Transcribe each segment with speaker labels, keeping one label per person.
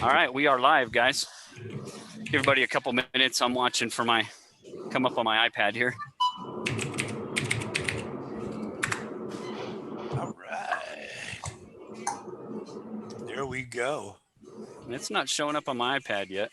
Speaker 1: All right, we are live, guys. Give everybody a couple minutes. I'm watching for my come up on my iPad here.
Speaker 2: All right. There we go.
Speaker 1: It's not showing up on my iPad yet.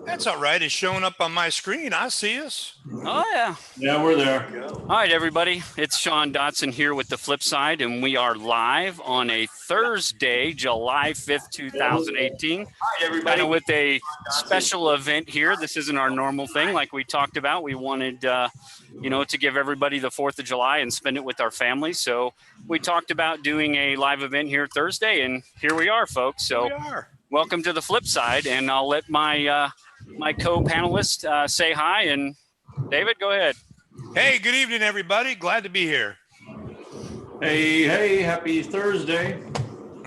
Speaker 2: That's all right. It's showing up on my screen. I see us.
Speaker 1: Oh, yeah.
Speaker 3: Yeah, we're there.
Speaker 1: All right, everybody. It's Sean Dotson here with The Flip Side, and we are live on a Thursday, July 5th, 2018.
Speaker 3: Hi, everybody.
Speaker 1: Kind of with a special event here. This isn't our normal thing like we talked about. We wanted, to give everybody the 4th of July and spend it with our family. So we talked about doing a live event here Thursday, and here we are, folks. So welcome to The Flip Side, and I'll let my my co-panelist say hi. And David, go ahead.
Speaker 2: Hey, good evening, everybody. Glad to be here.
Speaker 3: Hey, happy Thursday.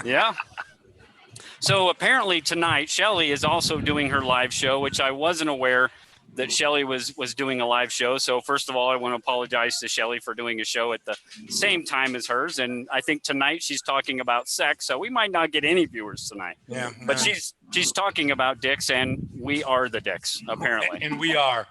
Speaker 1: Yeah. So apparently tonight, Shelly is also doing her live show, which I wasn't aware that Shelly was doing a live show. So first of all, I want to apologize to Shelly for doing a show at the same time as hers. And I think tonight she's talking about sex, so we might not get any viewers tonight.
Speaker 2: Yeah.
Speaker 1: But she's talking about dicks, and we are the dicks, apparently.
Speaker 2: And we are.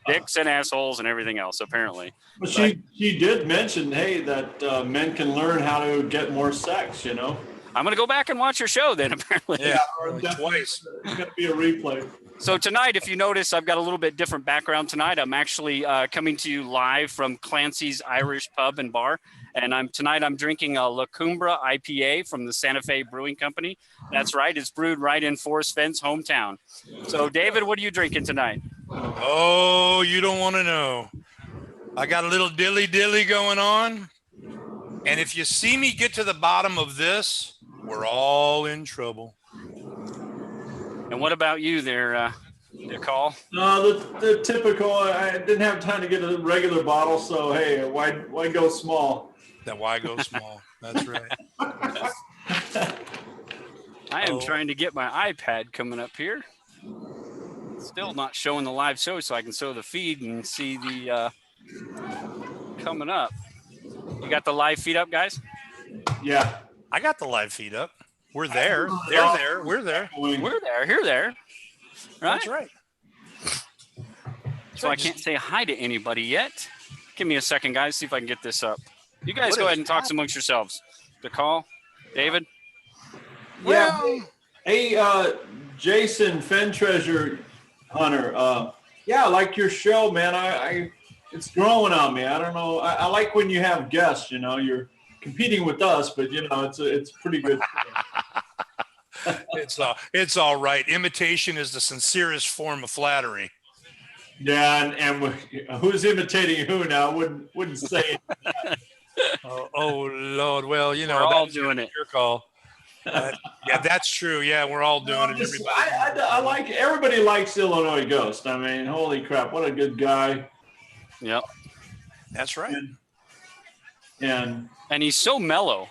Speaker 1: Dicks and assholes and everything else, apparently.
Speaker 3: Well, she did mention, hey, that men can learn how to get more sex, you know.
Speaker 1: I'm going to go back and watch your show then, apparently.
Speaker 2: Yeah, twice.
Speaker 3: It's going to be a replay.
Speaker 1: So tonight, if you notice, I've got a little bit different background tonight. I'm actually coming to you live from Clancy's Irish Pub and Bar. And tonight I'm drinking a La Cumbra IPA from the Santa Fe Brewing Company. That's right. It's brewed right in Forrest, Fenn's hometown. So, David, what are you drinking tonight?
Speaker 2: Oh, you don't want to know. I got a little dilly-dilly going on. And if you see me get to the bottom of this, we're all in trouble.
Speaker 1: And what about you there, Nicole?
Speaker 3: No, the typical, I didn't have time to get a regular bottle, so hey, why go small?
Speaker 2: That why go small. That's right.
Speaker 1: I am trying to get my iPad coming up here. Still not showing the live show, so I can show the feed and see the coming up. You got the live feed up, guys?
Speaker 3: Yeah.
Speaker 2: I got the live feed up. We're there. They're there. We're there.
Speaker 1: We're there. You're there. Right?
Speaker 2: That's right.
Speaker 1: So I can't say hi to anybody yet. Give me a second, guys. See if I can get this up. You guys go ahead and talk amongst yourselves. Nicole, David.
Speaker 3: Yeah. Hey, Jason, Fenn Treasure Hunter. Yeah, I like your show, man. It's growing on me. I don't know. I like when you have guests. You know, you're competing with us, but you know, it's pretty good.
Speaker 2: It's all right. Imitation is the sincerest form of flattery.
Speaker 3: Yeah, and who's imitating who now? Wouldn't say it.
Speaker 2: Oh Lord. Well, you know,
Speaker 1: we're all doing it.
Speaker 2: Your call. Yeah, that's true. Yeah, we're all doing it. Everybody.
Speaker 3: I like. Everybody likes Illinois Ghost. I mean, holy crap, what a good guy.
Speaker 1: Yep.
Speaker 2: That's right.
Speaker 3: And
Speaker 1: he's so mellow.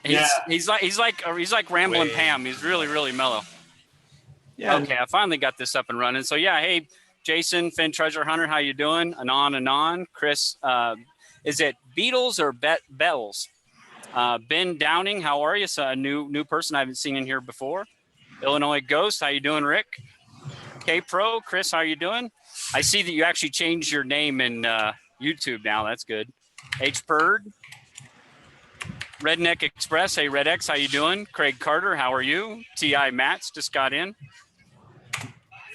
Speaker 1: He's like Ramblin' Pam. He's really, really mellow. Yeah. Okay, I finally got this up and running. So yeah, hey, Jason, Fenn Treasure Hunter, how you doing? Anon. Chris, is it Beatles or Bells? Ben Downing, how are you? So a new person I haven't seen in here before. Illinois Ghost, how you doing, Rick? K Pro, Chris, how you doing? I see that you actually changed your name in YouTube now. That's good. H Bird. Redneck Express. Hey, Red X, how you doing? Craig Carter, how are you? T.I. Mats just got in.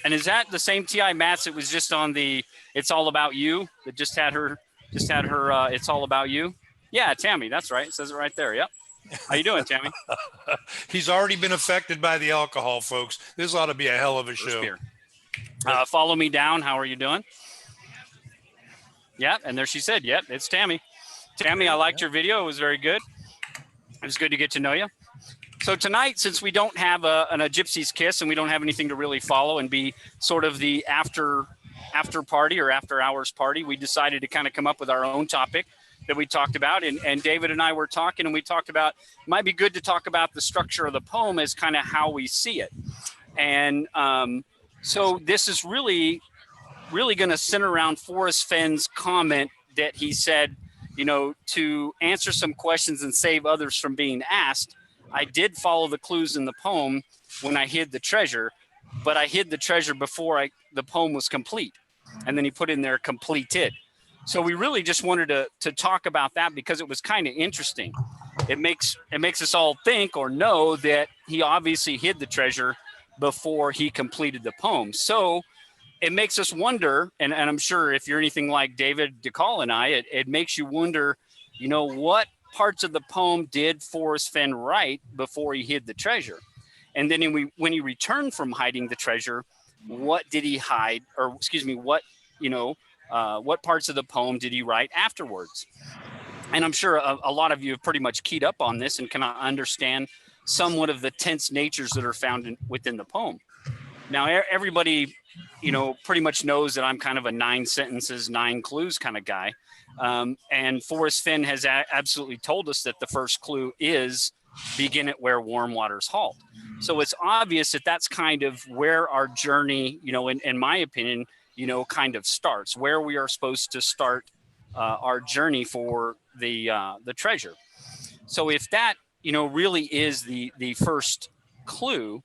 Speaker 1: And is that the same T.I. Mats that was just on the It's All About You that just had her It's All About You? Yeah, Tammy, that's right. It says it right there. Yep. How you doing, Tammy?
Speaker 2: He's already been affected by the alcohol, folks. This ought to be a hell of a show.
Speaker 1: Follow me down. How are you doing? Yeah, and there she said, yep, it's Tammy. Tammy, I liked your video. It was very good. It was good to get to know you. So tonight, since we don't have a Gypsy's Kiss and we don't have anything to really follow and be sort of the after party or after hours party, we decided to kind of come up with our own topic that we talked about. And David and I were talking, and we talked about, it might be good to talk about the structure of the poem as kind of how we see it. And so this is really going to center around Forrest Fenn's comment that he said, you know, to answer some questions and save others from being asked, I did follow the clues in the poem when I hid the treasure, but I hid the treasure before the poem was complete. And then he put in there completed. So we really just wanted to talk about that because it was kind of interesting. It makes us all think or know that he obviously hid the treasure before he completed the poem. So it makes us wonder, and I'm sure if you're anything like David DeCall and I, it makes you wonder, what parts of the poem did Forrest Fenn write before he hid the treasure? And then when he returned from hiding the treasure, what did he hide? Or excuse me, what parts of the poem did he write afterwards? And I'm sure a lot of you have pretty much keyed up on this and can understand somewhat of the tense natures that are found within the poem. Now, everybody, pretty much knows that I'm kind of a 9 sentences, 9 clues kind of guy. And Forrest Fenn has absolutely told us that the first clue is begin at where warm waters halt. So it's obvious that that's kind of where our journey, in my opinion, kind of starts, where we are supposed to start our journey for the treasure. So if that, really is the first clue,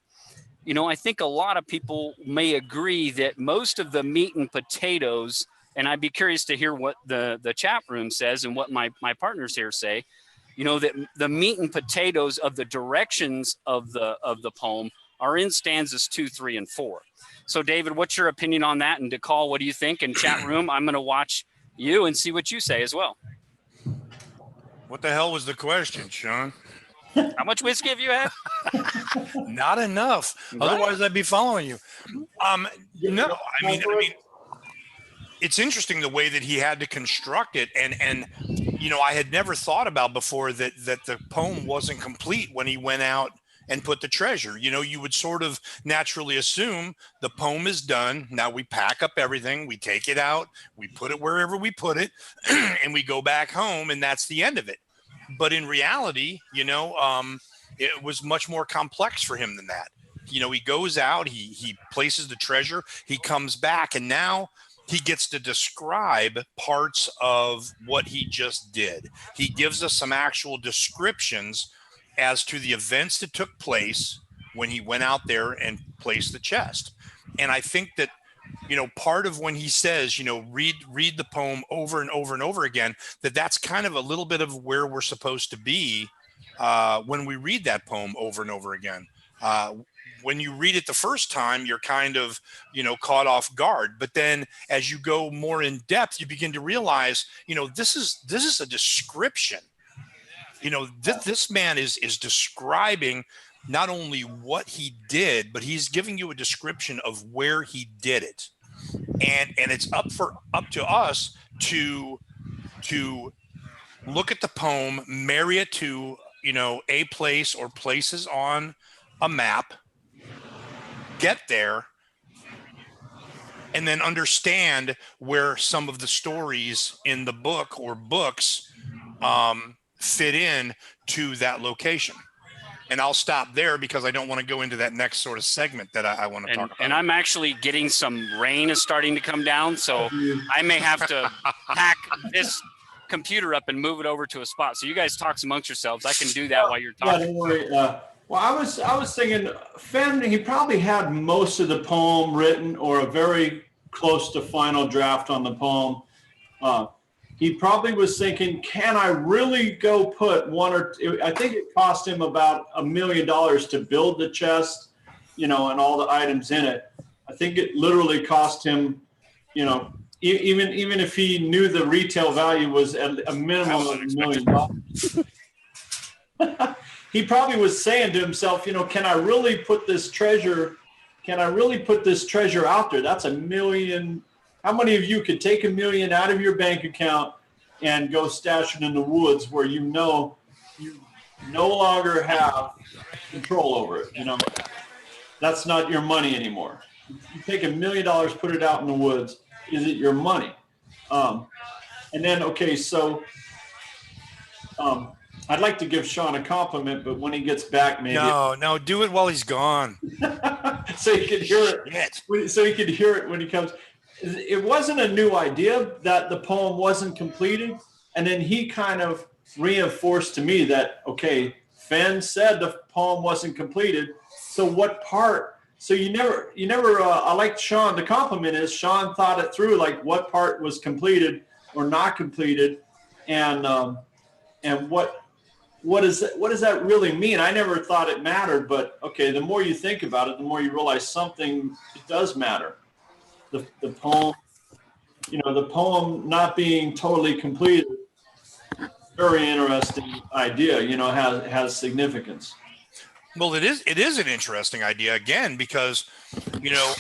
Speaker 1: I think a lot of people may agree that most of the meat and potatoes, and I'd be curious to hear what the chat room says and what my partners here say, that the meat and potatoes of the directions of the poem are in stanzas 2, 3, and 4. So David, what's your opinion on that? And DeCall, what do you think? And chat room, I'm going to watch you and see what you say as well.
Speaker 2: What the hell was the question, Sean?
Speaker 1: How much whiskey have you had?
Speaker 2: Not enough. Right. Otherwise, I'd be following you. No, I mean, it's interesting the way that he had to construct it, and I had never thought about before that the poem wasn't complete when he went out and put the treasure. You would sort of naturally assume the poem is done. Now we pack up everything, we take it out, we put it wherever we put it, and we go back home, and that's the end of it. But in reality, it was much more complex for him than that. He goes out, he places the treasure, he comes back, and now he gets to describe parts of what he just did. He gives us some actual descriptions as to the events that took place when he went out there and placed the chest. And I think that, part of when he says, read the poem over and over and over again, that's kind of a little bit of where we're supposed to be when we read that poem over and over again. When you read it the first time, you're kind of, caught off guard. But then as you go more in depth, you begin to realize, this is a description. This man is describing not only what he did, but he's giving you a description of where he did it. And it's up to us to look at the poem, marry it to, a place or places on a map, get there, and then understand where some of the stories in the book or books fit in to that location. And I'll stop there because I don't want to go into that next sort of segment that I want to talk about.
Speaker 1: And I'm actually getting some rain is starting to come down, so I may have to pack this computer up and move it over to a spot. So you guys talk amongst yourselves. I can do that while you're talking.
Speaker 3: Yeah, don't worry. Well, I was thinking Fenn, he probably had most of the poem written or a very close to final draft on the poem. He probably was thinking, can I really go put I think it cost him about $1 million to build the chest, and all the items in it. I think it literally cost him, even if he knew the retail value was at a minimum of $1 million. He probably was saying to himself, can I really put this treasure out there? That's $1 million. How many of you could take $1 million out of your bank account and go stash it in the woods where you no longer have control over it? That's not your money anymore. You take $1 million, put it out in the woods. Is it your money? And then, okay, so I'd like to give Sean a compliment, but when he gets back, maybe.
Speaker 2: No, do it while he's gone.
Speaker 3: So he could hear it. So he could hear it when he comes. It wasn't a new idea that the poem wasn't completed. And then he kind of reinforced to me that, okay, Fenn said the poem wasn't completed. So what part? So you never. I like Sean. The compliment is Sean thought it through, like what part was completed or not completed, and what does that really mean? I never thought it mattered, but okay, the more you think about it, the more you realize something it does matter. The poem, the poem not being totally completed, very interesting idea, has significance.
Speaker 2: Well, it is an interesting idea again, because,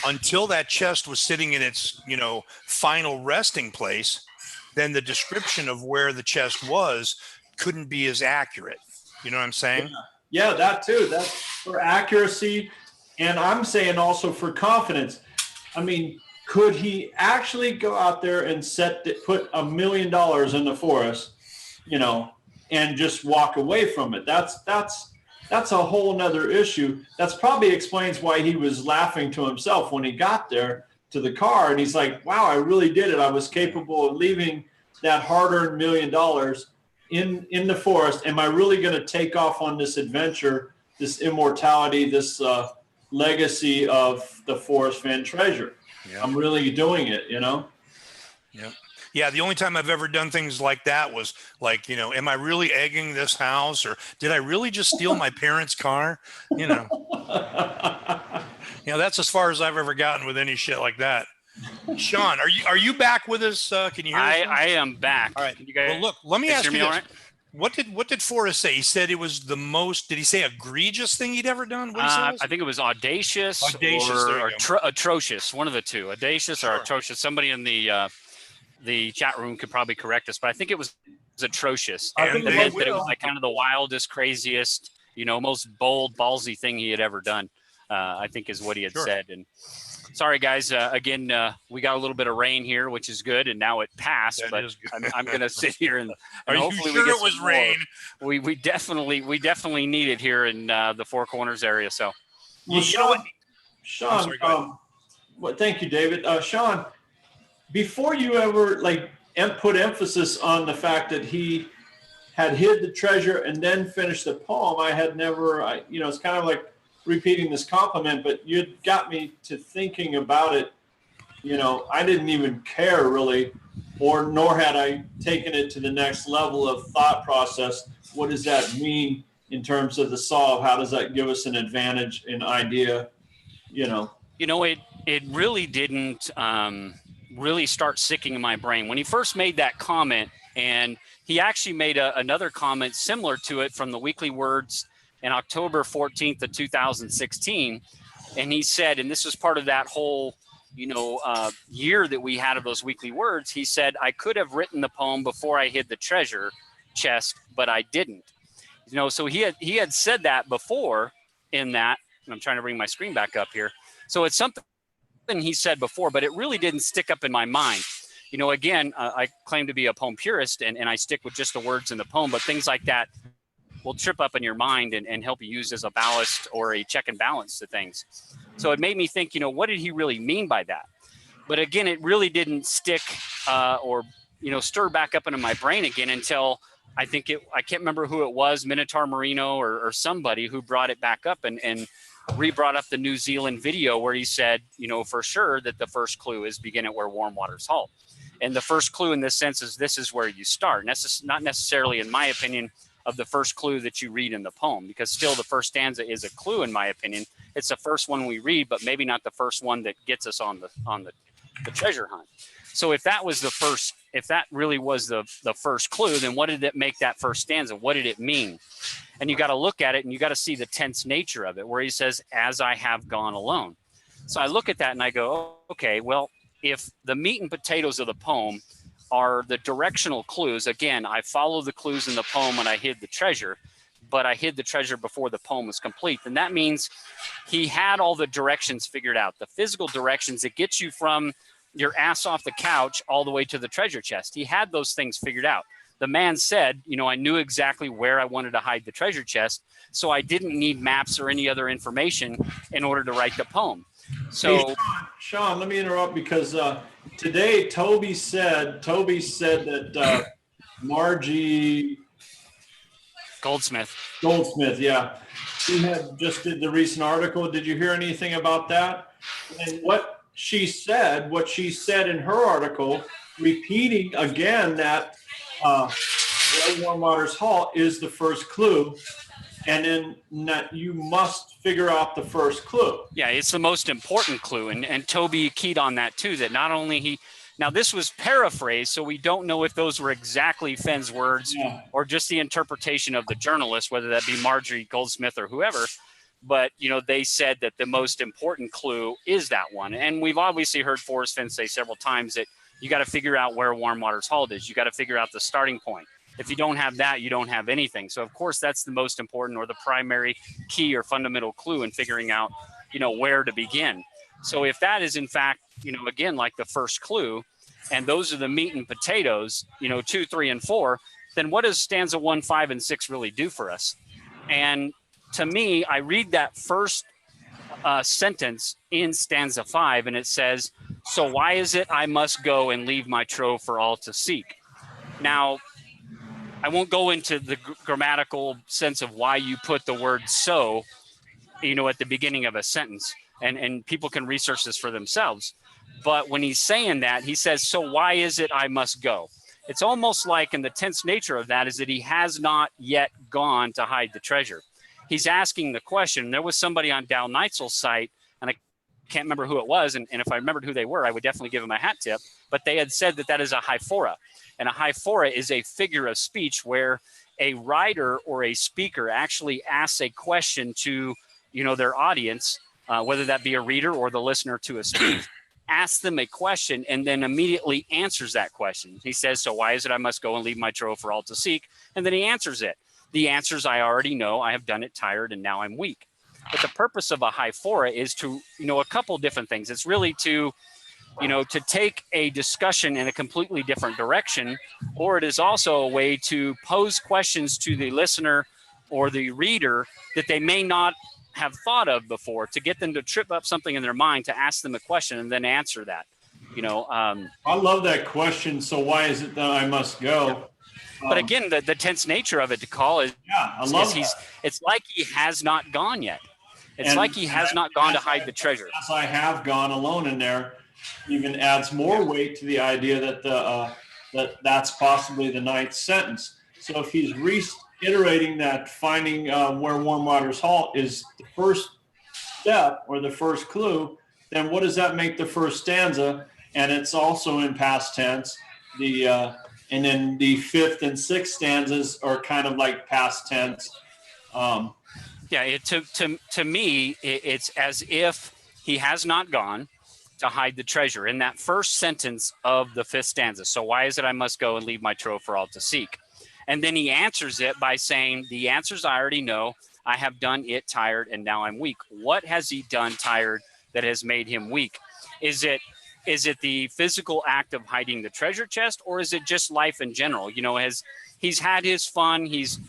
Speaker 2: until that chest was sitting in its, final resting place, then the description of where the chest was couldn't be as accurate. You know what I'm saying?
Speaker 3: Yeah, that too. That's for accuracy. And I'm saying also for confidence. I mean, could he actually go out there and put $1 million in the forest, and just walk away from it? That's a whole nother issue. That's probably explains why he was laughing to himself when he got there to the car. And he's like, wow, I really did it. I was capable of leaving that hard-earned $1 million in the forest. Am I really going to take off on this adventure, this immortality, this legacy of the Forrest Fenn treasure? Yeah. I'm really doing it, Yeah.
Speaker 2: Yeah. The only time I've ever done things like that was like, am I really egging this house, or did I really just steal my parents' car? That's as far as I've ever gotten with any shit like that. Sean, are you back with us? Can you hear us?
Speaker 1: I am back.
Speaker 2: All right.
Speaker 1: You guys,
Speaker 2: well, look, let me ask you this.
Speaker 1: Right?
Speaker 2: What did Forrest say? He said it was the most, did he say egregious thing he'd ever done? What did he say?
Speaker 1: I think it was audacious or atrocious. One of the two, audacious or atrocious. Somebody in the chat room could probably correct us, but I think it was atrocious. And that it was like kind of the wildest, craziest, most bold, ballsy thing he had ever done. I think is what he had said. And sorry, guys. Again, we got a little bit of rain here, which is good, and now it passed. But I'm going to sit here and hopefully
Speaker 2: we get
Speaker 1: it
Speaker 2: was rain.
Speaker 1: We definitely need it here in the Four Corners area. So,
Speaker 3: well, Sean, thank you, David. Sean, before you ever put emphasis on the fact that he had hid the treasure and then finished the poem, I had never. It's kind of like repeating this compliment, but you got me to thinking about it. I didn't even care really, nor had I taken it to the next level of thought process. What does that mean in terms of the solve? How does that give us an advantage, an idea?
Speaker 1: It really didn't really start sticking in my brain when he first made that comment, and he actually made another comment similar to it from the Weekly Words in October 14th of 2016. And he said, and this was part of that whole, year that we had of those Weekly Words, he said, I could have written the poem before I hid the treasure chest, but I didn't. So he had said that before in that, and I'm trying to bring my screen back up here. So it's something he said before, but it really didn't stick up in my mind. Again, I claim to be a poem purist, and I stick with just the words in the poem, but things like that will trip up in your mind and help you use as a ballast or a check and balance to things. So it made me think, what did he really mean by that? But again, it really didn't stick or stir back up into my brain again until I can't remember who it was, Minotaur Marino or somebody who brought it back up and re-brought up the New Zealand video where he said, for sure that the first clue is begin at where warm waters halt. And the first clue in this sense is this is where you start. Not necessarily, in my opinion, of the first clue that you read in the poem, because still the first stanza is a clue, in my opinion. It's the first one we read, but maybe not the first one that gets us on the treasure hunt. So if that really was the first clue, then what did it make that first stanza? What did it mean? And you got to look at it and you got to see the tense nature of it, where he says, as I have gone alone. So I look at that and I go, oh, okay, well, if the meat and potatoes of the poem are the directional clues, again, I follow the clues in the poem and I hid the treasure, but I hid the treasure before the poem was complete. Then that means he had all the directions figured out, the physical directions that get you from your ass off the couch all the way to the treasure chest. He had those things figured out. The man said, I knew exactly where I wanted to hide the treasure chest, so I didn't need maps or any other information in order to write the poem. So,
Speaker 3: hey, Sean, let me interrupt because today Toby said that Margie
Speaker 1: Goldsmith.
Speaker 3: Goldsmith, yeah. She just did the recent article. Did you hear anything about that? And what she said in her article, repeating again that where warm waters halt is the first clue, and then that you must figure out the first clue.
Speaker 1: Yeah, it's the most important clue, and Toby keyed on that too. That not only now this was paraphrased, so we don't know if those were exactly Fenn's words or just the interpretation of the journalist, whether that be Marjorie Goldsmith or whoever. But they said that the most important clue is that one, and we've obviously heard Forrest Fenn say several times that you got to figure out where warm waters halt is. You got to figure out the starting point. If you don't have that, you don't have anything. So of course that's the most important or the primary key or fundamental clue in figuring out, where to begin. So if that is in fact, again, like the first clue, and those are the meat and potatoes, 2, 3, and 4, then what does stanza 1, 5, and 6 really do for us? And to me, I read that first sentence in stanza 5, and it says, "So why is it I must go and leave my trove for all to seek?" Now, I won't go into the grammatical sense of why you put the word "so," at the beginning of a sentence, and people can research this for themselves. But when he's saying that, he says, "So why is it I must go?" It's almost like, in the tense nature of that, is that he has not yet gone to hide the treasure. He's asking the question. There was somebody on Dal Neitzel's site, and I can't remember who it was, and if I remembered who they were, I would definitely give them a hat tip. But they had said that is a hyphora. And a hyphora is a figure of speech where a writer or a speaker actually asks a question to, their audience, whether that be a reader or the listener to a speech, asks them a question and then immediately answers that question. He says, "So why is it I must go and leave my trove for all to seek?" And then he answers it. The answers I already know. I have done it tired and now I'm weak. But the purpose of a hyphora is to, a couple different things. It's really to take a discussion in a completely different direction, or it is also a way to pose questions to the listener or the reader that they may not have thought of before, to get them to trip up something in their mind, to ask them a question and then answer that.
Speaker 3: I love that question. So why is it that I must go?
Speaker 1: But again, the tense nature of it, to call is, it's like he has not gone yet. It's like he has not gone to hide the treasure.
Speaker 3: As I have gone alone in there, even adds more weight to the idea that that's possibly the ninth sentence. So if he's reiterating that finding where warm waters halt is the first step or the first clue, then what does that make the first stanza? And it's also in past tense. And then the fifth and sixth stanzas are kind of like past tense.
Speaker 1: To me, it's as if he has not gone to hide the treasure in that first sentence of the fifth stanza. "So why is it I must go and leave my trove for all to seek?" And then he answers it by saying, "The answers I already know. I have done it tired and now I'm weak." What has he done tired that has made him weak? Is it the physical act of hiding the treasure chest, or is it just life in general? He's had his fun. He's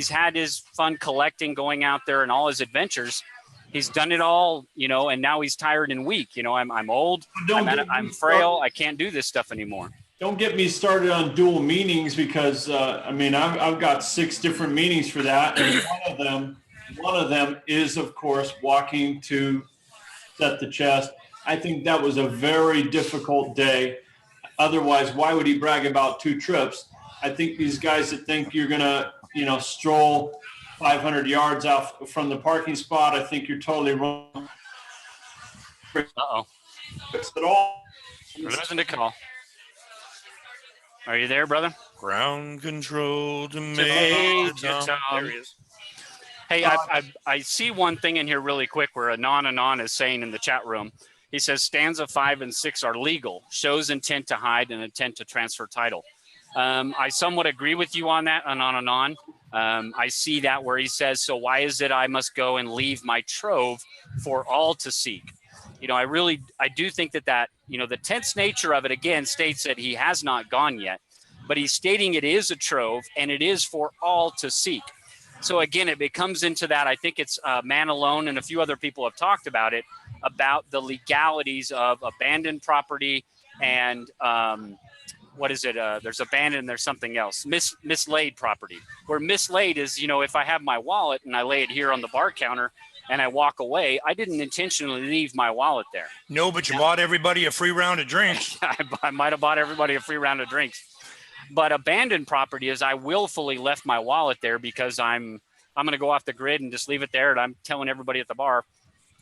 Speaker 1: had his fun collecting, going out there, and all his adventures. He's done it all, and now he's tired and weak. I'm old. I'm frail. I can't do this stuff anymore.
Speaker 3: Don't get me started on dual meanings, because I've got 6 different meanings for that, and one of them is, of course, walking to set the chest. I think that was a very difficult day. Otherwise, why would he brag about 2 trips? I think these guys that think you're gonna, stroll 500 yards out from the parking spot, I think you're totally wrong.
Speaker 1: Uh-oh.
Speaker 3: At all.
Speaker 1: There wasn't a call. Are you there, brother?
Speaker 2: Ground control to
Speaker 1: Major
Speaker 2: Major
Speaker 1: Tom.
Speaker 2: Tom.
Speaker 1: There he is. Hey, I see one thing in here really quick where Anon is saying in the chat room. He says stanza 5 and 6 are legal, shows intent to hide and intent to transfer title. I somewhat agree with you on that, Anon. I see that where he says, "So why is it I must go and leave my trove for all to seek?" I do think that the tense nature of it, again, states that he has not gone yet, but he's stating it is a trove and it is for all to seek. So again, it becomes into that. I think it's Man Alone and a few other people have talked about it, about the legalities of abandoned property and what is it? There's abandoned and there's something else. Mislaid property. Where mislaid is, if I have my wallet and I lay it here on the bar counter and I walk away, I didn't intentionally leave my wallet there.
Speaker 2: No, but you bought everybody a free round of drinks.
Speaker 1: I might have bought everybody a free round of drinks. But abandoned property is I willfully left my wallet there because I'm going to go off the grid and just leave it there. And I'm telling everybody at the bar,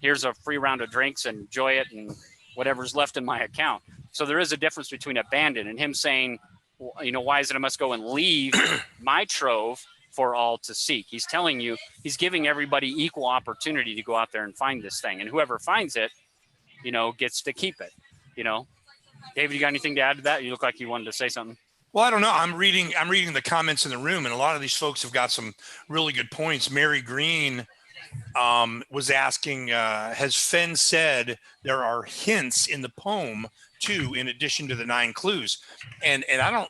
Speaker 1: here's a free round of drinks and enjoy it and whatever's left in my account. So there is a difference between abandoned and him saying, why is it I must go and leave my trove for all to seek? He's telling you, he's giving everybody equal opportunity to go out there and find this thing. And whoever finds it, gets to keep it, David, you got anything to add to that? You look like you wanted to say something.
Speaker 2: Well, I don't know. I'm reading the comments in the room, and a lot of these folks have got some really good points. Mary Green was asking, has Fenn said there are hints in the poem too, in addition to the 9 clues? And I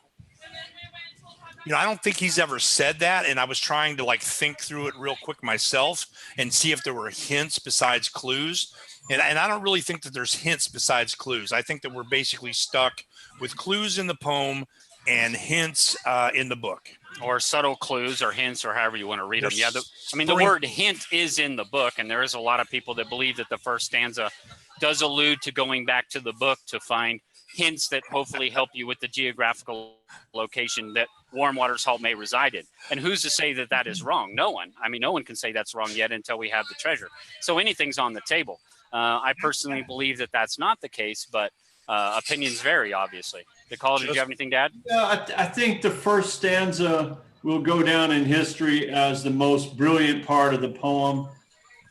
Speaker 2: don't think he's ever said that. And I was trying to think through it real quick myself and see if there were hints besides clues. And I don't really think that there's hints besides clues. I think that we're basically stuck with clues in the poem and hints in the book,
Speaker 1: or subtle clues or hints, or however you want to read them. Yeah, the word hint is in the book, and there is a lot of people that believe that the first stanza does allude to going back to the book to find hints that hopefully help you with the geographical location that Warm Waters Halt may reside in. And who's to say that that is wrong? No one. No one can say that's wrong yet until we have the treasure. So anything's on the table. I personally believe that that's not the case, but opinions vary, obviously. Nicole, did you have anything to add?
Speaker 3: Yeah, I think the first stanza will go down in history as the most brilliant part of the poem.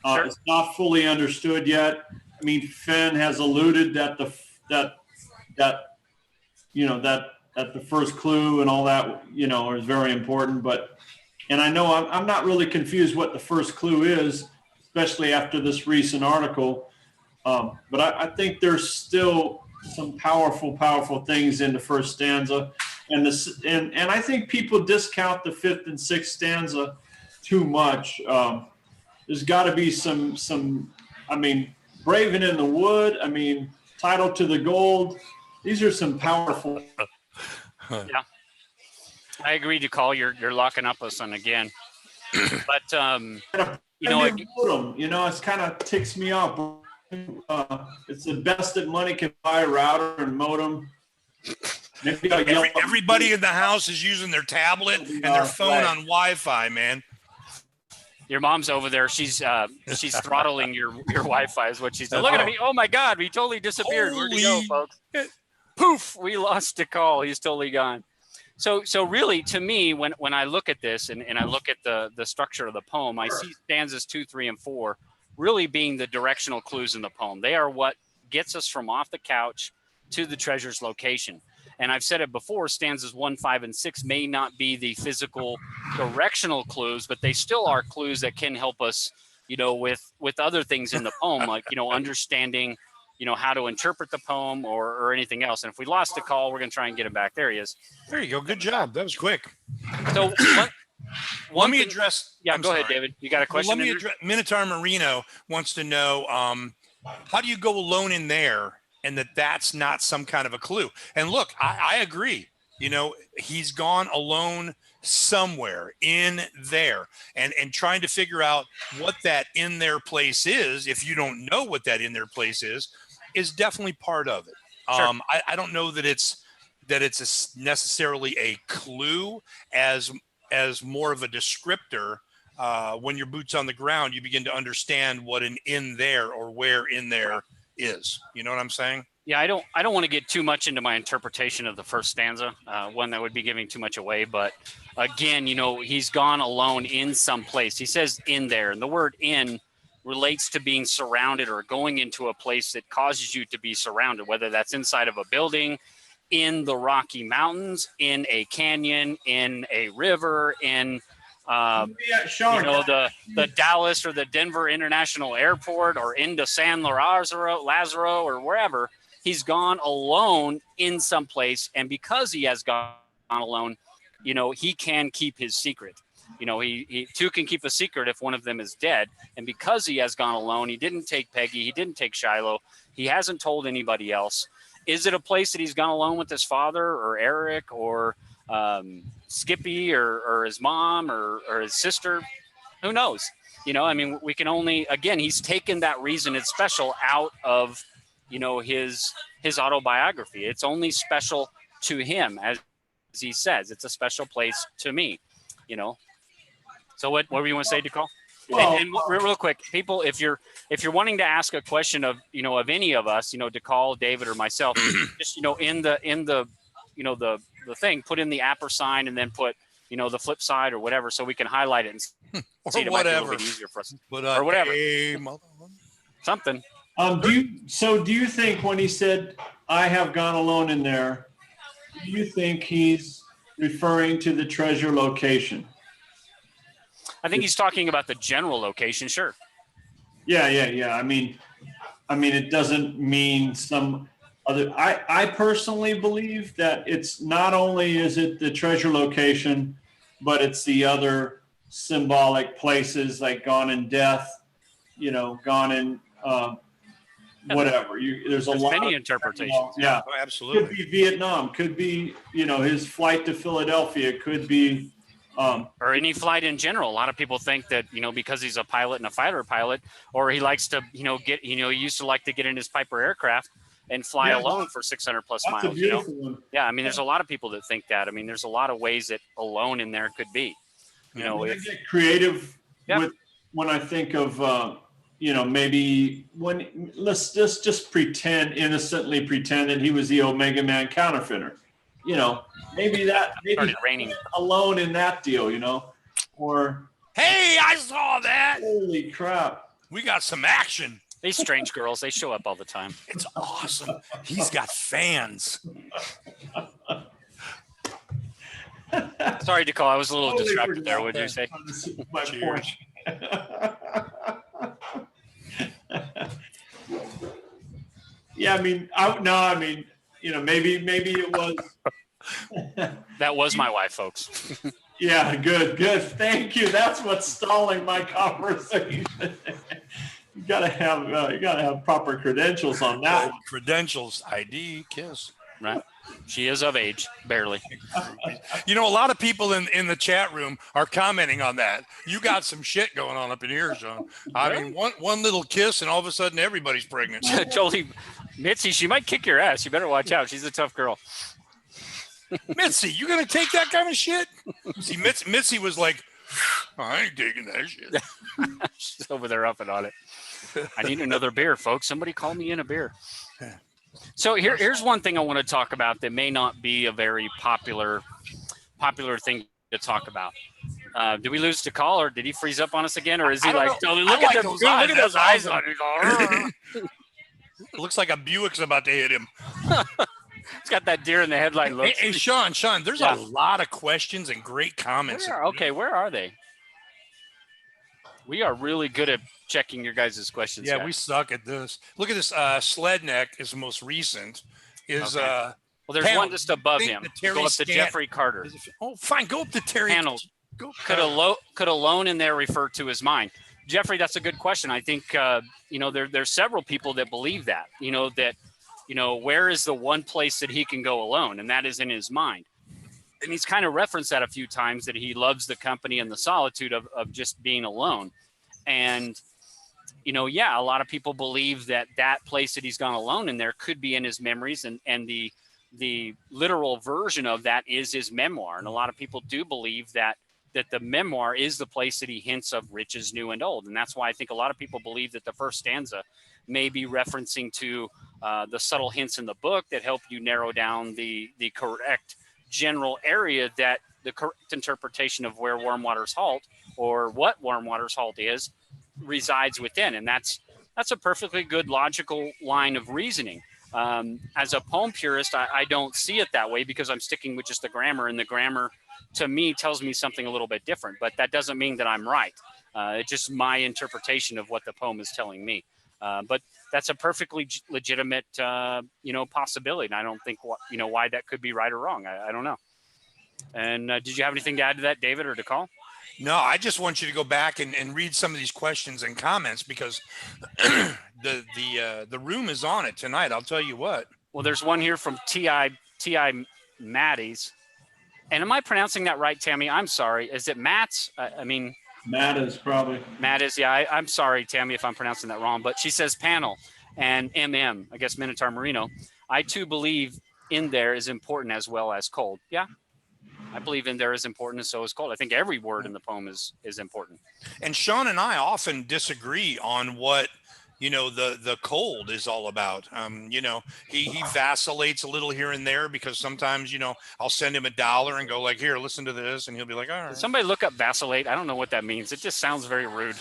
Speaker 3: Sure. It's not fully understood yet. Fenn has alluded that the first clue and all that, is very important. And I know I'm not really confused what the first clue is, especially after this recent article. But I think there's still some powerful things in the first stanza, and I think people discount the 5th and 6th stanza too much. There's got to be some. Braven in the Wood. Title to the Gold. These are some powerful.
Speaker 1: Yeah, I agree, DeCall. You're locking up us on again, but
Speaker 3: it's kind of ticks me off. It's the best that money can buy, router and modem.
Speaker 2: Everybody in the house is using their tablet and their phone on Wi-Fi, man.
Speaker 1: Your mom's over there. She's throttling your Wi-Fi is what she's doing. Look at me. Oh my God, we totally disappeared. Where'd he go, folks? Poof, we lost DeCall. He's totally gone. So really, to me, when I look at this and I look at the structure of the poem, I see stanzas 2, 3, and 4 really being the directional clues in the poem. They are what gets us from off the couch to the treasure's location. And I've said it before, stanzas 1, 5, and 6 may not be the physical directional clues, but they still are clues that can help us, with other things in the poem, like, understanding, how to interpret the poem or anything else. And if we lost the call, we're going to try and get him back. There he is.
Speaker 2: There you go. Good job. That was quick.
Speaker 1: So
Speaker 2: let me address.
Speaker 1: Yeah, go ahead, David. You got a question?
Speaker 2: Let me address. Minotaur Marino wants to know, how do you go alone in there, and that's not some kind of a clue? And look, I agree. He's gone alone somewhere in there, and trying to figure out what that in their place is. If you don't know what that in their place is definitely part of it.
Speaker 1: Sure.
Speaker 2: I don't know that it's necessarily a clue as more of a descriptor. When your boots on the ground, you begin to understand what an in there or where in there is. You know what I'm saying?
Speaker 1: Yeah, I don't want to get too much into my interpretation of the first stanza, one that would be giving too much away. But again, he's gone alone in some place. He says in there, and the word in relates to being surrounded or going into a place that causes you to be surrounded, whether that's inside of a building, in the Rocky Mountains, in a canyon, in a river, in the Dallas or the Denver International Airport, or into San Lazaro or wherever. He's gone alone in some place, and because he has gone alone, he can keep his secret. He two can keep a secret if one of them is dead, and because he has gone alone, he didn't take Peggy, he didn't take Shiloh, he hasn't told anybody else. Is it a place that he's gone alone with his father or Eric or Skippy or his mom or his sister? Who knows? You know, I mean, we can only, again, he's taken that reason it's special out of, you know, his autobiography. It's only special to him, as he says. It's a special place to me, you know. So what do you want to say, DeCall? Well, and real quick, people, if you're wanting to ask a question of, you know, of any of us, you know, DeCall, David, or myself, just, you know, in the you know, the thing, put in the @ sign and then put, you know, the flip side or whatever, so we can highlight it and see it. Might be a little bit easier for us, or whatever. Something.
Speaker 3: Do you think when he said, "I have gone alone" in there, do you think he's referring to the treasure location?
Speaker 1: I think he's talking about the general location. Sure.
Speaker 3: Yeah. I mean, it doesn't mean some other. I personally believe that it's not only is it the treasure location, but it's the other symbolic places like gone in death, you know, gone in whatever. There's lot
Speaker 1: many
Speaker 3: of
Speaker 1: interpretations.
Speaker 3: Yeah,
Speaker 2: oh, absolutely.
Speaker 3: Could be Vietnam. Could be, you know, his flight to Philadelphia. Could be.
Speaker 1: Or any flight in general. A lot of people think that, you know, because he's a pilot and a fighter pilot, or he likes to, you know, he used to like to get in his Piper aircraft and fly alone for 600 plus
Speaker 3: That's
Speaker 1: miles.
Speaker 3: A beautiful one.
Speaker 1: Yeah, I mean, there's a lot of people that think that. I mean, there's a lot of ways that alone in there could be. You know,
Speaker 3: I get creative with when I think of, you know, maybe let's just innocently pretend that he was the Omega Man counterfeiter. You know, maybe
Speaker 1: raining
Speaker 3: alone in that deal, you know, or
Speaker 2: hey, I saw that.
Speaker 3: Holy crap.
Speaker 2: We got some action.
Speaker 1: These strange girls, they show up all the time.
Speaker 2: It's awesome. He's got fans.
Speaker 1: Sorry, DeCall. I was a little distracted there. What did you say?
Speaker 3: My point. Yeah, I mean, you know, maybe it was.
Speaker 1: That was my wife, folks.
Speaker 3: Yeah, good. Thank you. That's what's stalling my conversation. You gotta have proper credentials on that.
Speaker 2: Credentials, ID, kiss.
Speaker 1: Right. She is of age, barely.
Speaker 2: You know, a lot of people in the chat room are commenting on that. You got some shit going on up in here, Sean. I mean, one little kiss and all of a sudden everybody's pregnant.
Speaker 1: Totally. Mitzi, she might kick your ass. You better watch out. She's a tough girl.
Speaker 2: Mitzi, you gonna take that kind of shit? See, Mitzi was like, I ain't taking that shit.
Speaker 1: She's over there upping on it. I need another beer, folks. Somebody call me in a beer. So here's one thing I want to talk about that may not be a very popular thing to talk about. Did we lose DeCall, or did he freeze up on us again, or is he like, look at those eyes on him?
Speaker 2: It looks like a Buick's about to hit him.
Speaker 1: It's got that deer in the headlight look.
Speaker 2: Hey, Sean, there's a lot of questions and great comments.
Speaker 1: Where are they? We are really good at checking your guys' questions.
Speaker 2: Yeah, we suck at this. Look at this. Sledneck is the most recent. Well,
Speaker 1: there's one just above him. Go up to Jeffrey Carter.
Speaker 2: Oh, fine. Go up to Terry.
Speaker 1: Panels. Could alone in there refer to his mind? Jeffrey, that's a good question. I think you know, there's several people that believe that. You know, where is the one place that he can go alone, and that is in his mind. And he's kind of referenced that a few times, that he loves the company and the solitude of just being alone. And, you know, yeah, a lot of people believe that place that he's gone alone in there could be in his memories, and the literal version of that is his memoir. And a lot of people do believe that the memoir is the place that he hints of riches new and old. And that's why I think a lot of people believe that the first stanza may be referencing to the subtle hints in the book that help you narrow down the correct general area, that the correct interpretation of where Warm Waters Halt, or what Warm Waters Halt is, resides within. And that's a perfectly good logical line of reasoning. As a poem purist, I don't see it that way, because I'm sticking with just the grammar, and the grammar to me tells me something a little bit different, but that doesn't mean that I'm right. It's just my interpretation of what the poem is telling me. But that's a perfectly legitimate, you know, possibility. And I don't think why that could be right or wrong. I don't know. And did you have anything to add to that, David or DeCall?
Speaker 2: No, I just want you to go back and read some of these questions and comments, because the room is on it tonight. I'll tell you what.
Speaker 1: Well, there's one here from T.I. Matties. And am I pronouncing that right, Tammy? I'm sorry. Is it Matt's? I mean,
Speaker 3: Matt is probably.
Speaker 1: Matt is, yeah. I'm sorry, Tammy, if I'm pronouncing that wrong. But she says panel and MM, I guess Minotaur Merino. I too believe in there is important as well as cold. Yeah, I believe in there is important and so is cold. I think every word in the poem is important.
Speaker 2: And Sean and I often disagree on what, you know, the cold is all about. You know, he vacillates a little here and there because sometimes, you know, I'll send him $1 and go like, here, listen to this. And he'll be like, all right.
Speaker 1: Did somebody look up vacillate? I don't know what that means. It just sounds very rude.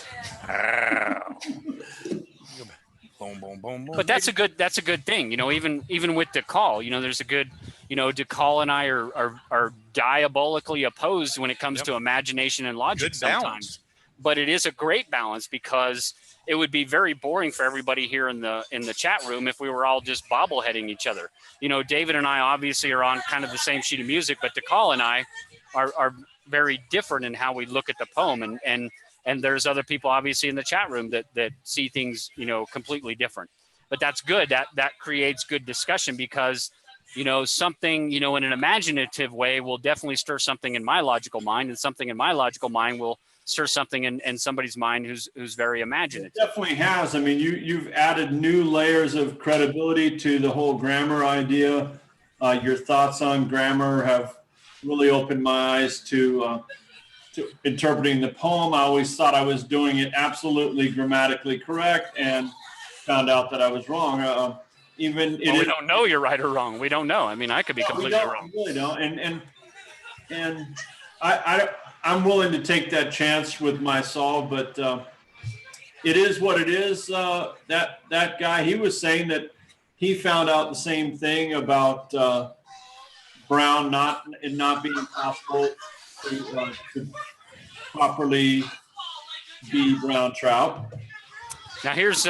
Speaker 2: Boom, boom, boom, boom.
Speaker 1: But that's a good thing. You know, even with DeCall, you know, there's a good, you know, DeCall and I are diabolically opposed when it comes to imagination and logic
Speaker 2: Good
Speaker 1: sometimes.
Speaker 2: balance.
Speaker 1: But it is a great balance because it would be very boring for everybody here in the chat room if we were all just bobbleheading each other. You know, David and I obviously are on kind of the same sheet of music, but DeCall and I are very different in how we look at the poem, and there's other people obviously in the chat room that see things, you know, completely different. But that's good. That creates good discussion because, you know, something, you know, in an imaginative way will definitely stir something in my logical mind, and something in my logical mind will stir something in somebody's mind who's very imaginative.
Speaker 3: It definitely has. I mean, you've added new layers of credibility to the whole grammar idea. Your thoughts on grammar have really opened my eyes to interpreting the poem. I always thought I was doing it absolutely grammatically correct, and found out that I was wrong. We
Speaker 1: don't know you're right or wrong. We don't know. I mean, I could be completely wrong.
Speaker 3: We really don't. And I'm willing to take that chance with my solve, but it is what it is. That guy, he was saying that he found out the same thing about brown not being possible to properly be brown trout.
Speaker 1: Now here's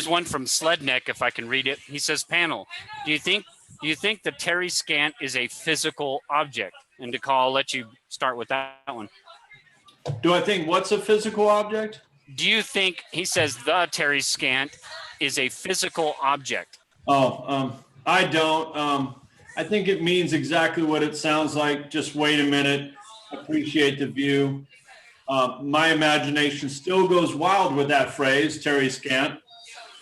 Speaker 1: one from Sledneck, if I can read it. He says, panel, do you think the Terry Scant is a physical object? And DeCall, I'll let you start with that one.
Speaker 3: Do I think what's a physical object?
Speaker 1: Do you think, he says, the Terry Scant is a physical object?
Speaker 3: I don't. I think it means exactly what it sounds like. Just wait a minute. Appreciate the view. My imagination still goes wild with that phrase, Terry Scant,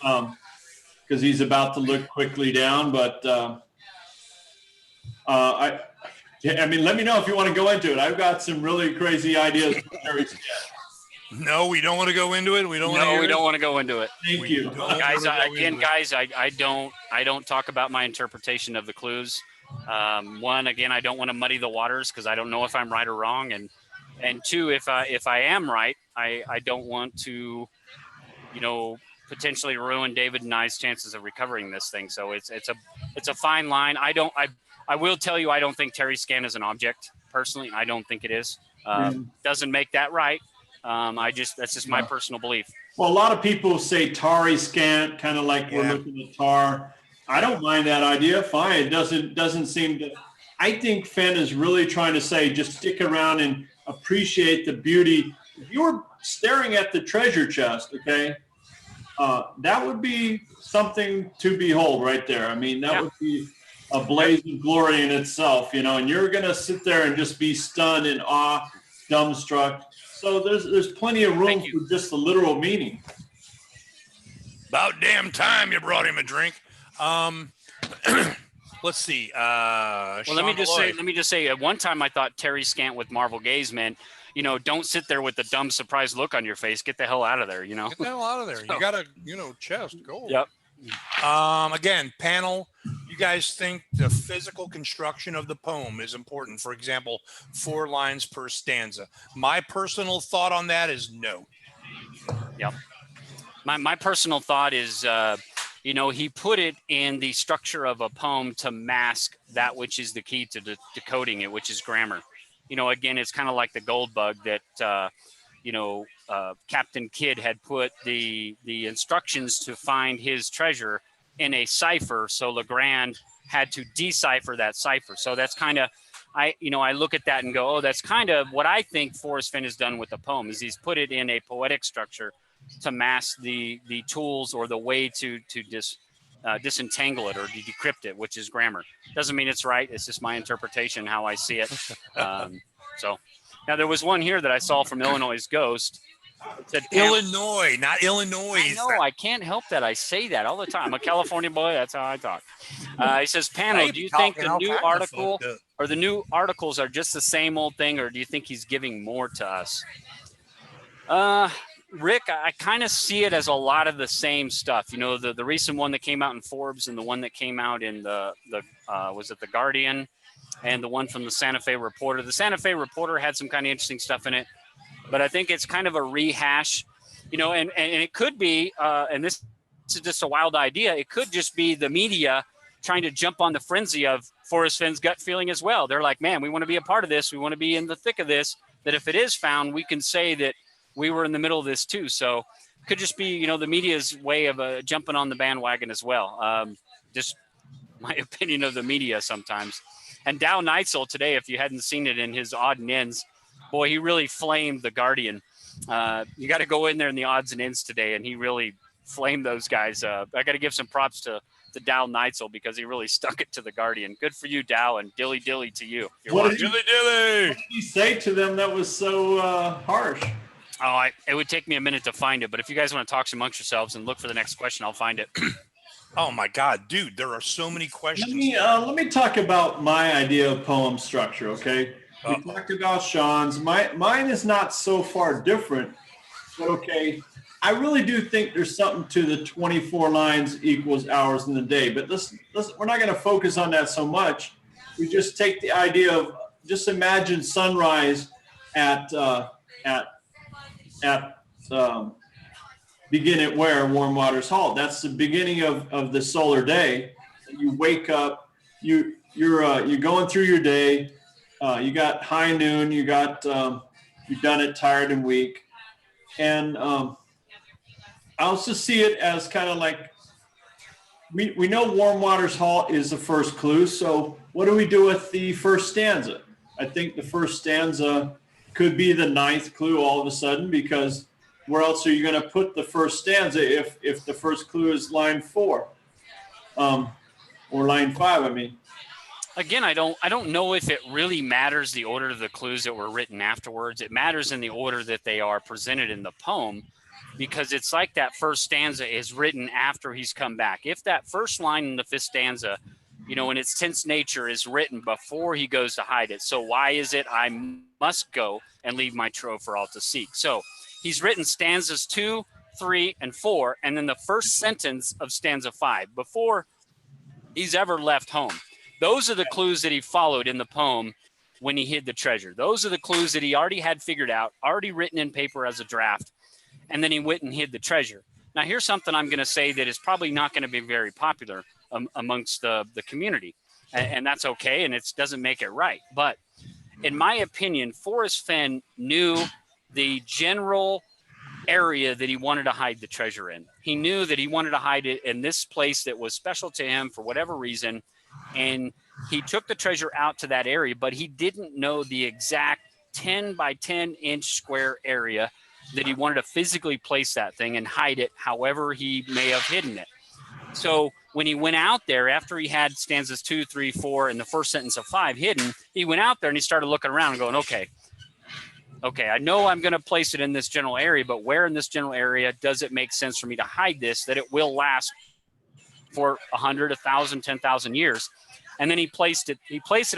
Speaker 3: because he's about to look quickly down. But I mean, let me know if you want to go into it. I've got some really crazy ideas for Terry Scant.
Speaker 2: No, we don't want to go into it. We don't
Speaker 1: want to go into it.
Speaker 3: Thank you.
Speaker 1: Guys, I don't talk about my interpretation of the clues. One, again, I don't want to muddy the waters because I don't know if I'm right or wrong. And two, if I am right, I don't want to, you know, potentially ruin David and I's chances of recovering this thing. So it's a fine line. I will tell you, I don't think Terry Scant is an object. Personally, I don't think it is. Doesn't make that right. That's just my personal belief.
Speaker 3: Well, a lot of people say Tari Scant, kind of like we're looking at tar. I don't mind that idea. Fine. It doesn't seem to. I think Fenn is really trying to say, just stick around and appreciate the beauty. If you were staring at the treasure chest, okay, that would be something to behold right there. I mean, that would be a blaze of glory in itself, you know, and you're going to sit there and just be stunned in awe, dumbstruck. So there's plenty of room for just the literal meaning.
Speaker 2: About damn time you brought him a drink. Let's see.
Speaker 1: Well, let me just say. At one time, I thought Terry Scant with Marvel Gaze meant, you know, don't sit there with the dumb, surprised look on your face. Get the hell out of there. You know.
Speaker 2: Get the hell out of there. You got a, you know, chest. Go.
Speaker 1: Yep.
Speaker 2: Again, panel. You guys think the physical construction of the poem is important? For example, 4 lines per stanza. My personal thought on that is no.
Speaker 1: Yep. My personal thought is, you know, he put it in the structure of a poem to mask that which is the key to decoding it, which is grammar. You know, again, it's kind of like the gold bug that, you know, Captain Kidd had put the instructions to find his treasure in a cipher. So Legrand had to decipher that cipher. So that's kind of, I look at that and go, oh, that's kind of what I think Forrest Fenn has done with the poem, is he's put it in a poetic structure to mask the tools or the way to just disentangle it or decrypt it, which is grammar. Doesn't mean it's right. It's just my interpretation, how I see it. So now there was one here that I saw from Illinois' Ghost. It said
Speaker 2: Illinois, not Illinois.
Speaker 1: I know. I can't help that. I say that all the time. I'm a California boy. That's how I talk. He says, panel, do you think the new article or the new articles are just the same old thing, or do you think he's giving more to us? Rick, I kind of see it as a lot of the same stuff. You know, the recent one that came out in Forbes and the one that came out in the was it the Guardian, and the one from the Santa Fe Reporter. The Santa Fe Reporter had some kind of interesting stuff in it, but I think it's kind of a rehash, you know, and it could be, and this is just a wild idea, it could just be the media trying to jump on the frenzy of Forrest Fenn's gut feeling as well. They're like, man, we want to be a part of this. We want to be in the thick of this, that if it is found, we can say that we were in the middle of this too. So it could just be, you know, the media's way of jumping on the bandwagon as well. Just my opinion of the media sometimes. And Dow Neitzel today, if you hadn't seen it in his odd and ends, boy, he really flamed the Guardian. You got to go in there in the odds and ends today, and he really flamed those guys. I got to give some props to Dow Neitzel because he really stuck it to the Guardian. Good for you, Dow, and dilly dilly to you.
Speaker 3: What did you say to them that was so harsh?
Speaker 1: Oh, it would take me a minute to find it, but if you guys want to talk amongst yourselves and look for the next question, I'll find it.
Speaker 2: Oh my God, dude, there are so many questions.
Speaker 3: Let me talk about my idea of poem structure, okay? We talked about Sean's. Mine is not so far different, but okay. I really do think there's something to the 24 lines equals hours in the day, but we're not going to focus on that so much. We just take the idea of just imagine sunrise at begin at where warm waters halt. That's the beginning of the solar day. You wake up, you're going through your day. You got high noon. You got you've done it, tired and weak, and I also see it as kind of like we know warm waters halt is the first clue. So what do we do with the first stanza? I think the first stanza could be the ninth clue all of a sudden, because where else are you going to put the first stanza if the first clue is line 4 or line 5? I mean,
Speaker 1: again, I don't know if it really matters the order of the clues that were written afterwards. It matters in the order that they are presented in the poem, because it's like that first stanza is written after he's come back. If that first line in the fifth stanza, you know, in its tense nature, is written before he goes to hide it. So why is it I must go and leave my trove for all to seek? So he's written stanzas 2, 3, and 4, and then the first sentence of stanza 5 before he's ever left home. Those are the clues that he followed in the poem when he hid the treasure. Those are the clues that he already had figured out, already written in paper as a draft, and then he went and hid the treasure. Now, here's something I'm going to say that is probably not going to be very popular amongst the community, and that's okay, and it doesn't make it right. But in my opinion, Forrest Fenn knew the general area that he wanted to hide the treasure in. He knew that he wanted to hide it in this place that was special to him for whatever reason, and he took the treasure out to that area, but he didn't know the exact 10 by 10 inch square area that he wanted to physically place that thing and hide it however he may have hidden it. So when he went out there, after he had stanzas 2, 3, 4, and the first sentence of 5 hidden, he went out there and he started looking around and going, okay, I know I'm going to place it in this general area, but where in this general area does it make sense for me to hide this, that it will last for 100, 1,000, 10,000 years? And then he placed it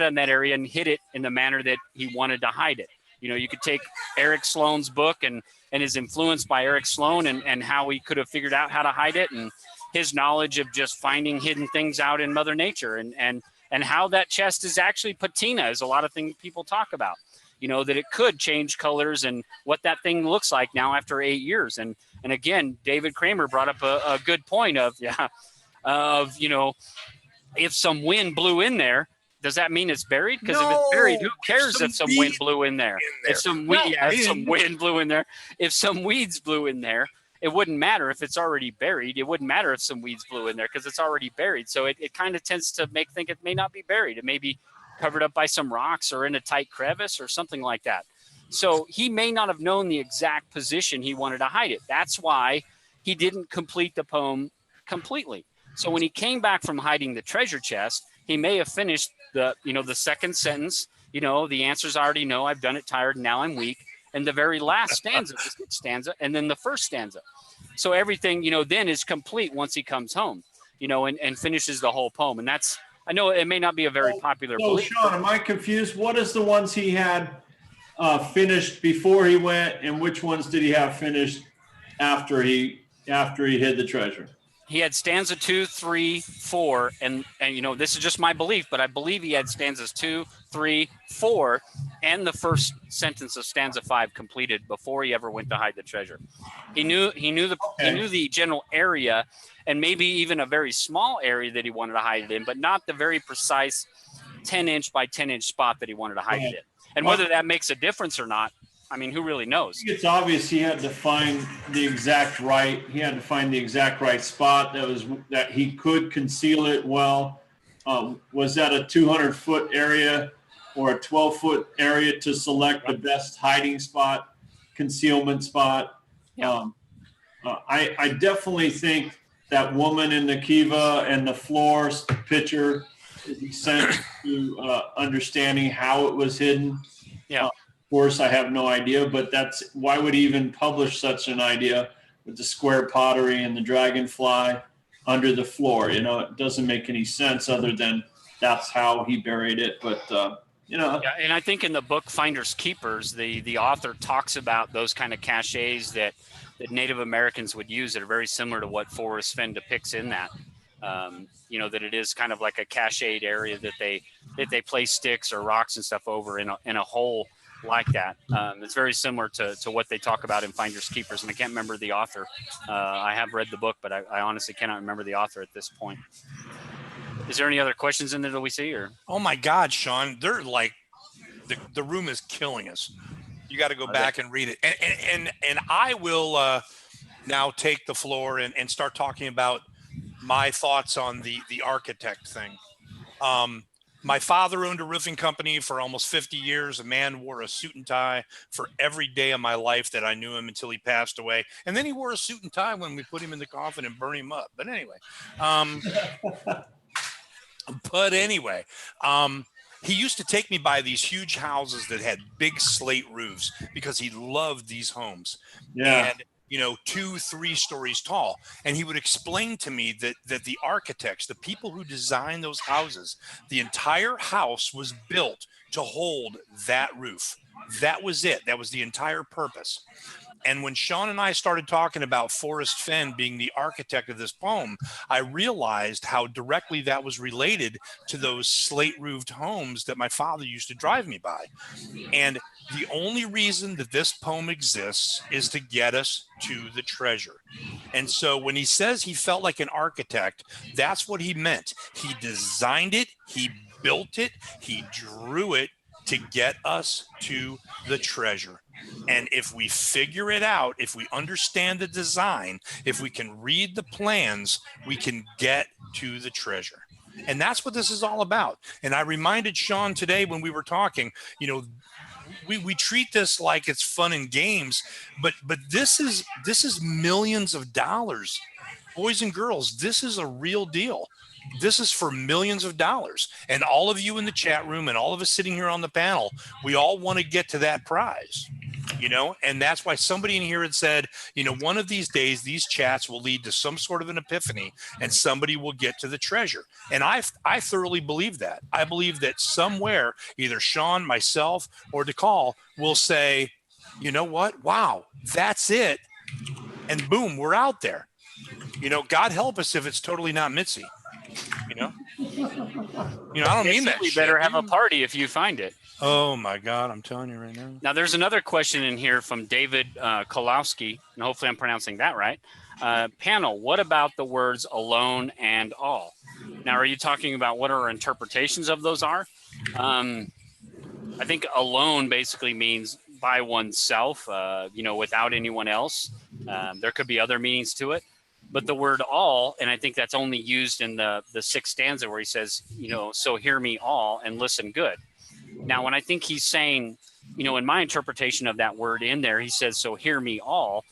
Speaker 1: in that area and hid it in the manner that he wanted to hide it. You know, you could take Eric Sloane's book and his influence by Eric Sloane and how he could have figured out how to hide it, and his knowledge of just finding hidden things out in Mother Nature, and how that chest is actually patina is a lot of things people talk about. You know, that it could change colors and what that thing looks like now after 8 years. And again, David Kramer brought up a good point of, you know, if some wind blew in there, does that mean it's buried? Because if it's buried, who cares if some wind blew in there? If some wind blew in there, if some weeds blew in there, it wouldn't matter if it's already buried. It wouldn't matter if some weeds blew in there because it's already buried. So it kind of tends to think it may not be buried. It may be covered up by some rocks or in a tight crevice or something like that. So he may not have known the exact position he wanted to hide it. That's why he didn't complete the poem completely. So when he came back from hiding the treasure chest, he may have finished the second sentence. The answers I already know. I've done it tired. Now I'm weak. And the very last stanza, the sixth stanza, and then the first stanza. So everything, then is complete once he comes home, and finishes the whole poem. And that's, I know it may not be a very popular belief.
Speaker 3: Sean, am I confused? What is the ones he had finished before he went, and which ones did he have finished after he hid the treasure?
Speaker 1: He had stanza 2, 3, 4, and this is just my belief, but I believe he had stanzas 2, 3, 4, and the first sentence of stanza 5 completed before he ever went to hide the treasure. He knew the general area, and maybe even a very small area that he wanted to hide it in, but not the very precise 10-inch by 10-inch spot that he wanted to hide it in. And whether that makes a difference or not, I mean, who really knows?
Speaker 3: I think it's obvious he had to find the exact right. He had to find the exact right spot that he could conceal it well. Was that a 200-foot area or a 12-foot area to select the best hiding spot, concealment spot?
Speaker 1: Yeah.
Speaker 3: I definitely think that woman in the kiva and the floor picture is essential to understanding how it was hidden.
Speaker 1: Yeah.
Speaker 3: Of course, I have no idea, but that's why would he even publish such an idea with the square pottery and the dragonfly under the floor? It doesn't make any sense other than that's how he buried it. But
Speaker 1: Yeah, and I think in the book Finders Keepers, the author talks about those kind of caches that Native Americans would use that are very similar to what Forrest Fenn depicts in that. That it is kind of like a cached area that they place sticks or rocks and stuff over in a hole like that. It's very similar to what they talk about in Finders Keepers, and I can't remember the author. I have read the book, but I honestly cannot remember the author at this point. Is there any other questions in there that we see? Or
Speaker 2: oh my God, Sean, they're like the room is killing us. You got to go back and read it, and I will now take the floor and start talking about my thoughts on the architect thing. My father owned a roofing company for almost 50 years. A man wore a suit and tie for every day of my life that I knew him until he passed away. And then he wore a suit and tie when we put him in the coffin and burned him up. But anyway, he used to take me by these huge houses that had big slate roofs because he loved these homes.
Speaker 3: Yeah.
Speaker 2: And 2-3 stories tall. And he would explain to me that the architects, the people who designed those houses, the entire house was built to hold that roof. That was it. That was the entire purpose. And when Sean and I started talking about Forrest Fenn being the architect of this poem, I realized how directly that was related to those slate roofed homes that my father used to drive me by. And the only reason that this poem exists is to get us to the treasure. And so when he says he felt like an architect, that's what he meant. He designed it, he built it, he drew it to get us to the treasure. And if we figure it out, if we understand the design, if we can read the plans, we can get to the treasure. And that's what this is all about. And I reminded Sean today when we were talking, we treat this like it's fun and games, but this is millions of dollars. Boys and girls, this is a real deal. This is for millions of dollars. And all of you in the chat room and all of us sitting here on the panel, we all want to get to that prize. And that's why somebody in here had said, one of these days, these chats will lead to some sort of an epiphany and somebody will get to the treasure. And I thoroughly believe that. I believe that somewhere, either Sean, myself, or DeCall will say, you know what? Wow, that's it. And boom, we're out there. God help us if it's totally not Mitzi. I don't mean that.
Speaker 1: We better have a party if you find it.
Speaker 2: Oh my God, I'm telling you right now.
Speaker 1: Now, there's another question in here from David Kolowski, and hopefully I'm pronouncing that right. Panel, what about the words alone and all? Now, are you talking about what our interpretations of those are? I think alone basically means by oneself, without anyone else. There could be other meanings to it. But the word all, and I think that's only used in the sixth stanza where he says, so hear me all and listen good. Now, when I think he's saying, in my interpretation of that word in there, he says, so hear me all.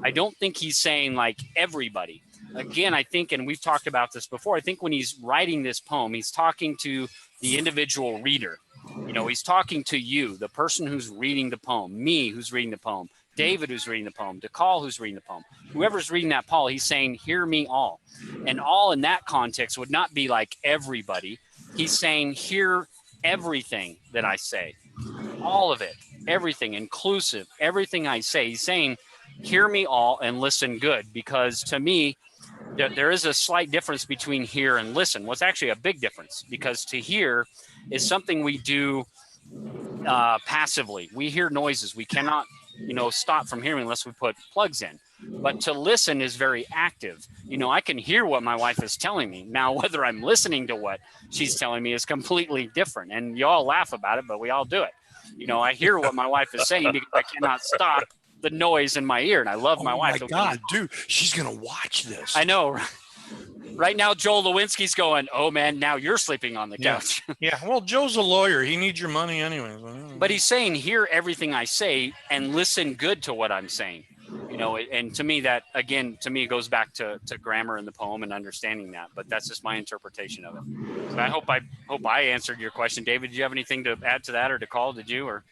Speaker 1: I don't think he's saying like everybody. again, I think, and we've talked about this before, I think when he's writing this poem, he's talking to the individual reader. You know, he's talking to you, the person who's reading the poem, me who's reading the poem, David who's reading the poem, DeCall who's reading the poem, whoever's reading that poem, he's saying, hear me all. And all in that context would not be like everybody. He's saying, hear everything that I say, all of it, everything, inclusive, everything I say. He's saying, hear me all and listen good, because to me, there is a slight difference between hear and listen. Well, it's actually a big difference, because to hear is something we do passively. We hear noises. We cannot, stop from hearing unless we put plugs in. But to listen is very active. I can hear what my wife is telling me. Now, whether I'm listening to what she's telling me is completely different. And you all laugh about it, but we all do it. I hear what my wife is saying because I cannot stop the noise in my ear. And I love my wife.
Speaker 2: Oh my God, dude, she's going to watch this.
Speaker 1: I know. Right now, Joel Lewinsky's going, oh man, now you're sleeping on the couch.
Speaker 2: Yeah. Well, Joe's a lawyer. He needs your money anyways.
Speaker 1: But he's saying, hear everything I say and listen good to what I'm saying. And to me, that, again, it goes back to grammar in the poem and understanding that. But that's just my interpretation of it. So I hope I answered your question. David, do you have anything to add to that, or to call? Did you? Or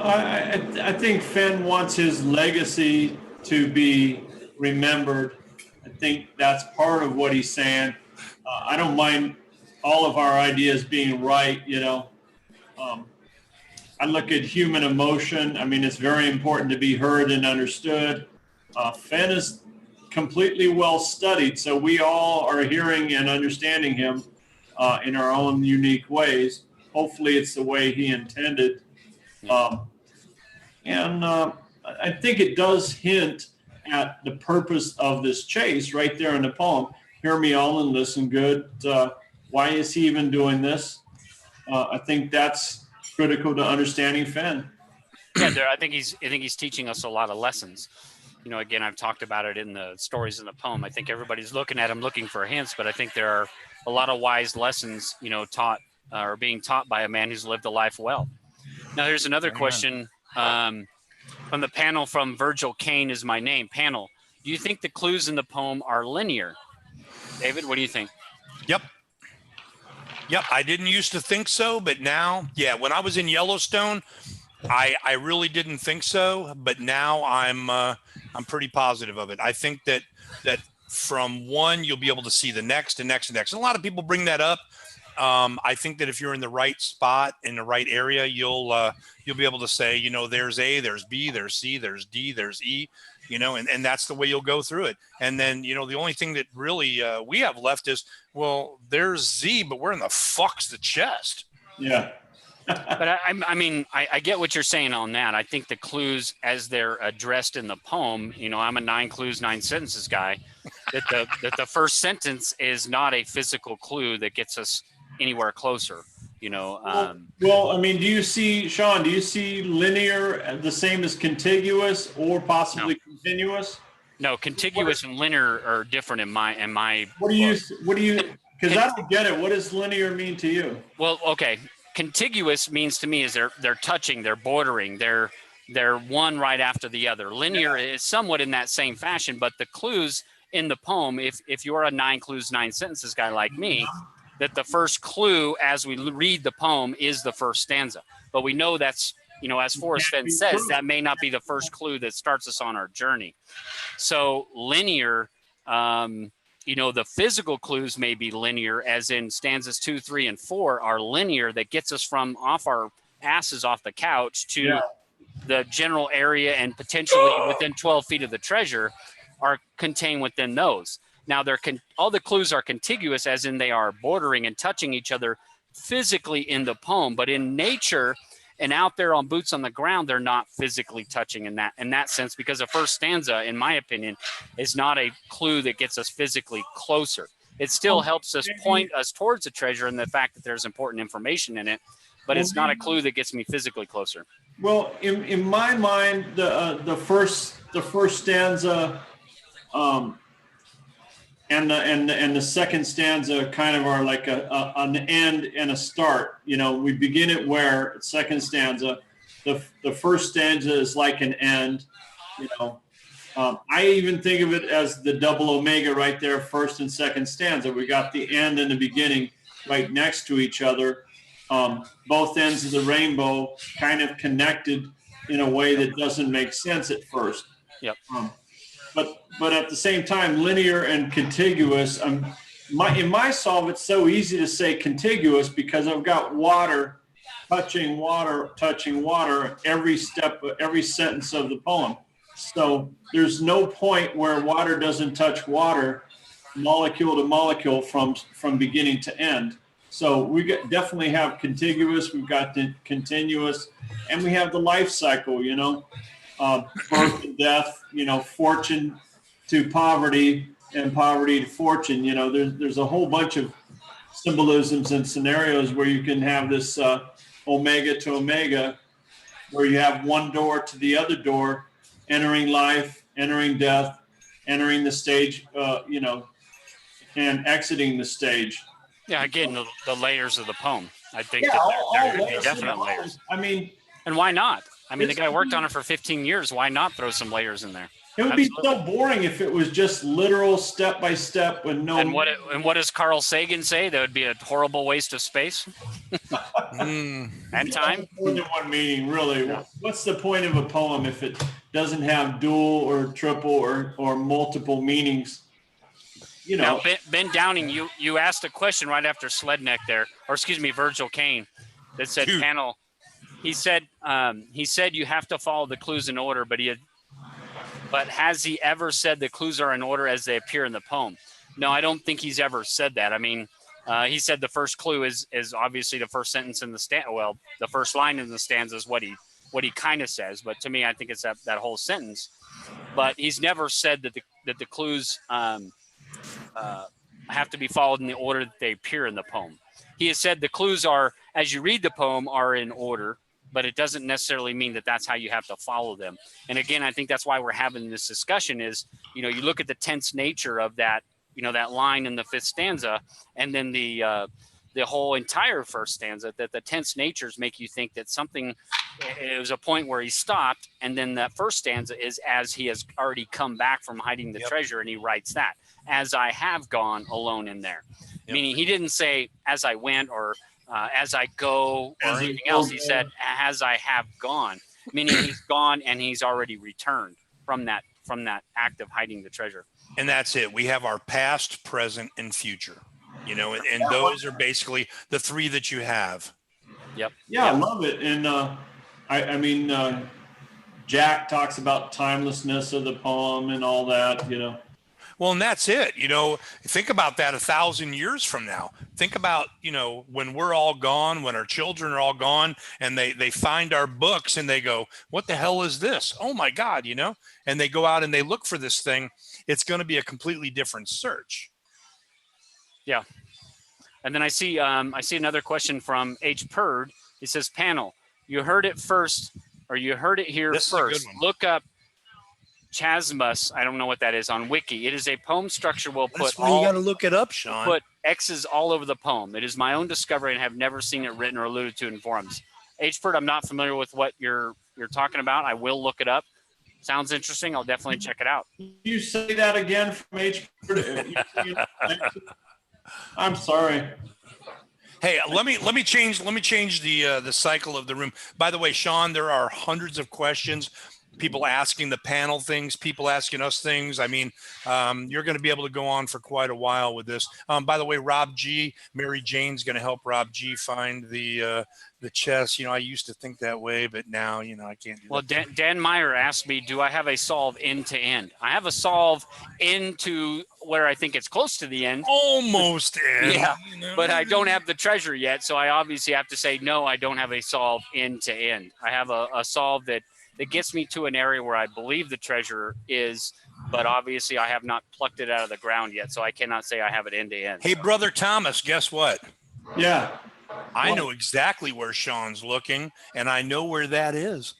Speaker 3: I think Fenn wants his legacy to be remembered. I think that's part of what he's saying. I don't mind all of our ideas being right, I look at human emotion. I mean, it's very important to be heard and understood. Fenn is completely well studied, so we all are hearing and understanding him in our own unique ways. Hopefully it's the way he intended. And I think it does hint at the purpose of this chase right there in the poem. Hear me all and listen good. Why is he even doing this? I think that's critical to understanding Fenn.
Speaker 1: Yeah, I think he's teaching us a lot of lessons. Again, I've talked about it in the stories in the poem. I think everybody's looking at him looking for hints, but I think there are a lot of wise lessons, taught or being taught by a man who's lived a life well. Now, here's another question from the panel from Virgil Kane is my name. Panel, do you think the clues in the poem are linear? David, what do you think?
Speaker 2: Yep. I didn't used to think so, but now, when I was in Yellowstone, I really didn't think so, but now I'm pretty positive of it. I think that from one, you'll be able to see the next and next and next. And a lot of people bring that up. I think that if you're in the right spot, in the right area, you'll be able to say, there's A, there's B, there's C, there's D, there's E, and that's the way you'll go through it. And then, the only thing that really we have left is, well, there's Z, but where in the fuck's the chest?
Speaker 3: Yeah.
Speaker 1: But I get what you're saying on that. I think the clues as they're addressed in the poem, I'm a 9 clues, 9 sentences guy, that the first sentence is not a physical clue that gets us anywhere closer,
Speaker 3: Well, I mean, do you see linear the same as contiguous or possibly continuous?
Speaker 1: No, contiguous and linear are different in my
Speaker 3: What do you, because I don't get it. What does linear mean to you?
Speaker 1: Well, okay. Contiguous means to me is they're touching, they're bordering, they're one right after the other. Linear is somewhat in that same fashion, but the clues in the poem, if you're a 9 clues, 9 sentences guy like me, that the first clue as we read the poem is the first stanza. But we know that's, as Forrest Fenn says, that may not be the first clue that starts us on our journey. So linear, the physical clues may be linear, as in stanzas 2, 3, and 4 are linear, that gets us from off our asses off the couch to the general area, and potentially within 12 feet of the treasure are contained within those. Now, all the clues are contiguous, as in they are bordering and touching each other physically in the poem, but in nature and out there on boots on the ground, they're not physically touching in that sense, because the first stanza, in my opinion, is not a clue that gets us physically closer. It still helps us point us towards the treasure and the fact that there's important information in it, but it's not a clue that gets me physically closer.
Speaker 3: Well, in my mind, the first stanza and the second stanza kind of are like an end and a start. We begin it where second stanza, the first stanza is like an end, I even think of it as the double omega right there, first and second stanza. We got the end and the beginning right next to each other. Both ends of the rainbow kind of connected in a way that doesn't make sense at first.
Speaker 1: Yep.
Speaker 3: But at the same time, linear and contiguous. In my solve, it's so easy to say contiguous because I've got water touching water every step, every sentence of the poem. So there's no point where water doesn't touch water, molecule to molecule from beginning to end. So we definitely have contiguous, we've got the continuous, and we have the life cycle, birth and death, fortune to poverty and poverty to fortune. There's a whole bunch of symbolisms and scenarios where you can have this omega to omega, where you have one door to the other door, entering life, entering death, entering the stage, and exiting the stage.
Speaker 1: Yeah, again, the layers of the poem. I think
Speaker 3: they're
Speaker 1: definite layers.
Speaker 3: I mean,
Speaker 1: and why not? I mean, the guy worked on it for 15 years. Why not throw some layers in there?
Speaker 3: It would be so boring if it was just literal step by step with no.
Speaker 1: And what does Carl Sagan say? That would be a horrible waste of space and time.
Speaker 3: More than one meaning, really. Yeah. What's the point of a poem if it doesn't have dual or triple or multiple meanings?
Speaker 1: Now, Ben Downing, you asked a question right after Sledneck there, or excuse me, Virgil Kane, that said panel. He said you have to follow the clues in order, but has he ever said the clues are in order as they appear in the poem? No, I don't think he's ever said that. I mean, he said the first clue is obviously the first sentence in the stanza. Well, the first line in the stanza is what he kind of says, but to me, I think it's that whole sentence. But he's never said that the clues have to be followed in the order that they appear in the poem. He has said the clues are, as you read the poem, are in order, but it doesn't necessarily mean that that's how you have to follow them. And again, I think that's why we're having this discussion is, you look at the tense nature of that, that line in the fifth stanza, and then the whole entire first stanza, that the tense natures make you think that something, it was a point where he stopped, and then that first stanza is as he has already come back from hiding the treasure, and he writes that, as I have gone alone in there. Meaning he didn't say as I went or as I go or anything else. He said as I have gone, meaning he's gone and he's already returned from that act of hiding the treasure.
Speaker 2: And that's it. We have our past, present, and future. And those are basically the three that you have.
Speaker 1: Yep.
Speaker 3: Yeah, I love it. And I mean, Jack talks about timelessness of the poem and all that,
Speaker 2: Well, and that's it. Think about that 1,000 years from now. Think about, when we're all gone, when our children are all gone, and they find our books and they go, what the hell is this? Oh, my God, and they go out and they look for this thing. It's going to be a completely different search.
Speaker 1: Yeah. And then I see another question from H. Purd. He says, panel, you heard it first, or you heard it here first. Look up Chasmus, I don't know what that is, on Wiki. It is a poem structure. We'll put
Speaker 2: you got to look it up, Sean.
Speaker 1: Put X's all over the poem. It is my own discovery and have never seen it written or alluded to in forums. H. Purd, I'm not familiar with what you're talking about. I will look it up. Sounds interesting. I'll definitely check it out.
Speaker 3: You say that again from H. Purd. I'm sorry.
Speaker 2: Hey, let me change the cycle of the room. By the way, Sean, there are hundreds of questions. People asking the panel things, people asking us things. I mean, you're going to be able to go on for quite a while with this. By the way, Rob G, Mary Jane's going to help Rob G find the chess. I used to think that way, but now, I can't do that.
Speaker 1: Well, Dan Meyer asked me, do I have a solve end to end? I have a solve into where I think it's close to the end.
Speaker 2: Almost end.
Speaker 1: Yeah, but I don't have the treasure yet. So I obviously have to say, no, I don't have a solve end to end. I have a solve that gets me to an area where I believe the treasure is, but obviously I have not plucked it out of the ground yet, so I cannot say I have it end to end.
Speaker 2: Hey, Brother Thomas, guess what?
Speaker 3: Yeah.
Speaker 2: I know exactly where Sean's looking, and I know where that is.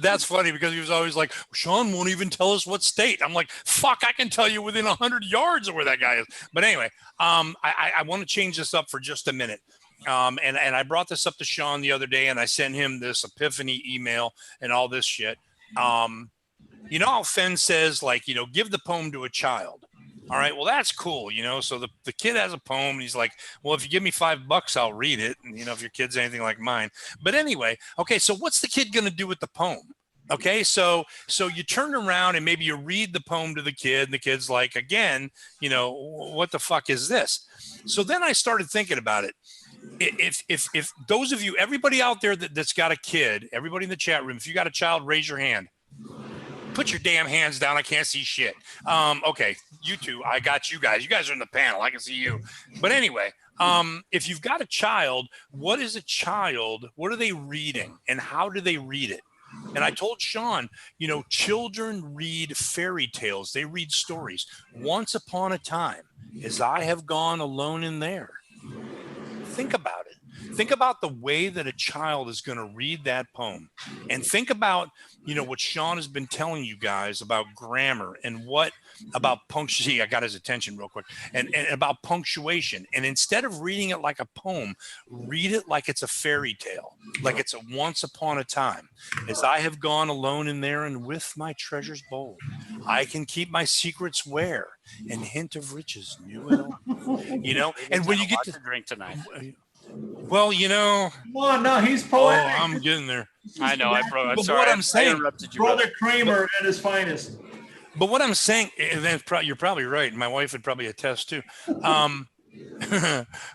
Speaker 2: That's funny because he was always like, Sean won't even tell us what state. I'm like, fuck, I can tell you within 100 yards of where that guy is. But anyway, I want to change this up for just a minute. And I brought this up to Sean the other day, and I sent him this epiphany email and all this shit. You know how Fenn says, like, you know, give the poem to a child. All right, well, that's cool, you know. So the kid has a poem, and he's like, well, if you give me $5, I'll read it. And, you know, if your kid's anything like mine. But anyway, okay, so what's the kid going to do with the poem? Okay, so you turn around and maybe you read the poem to the kid, and the kid's like, again, you know, what the fuck is this? So then I started thinking about it. If those of you, everybody out there that's got a kid, everybody in the chat room, if you got a child, raise your hand. Put your damn hands down. I can't see shit. Okay, you two, I got you guys. You guys are in the panel. I can see you. But anyway, if you've got a child, what is a child? What are they reading, and how do they read it? And I told Sean, you know, children read fairy tales. They read stories. Once upon a time, as I have gone alone in there. Think about it. Think about the way that a child is going to read that poem, and think about, you know, what Sean has been telling you guys about grammar and what about punctuation. I got his attention real quick, and about punctuation. And instead of reading it like a poem, read it like it's a fairy tale, like it's a once upon a time. As I have gone alone in there, and with my treasures bold, I can keep my secrets where, and hint of riches new at all. You know, and when you get to
Speaker 1: drink tonight.
Speaker 2: Well, you know.
Speaker 3: Well, no, he's poetic.
Speaker 2: Oh, I'm getting there.
Speaker 1: I know. I'm
Speaker 2: sorry. What I'm saying,
Speaker 1: I interrupted you.
Speaker 3: Brother Kramer at his finest.
Speaker 2: But what I'm saying, and then you're probably right. My wife would probably attest too.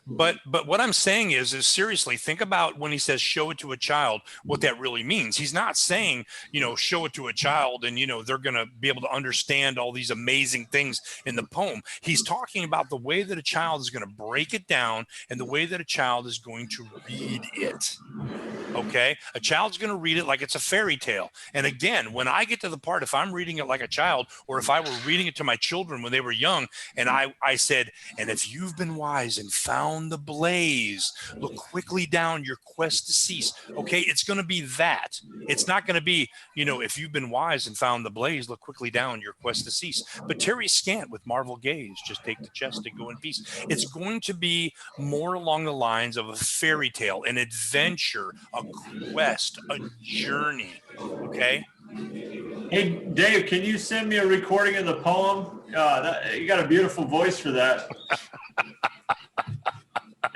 Speaker 2: But what I'm saying is seriously, think about when he says show it to a child, what that really means. He's not saying, you know, show it to a child and, you know, they're going to be able to understand all these amazing things in the poem. He's talking about the way that a child is going to break it down and the way that a child is going to read it. Okay, a child's going to read it like it's a fairy tale. And again, when I get to the part, if I'm reading it like a child, or if I were reading it to my children when they were young, and I said, and if you've been wise and found the blaze, look quickly down, your quest to cease. Okay, it's going to be that. It's not going to be, you know, if you've been wise and found the blaze, look quickly down, your quest to cease. But Terry Scant with Marvel Gaze, just take the chest and go in peace. It's going to be more along the lines of a fairy tale, an adventure, a quest, a journey. Okay.
Speaker 3: Hey, Dave, can you send me a recording of the poem? You got a beautiful voice for that.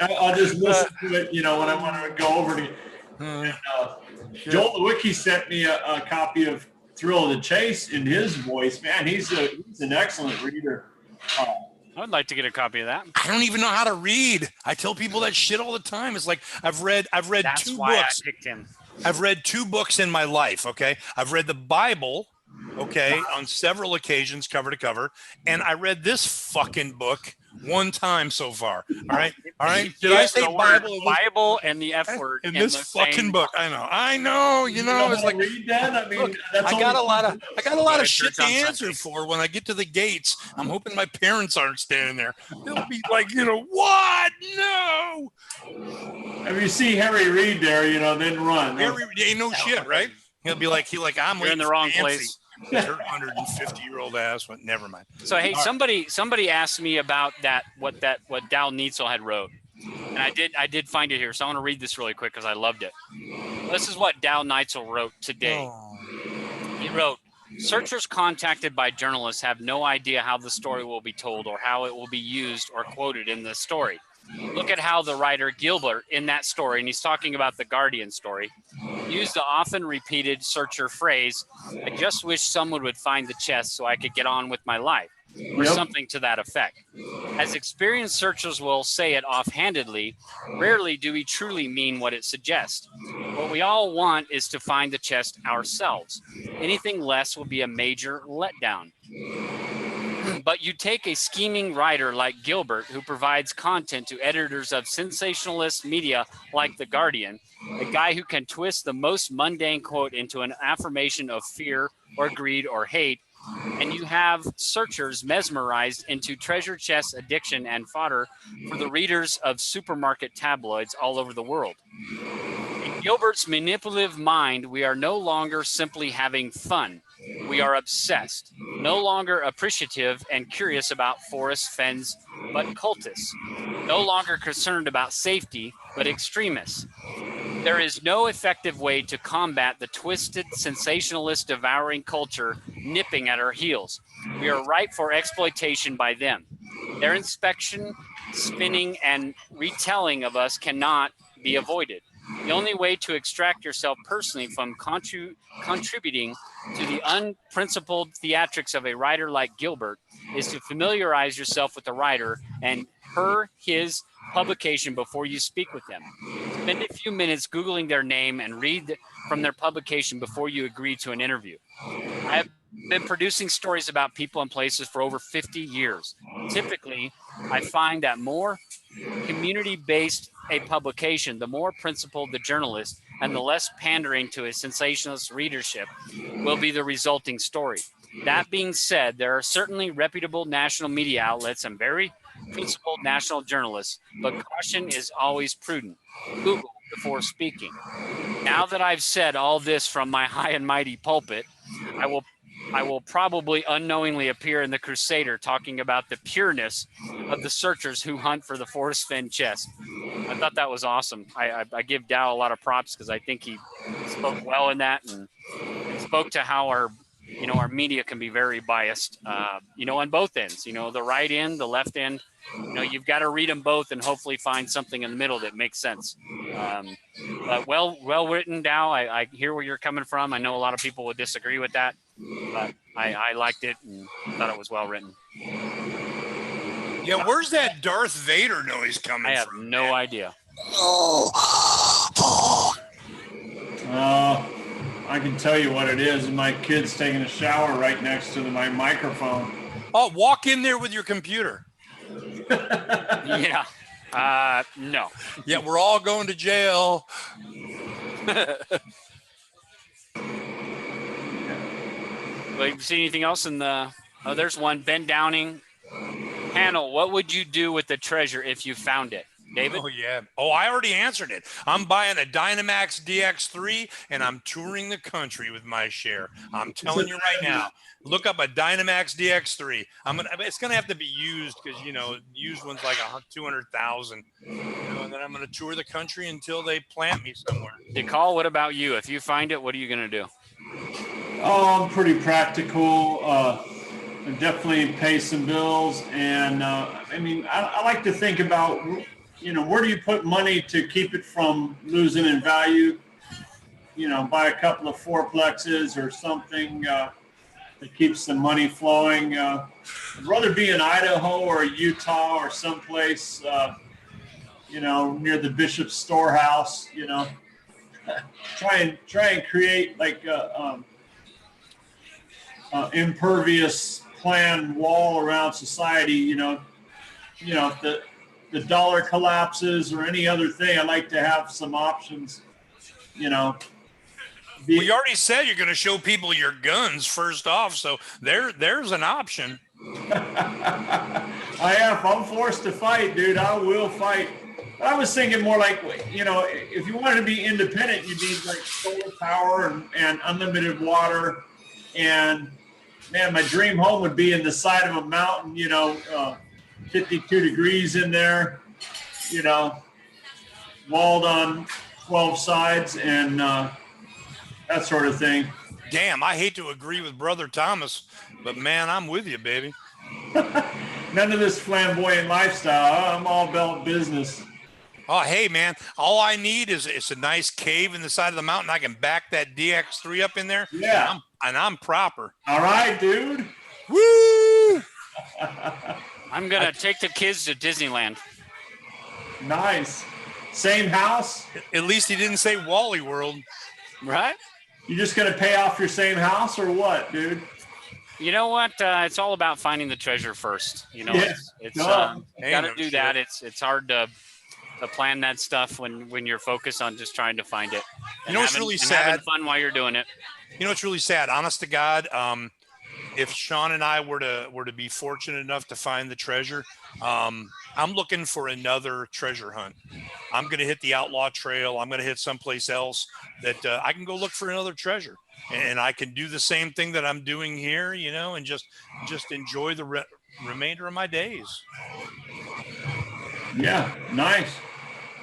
Speaker 3: I'll just listen to it, you know, when I want to go over to. And, Joel Lewicki sent me a copy of Thrill of the Chase in his voice. Man, he's an excellent reader.
Speaker 1: I'd like to get a copy of that.
Speaker 2: I don't even know how to read. I tell people that shit all the time. It's like I've read
Speaker 1: That's
Speaker 2: two
Speaker 1: why
Speaker 2: books.
Speaker 1: I picked him.
Speaker 2: I've read 2 books in my life. Okay, I've read the Bible. Okay, on several occasions, cover to cover, and I read this fucking book 1 time so far. All right. Did I say
Speaker 1: Bible and the F word
Speaker 2: in this fucking book? I know. You know, it's like
Speaker 3: read that. I mean,
Speaker 2: look,
Speaker 3: that's
Speaker 2: I got a lot of shit to
Speaker 1: Sunday.
Speaker 2: answer for when I get to the gates. I'm hoping my parents aren't standing there. They'll be like, you know, what? No.
Speaker 3: If you see Harry Reid there, you know, then run.
Speaker 2: Harry ain't no shit, right? He'll be like, I'm
Speaker 1: You're in the wrong place.
Speaker 2: Her 150-year-old ass went. Never mind.
Speaker 1: So hey, somebody asked me about what Dal Neitzel had wrote, and I did find it here. So I want to read this really quick because I loved it. This is what Dal Neitzel wrote today. He wrote, "Searchers contacted by journalists have no idea how the story will be told or how it will be used or quoted in the story. Look at how the writer Gilbert in that story," and he's talking about the Guardian story, "used the often repeated searcher phrase, 'I just wish someone would find the chest so I could get on with my life,' or something to that effect. As experienced searchers will say it offhandedly, rarely do we truly mean what it suggests. What we all want is to find the chest ourselves. Anything less will be a major letdown. But you take a scheming writer like Gilbert, who provides content to editors of sensationalist media like The Guardian, a guy who can twist the most mundane quote into an affirmation of fear or greed or hate, and you have searchers mesmerized into treasure chest addiction and fodder for the readers of supermarket tabloids all over the world. In Gilbert's manipulative mind, we are no longer simply having fun. We are obsessed, no longer appreciative and curious about Forrest, Fenns, but cultists. No longer concerned about safety, but extremists. There is no effective way to combat the twisted, sensationalist, devouring culture nipping at our heels. We are ripe for exploitation by them. Their inspection, spinning, and retelling of us cannot be avoided. The only way to extract yourself personally from contributing to the unprincipled theatrics of a writer like Gilbert is to familiarize yourself with the writer and his publication before you speak with them. Spend a few minutes Googling their name and read from their publication before you agree to an interview. I have been producing stories about people and places for over 50 years. Typically, I find that more community-based a publication, the more principled the journalist and the less pandering to a sensationalist readership will be the resulting story. That being said, there are certainly reputable national media outlets and very principled national journalists, but caution is always prudent. Google before speaking. Now that I've said all this from my high and mighty pulpit, I will probably unknowingly appear in the Crusader talking about the pureness of the searchers who hunt for the Forrest Fenn chest. I thought that was awesome. I give Dow a lot of props because I think he spoke well in that and spoke to how our media can be very biased, on both ends, the right end, the left end, you've got to read them both and hopefully find something in the middle that makes sense. But well written, Dow. I hear where you're coming from. I know a lot of people would disagree with that, but I liked it and thought it was well written.
Speaker 2: Yeah, where's that Darth Vader noise coming from?
Speaker 1: I have no idea.
Speaker 3: I can tell you what it is. And my kid's taking a shower right next to my microphone.
Speaker 2: Oh, walk in there with your computer.
Speaker 1: Yeah. No.
Speaker 2: Yeah, we're all going to jail.
Speaker 1: Well, you see anything else in the? Oh, there's one. Ben Downing. Panel, what would you do with the treasure if you found it? David?
Speaker 2: Oh, yeah. Oh, I already answered it. I'm buying a Dynamax DX3 and I'm touring the country with my share. I'm telling you right now, look up a Dynamax DX3. It's going to have to be used because, used one's like 200,000. And then I'm going to tour the country until they plant me somewhere.
Speaker 1: DeCall, what about you? If you find it, what are you going to do?
Speaker 3: Oh, I'm pretty practical. Definitely pay some bills. And I like to think about, where do you put money to keep it from losing in value? Buy a couple of fourplexes or something that keeps the money flowing. I'd rather be in Idaho or Utah or someplace, near the Bishop's Storehouse, try and create like impervious plan wall around society. If the dollar collapses or any other thing, I like to have some options.
Speaker 2: We already said you're going to show people your guns first off, so there's an option.
Speaker 3: If I'm forced to fight, dude, I will fight. I was thinking more like, if you wanted to be independent, you need like solar power and unlimited water. And man, my dream home would be in the side of a mountain, 52 degrees in there, walled on 12 sides and that sort of thing.
Speaker 2: Damn, I hate to agree with Brother Thomas, but man, I'm with you, baby.
Speaker 3: None of this flamboyant lifestyle. I'm all about business.
Speaker 2: Oh, hey, man, all I need is a nice cave in the side of the mountain. I can back that DX3 up in there.
Speaker 3: Yeah.
Speaker 2: And I'm proper.
Speaker 3: All right, dude.
Speaker 2: Woo!
Speaker 1: I'm going to take the kids to Disneyland.
Speaker 3: Nice. Same house?
Speaker 2: At least he didn't say Wally World.
Speaker 1: Right?
Speaker 3: You just going to pay off your same house or what, dude?
Speaker 1: You know what? It's all about finding the treasure first. It's you got to do that. It's hard to plan that stuff when you're focused on just trying to find it.
Speaker 2: What's really sad?
Speaker 1: Having fun while you're doing it.
Speaker 2: It's really sad. Honest to God, if Sean and I were to be fortunate enough to find the treasure, I'm looking for another treasure hunt. I'm going to hit the Outlaw Trail. I'm going to hit someplace else that I can go look for another treasure, and I can do the same thing that I'm doing here, you know, and just enjoy the remainder of my days.
Speaker 3: Yeah, nice.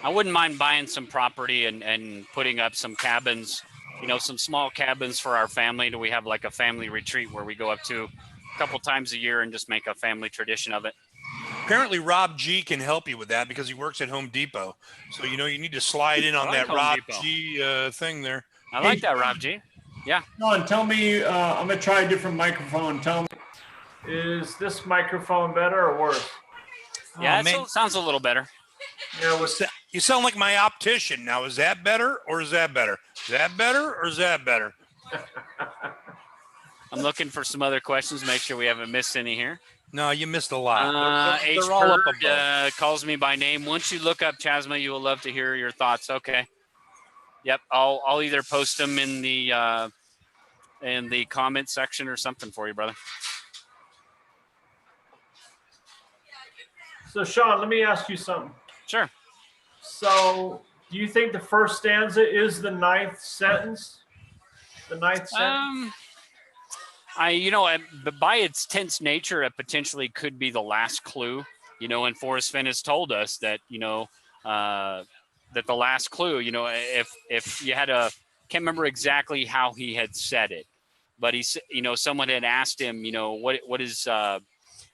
Speaker 1: I wouldn't mind buying some property and putting up some cabins, you know, some small cabins for our family. Do we have like a family retreat where we go up to a couple times a year and just make a family tradition of it?
Speaker 2: Apparently Rob G can help you with that because he works at Home Depot. So, you know, you need to slide in on that Rob G thing there.
Speaker 1: I like that, Rob G. Yeah.
Speaker 3: Sean, tell me, I'm going to try a different microphone. Tell me, is this microphone better or worse?
Speaker 1: Yeah, it sounds a little better.
Speaker 3: Yeah,
Speaker 2: you sound like my optician. Now, is that better or is that better? Is that better or is that better?
Speaker 1: I'm looking for some other questions. Make sure we haven't missed any here.
Speaker 2: No, you missed a lot.
Speaker 1: They're all up above. Calls me by name. Once you look up Chasma, you will love to hear your thoughts. Okay. Yep. I'll either post them in the comment section or something for you, brother.
Speaker 4: So, Sean, let me ask you something.
Speaker 1: Sure.
Speaker 4: So, do you think the first stanza is the ninth sentence? The ninth sentence?
Speaker 1: By its tense nature, it potentially could be the last clue. You know, and Forrest Fenn has told us that, you know, that the last clue, you know, if you had can't remember exactly how he had said it, but someone had asked him, you know, what is,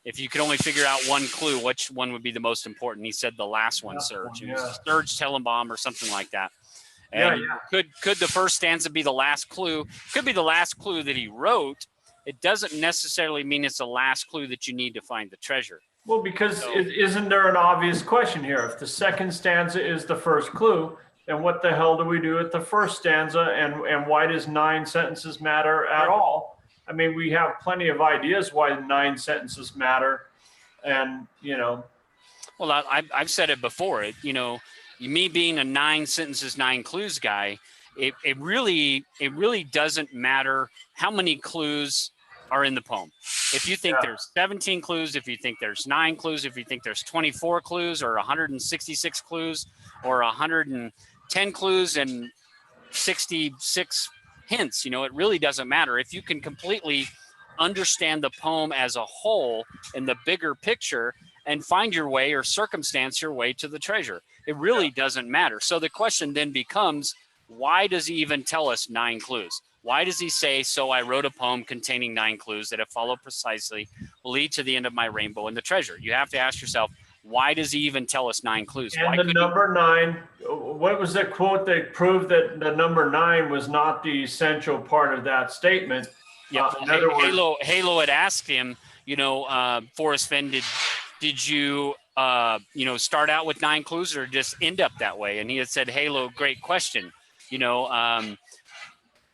Speaker 1: if you could only figure out one clue, which one would be the most important? He said the last one, Serge. It was Serge Tellenbaum or something like that. And could the first stanza be the last clue? Could be the last clue that he wrote. It doesn't necessarily mean it's the last clue that you need to find the treasure.
Speaker 4: Well, because isn't there an obvious question here? If the second stanza is the first clue, then what the hell do we do at the first stanza? And why does 9 sentences matter at all? I mean, we have plenty of ideas why 9 sentences matter. And, you know.
Speaker 1: Well, I've said it before. Me being a 9 sentences, 9 clues guy, it really doesn't matter how many clues are in the poem. If you think there's 17 clues, if you think there's 9 clues, if you think there's 24 clues or 166 clues or 110 clues and 66 hints, you know, it really doesn't matter. If you can completely understand the poem as a whole in the bigger picture and find your way or circumstance your way to the treasure, it really doesn't matter. So the question then becomes, why does he even tell us 9 clues? Why does he say, so I wrote a poem containing 9 clues that, if followed precisely, will lead to the end of my rainbow and the treasure? You have to ask yourself, why does he even tell us 9 clues?
Speaker 4: And the number 9, what was that quote that proved that the number 9 was not the essential part of that statement?
Speaker 1: Yeah, Halo had asked him, you know, Forrest Fenn, did you, start out with 9 clues or just end up that way? And he had said, Halo, great question. You know,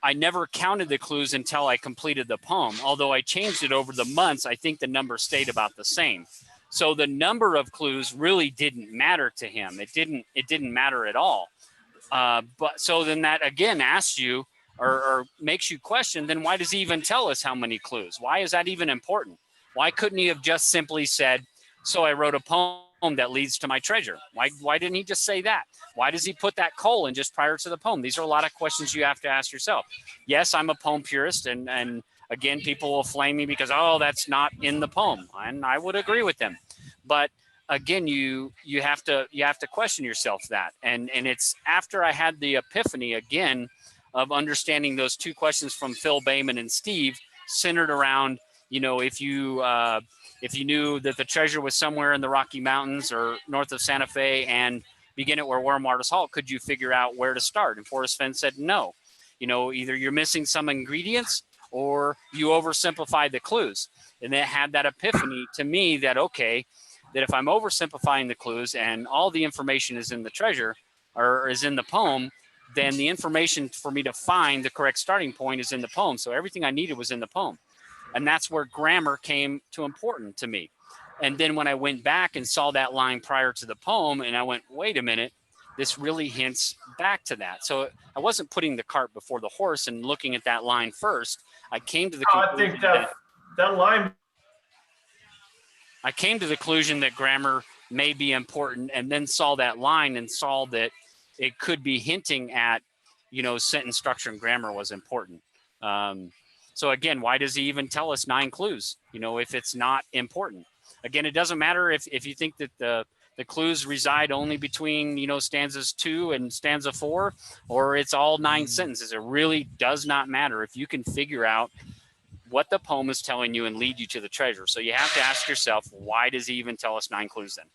Speaker 1: I never counted the clues until I completed the poem. Although I changed it over the months, I think the number stayed about the same. So the number of clues really didn't matter to him. It didn't matter at all. But so then that again asks you or makes you question, then why does he even tell us how many clues? Why is that even important? Why couldn't he have just simply said, so I wrote a poem that leads to my treasure? Why didn't he just say that? Why does he put that colon just prior to the poem? These are a lot of questions you have to ask yourself. Yes, I'm a poem purist, and again, people will flame me because, that's not in the poem, and I would agree with them. But again, you have to question yourself that, and it's after I had the epiphany again of understanding those 2 questions from Phil Bayman and Steve, centered around, you know, if you knew that the treasure was somewhere in the Rocky Mountains or north of Santa Fe and begin it where Warm Waters Halt, could you figure out where to start? And Forrest Fenn said no. You know, either you're missing some ingredients or you oversimplify the clues. And it had that epiphany to me that, okay, that if I'm oversimplifying the clues and all the information is in the treasure or is in the poem, then the information for me to find the correct starting point is in the poem. So everything I needed was in the poem. And that's where grammar came to important to me. And then when I went back and saw that line prior to the poem, and I went, wait a minute, this really hints back to that. So I wasn't putting the cart before the horse and looking at that line first. I came to the conclusion
Speaker 4: that line.
Speaker 1: I came to the conclusion that grammar may be important, and then saw that line and saw that it could be hinting at, sentence structure and grammar was important. So again, why does he even tell us 9 clues, if it's not important? Again, it doesn't matter if you think that the clues reside only between, stanzas 2 and stanza 4, or it's all 9 sentences. It really does not matter if you can figure out what the poem is telling you and lead you to the treasure. So you have to ask yourself, why does he even tell us 9 clues then?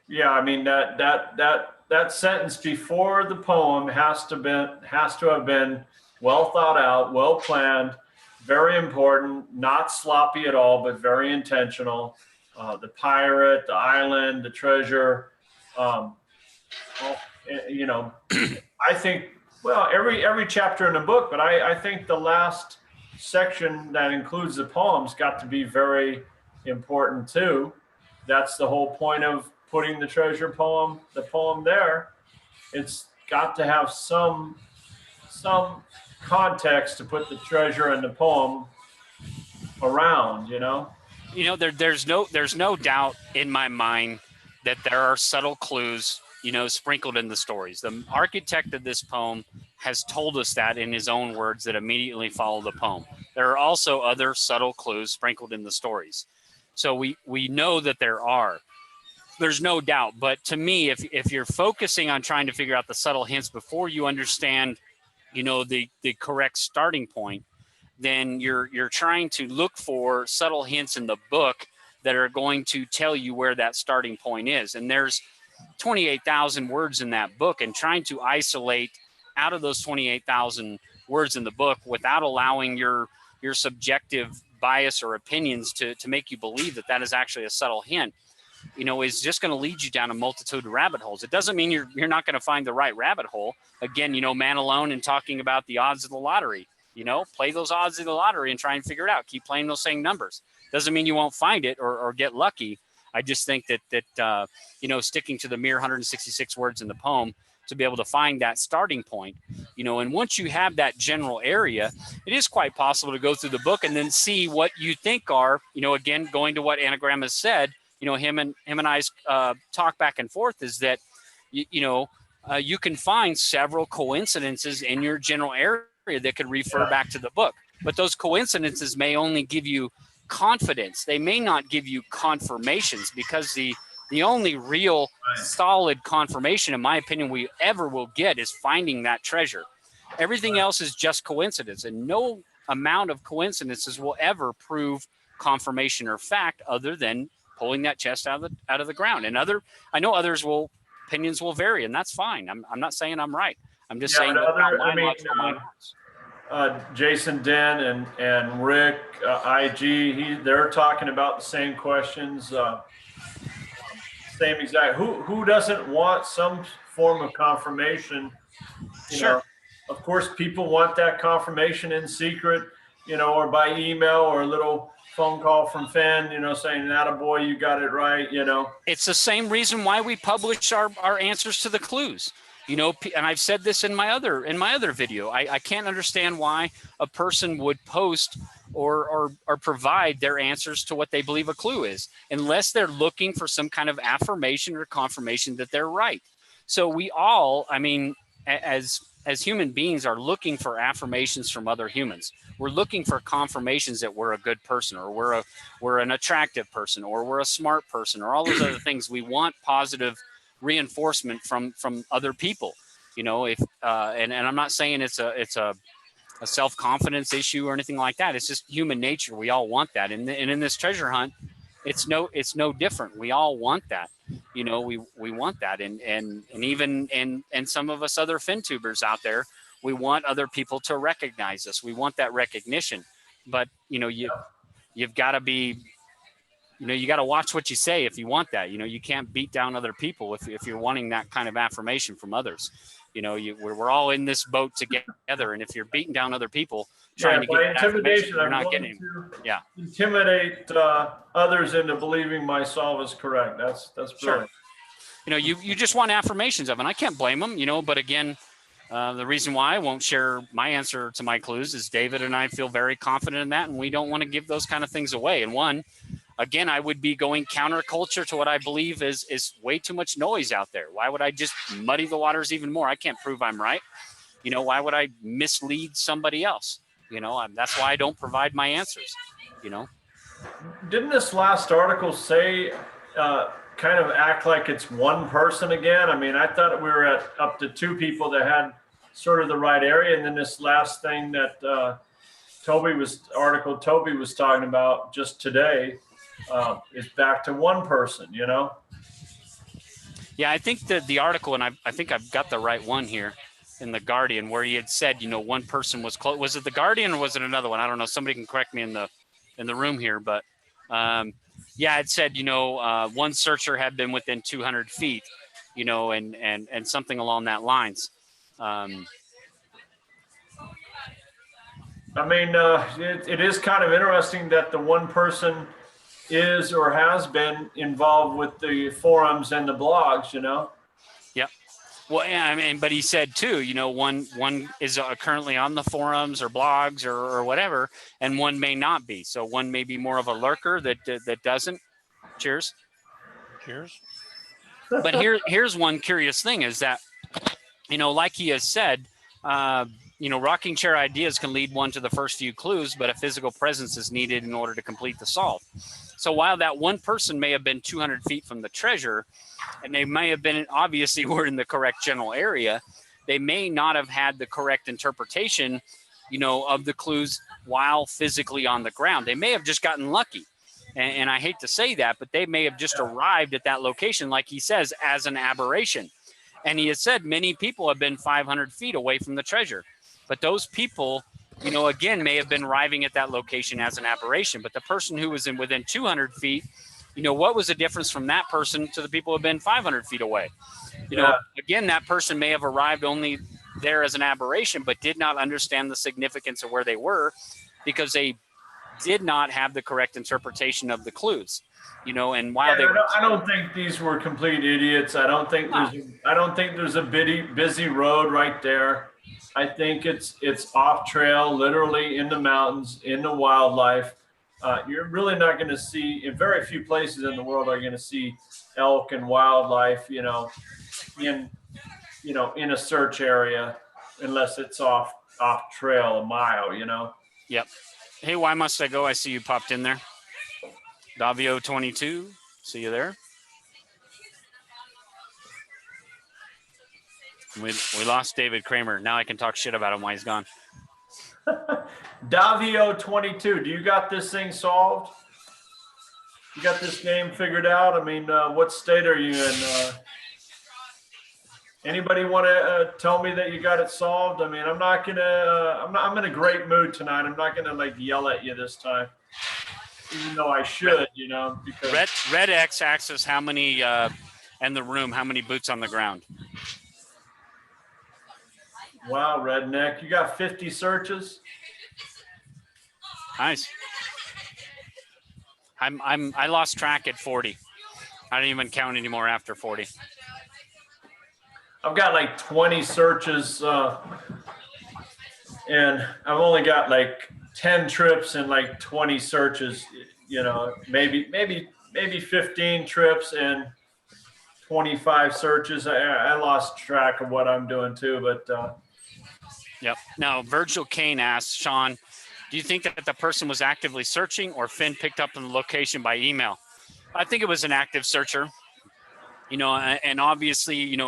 Speaker 4: Yeah, I mean that sentence before the poem has to have been well thought out, well planned, very important, not sloppy at all, but very intentional. The pirate, the island, the treasure. I think, well, every chapter in the book, but I think the last section that includes the poems got to be very important too. That's the whole point of putting the treasure poem, the poem there. It's got to have some context to put the treasure and the poem around,
Speaker 1: there's no doubt in my mind that there are subtle clues, sprinkled in the stories. The architect of this poem has told us that in his own words that immediately follow the poem. There are also other subtle clues sprinkled in the stories. So we know that there are. There's no doubt. But to me, if you're focusing on trying to figure out the subtle hints before you understand, the correct starting point, then you're trying to look for subtle hints in the book that are going to tell you where that starting point is. And there's 28,000 words in that book, and trying to isolate out of those 28,000 words in the book without allowing your subjective bias or opinions to make you believe that is actually a subtle hint, is just going to lead you down a multitude of rabbit holes. It doesn't mean you're not going to find the right rabbit hole. Again, man alone and talking about the odds of the lottery, play those odds of the lottery and try and figure it out. Keep playing those same numbers. Doesn't mean you won't find it or get lucky. I just think that sticking to the mere 166 words in the poem to be able to find that starting point, and once you have that general area, it is quite possible to go through the book and then see what you think are, again, going to what Anagram has said, him and I's talk back and forth is that, you can find several coincidences in your general area that could refer back to the book. But those coincidences may only give you confidence. They may not give you confirmations, because the only real solid confirmation, in my opinion, we ever will get is finding that treasure. Everything else is just coincidence, and no amount of coincidences will ever prove confirmation or fact other than pulling that chest out of the ground. And I know opinions will vary, and that's fine. I'm not saying I'm right. I'm just saying
Speaker 4: Jason Den and Rick IG, they're talking about the same questions, same exact. Who doesn't want some form of confirmation?
Speaker 1: Sure.
Speaker 4: Of course, people want that confirmation in secret, or by email, or a little phone call from Fenn, saying, "Attaboy, you got it right."
Speaker 1: It's the same reason why we publish our answers to the clues. And I've said this in my other video. I can't understand why a person would post or provide their answers to what they believe a clue is, unless they're looking for some kind of affirmation or confirmation that they're right. So we all, as human beings, are looking for affirmations from other humans. We're looking for confirmations that we're a good person, or we're an attractive person, or we're a smart person, or all those other things. We want positive reinforcement from other people, and I'm not saying it's a self-confidence issue or anything like that. It's just human nature. We all want that, and in this treasure hunt, it's no different. We all want that. We want that, and even and some of us other fin tubers out there, we want other people to recognize us. We want that recognition, but you've got to be, you got to watch what you say if you want that. You can't beat down other people if you're wanting that kind of affirmation from others. We're all in this boat together, and if you're beating down other people trying to get intimidation, you're not getting it. Yeah,
Speaker 4: intimidate others into believing my solve is correct. That's brilliant.
Speaker 1: Sure. You just want affirmations of it. And I can't blame them. But again, The reason why I won't share my answer to my clues is David and I feel very confident in that, and we don't want to give those kind of things away. And one, again, I would be going counterculture to what I believe is way too much noise out there. Why would I just muddy the waters even more? I can't prove I'm right. Why would I mislead somebody else? That's why I don't provide my answers.
Speaker 4: Didn't this last article say, kind of act like it's one person again? I mean, I thought we were at up to 2 people that had sort of the right area. And then this last thing that Toby was talking about just today is back to one person,
Speaker 1: Yeah, I think that the article, and I think I've got the right one here in the Guardian, where he had said, one person was close. Was it the Guardian or was it another one? I don't know. Somebody can correct me in the room here, but yeah, it said, one searcher had been within 200 feet, and something along that lines.
Speaker 4: I mean, it is kind of interesting that the one person is or has been involved with the forums and the blogs,
Speaker 1: Yep. Well, I mean, but he said too, one is currently on the forums or blogs or whatever, and one may not be. So one may be more of a lurker that doesn't. Cheers.
Speaker 2: Cheers.
Speaker 1: But here's one curious thing is that, like he has said, rocking chair ideas can lead one to the first few clues, but a physical presence is needed in order to complete the solve. So while that one person may have been 200 feet from the treasure, and they may have been, obviously were in the correct general area, they may not have had the correct interpretation, of the clues while physically on the ground. They may have just gotten lucky. And I hate to say that, but they may have just arrived at that location, like he says, as an aberration. And he has said many people have been 500 feet away from the treasure. But those people, again, may have been arriving at that location as an aberration. But the person who was within 200 feet, what was the difference from that person to the people who have been 500 feet away? Again, that person may have arrived only there as an aberration, but did not understand the significance of where they were because they did not have the correct interpretation of the clues. And while
Speaker 4: I don't think these were complete idiots. I don't think there's a busy road right there. I think it's off trail, literally in the mountains, in the wildlife. You're really not going to see, in very few places in the world are you going to see elk and wildlife, in a search area, unless it's off trail a mile,
Speaker 1: Yep. Hey, why must I go? I see you popped in there. Davio 22, see you there. We lost David Kramer. Now I can talk shit about him while he's gone.
Speaker 4: Davio 22, do you got this thing solved? You got this game figured out? I mean, what state are you in? Anybody want to tell me that you got it solved? I mean, I'm in a great mood tonight. I'm not gonna yell at you this time, even though I should, because
Speaker 1: Red X asks us how many in the room, how many boots on the ground.
Speaker 4: Wow, Redneck, you got 50 searches.
Speaker 1: Nice. I lost track at 40. I don't even count anymore after 40.
Speaker 4: I've got 20 searches, and I've only got 10 trips and 20 searches. Maybe 15 trips and 25 searches. I lost track of what I'm doing too, but.
Speaker 1: Yep. Now, Virgil Kane asks, Sean, do you think that the person was actively searching or Fenn picked up on the location by email? I think it was an active searcher, and obviously,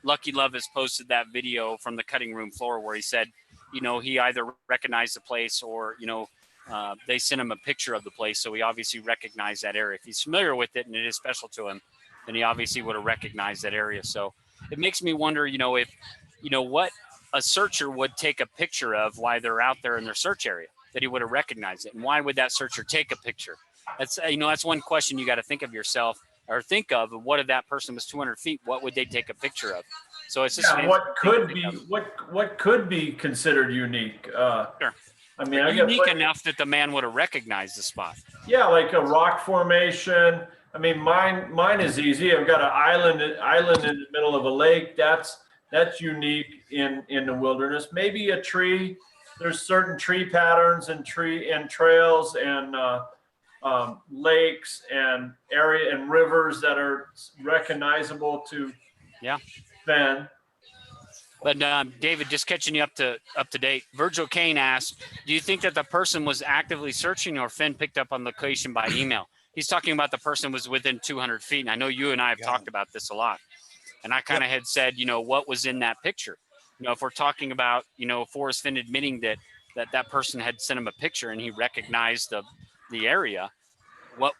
Speaker 1: Lucky Love has posted that video from the cutting room floor where he said, he either recognized the place or, they sent him a picture of the place. So he obviously recognized that area. If he's familiar with it and it is special to him, then he obviously would have recognized that area. So it makes me wonder, if, what a searcher would take a picture of while they're out there in their search area, that he would have recognized it. And why would that searcher take a picture? That's, that's one question you got to think of yourself or think of what if that person was 200 feet, what would they take a picture of? So it's just
Speaker 4: what could be considered unique.
Speaker 1: Sure.
Speaker 4: I mean,
Speaker 1: unique enough that the man would have recognized the spot.
Speaker 4: Yeah, like a rock formation. I mean, mine is easy. I've got an island in the middle of a lake. That's that's unique in the wilderness. Maybe a tree. There's certain tree patterns and trails and lakes and area and rivers that are recognizable to Fenn.
Speaker 1: But David, just catching you up to date. Virgil Kane asked, "Do you think that the person was actively searching, or Fenn picked up on location by email?" He's talking about the person was within 200 feet, and I know you and I have talked about this a lot. And I kind of had said, what was in that picture? If we're talking about, Forrest Fenn admitting that person had sent him a picture and he recognized the area, what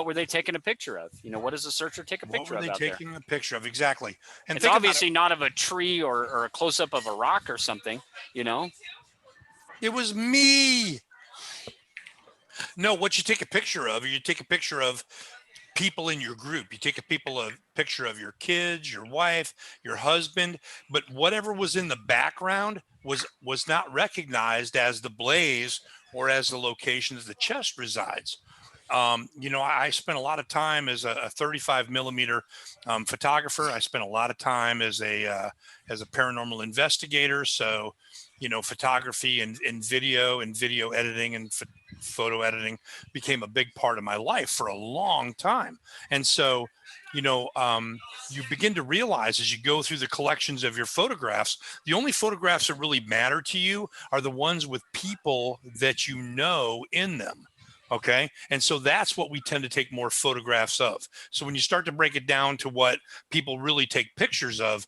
Speaker 1: were they taking a picture of? What does a searcher take a picture of out there?
Speaker 2: What were they taking a picture of? Exactly.
Speaker 1: And it's obviously not of a tree or a close-up of a rock or something,
Speaker 2: It was me. No, what you take a picture of, you take a picture of people in your group. You take a picture of your kids, your wife, your husband, but whatever was in the background was not recognized as the blaze or as the location that the chest resides. I spent a lot of time as a 35 millimeter photographer. I spent a lot of time as a paranormal investigator. So, photography and video editing and photo editing became a big part of my life for a long time. And so, you begin to realize as you go through the collections of your photographs, the only photographs that really matter to you are the ones with people that in them. Okay. And so that's what we tend to take more photographs of. So when you start to break it down to what people really take pictures of,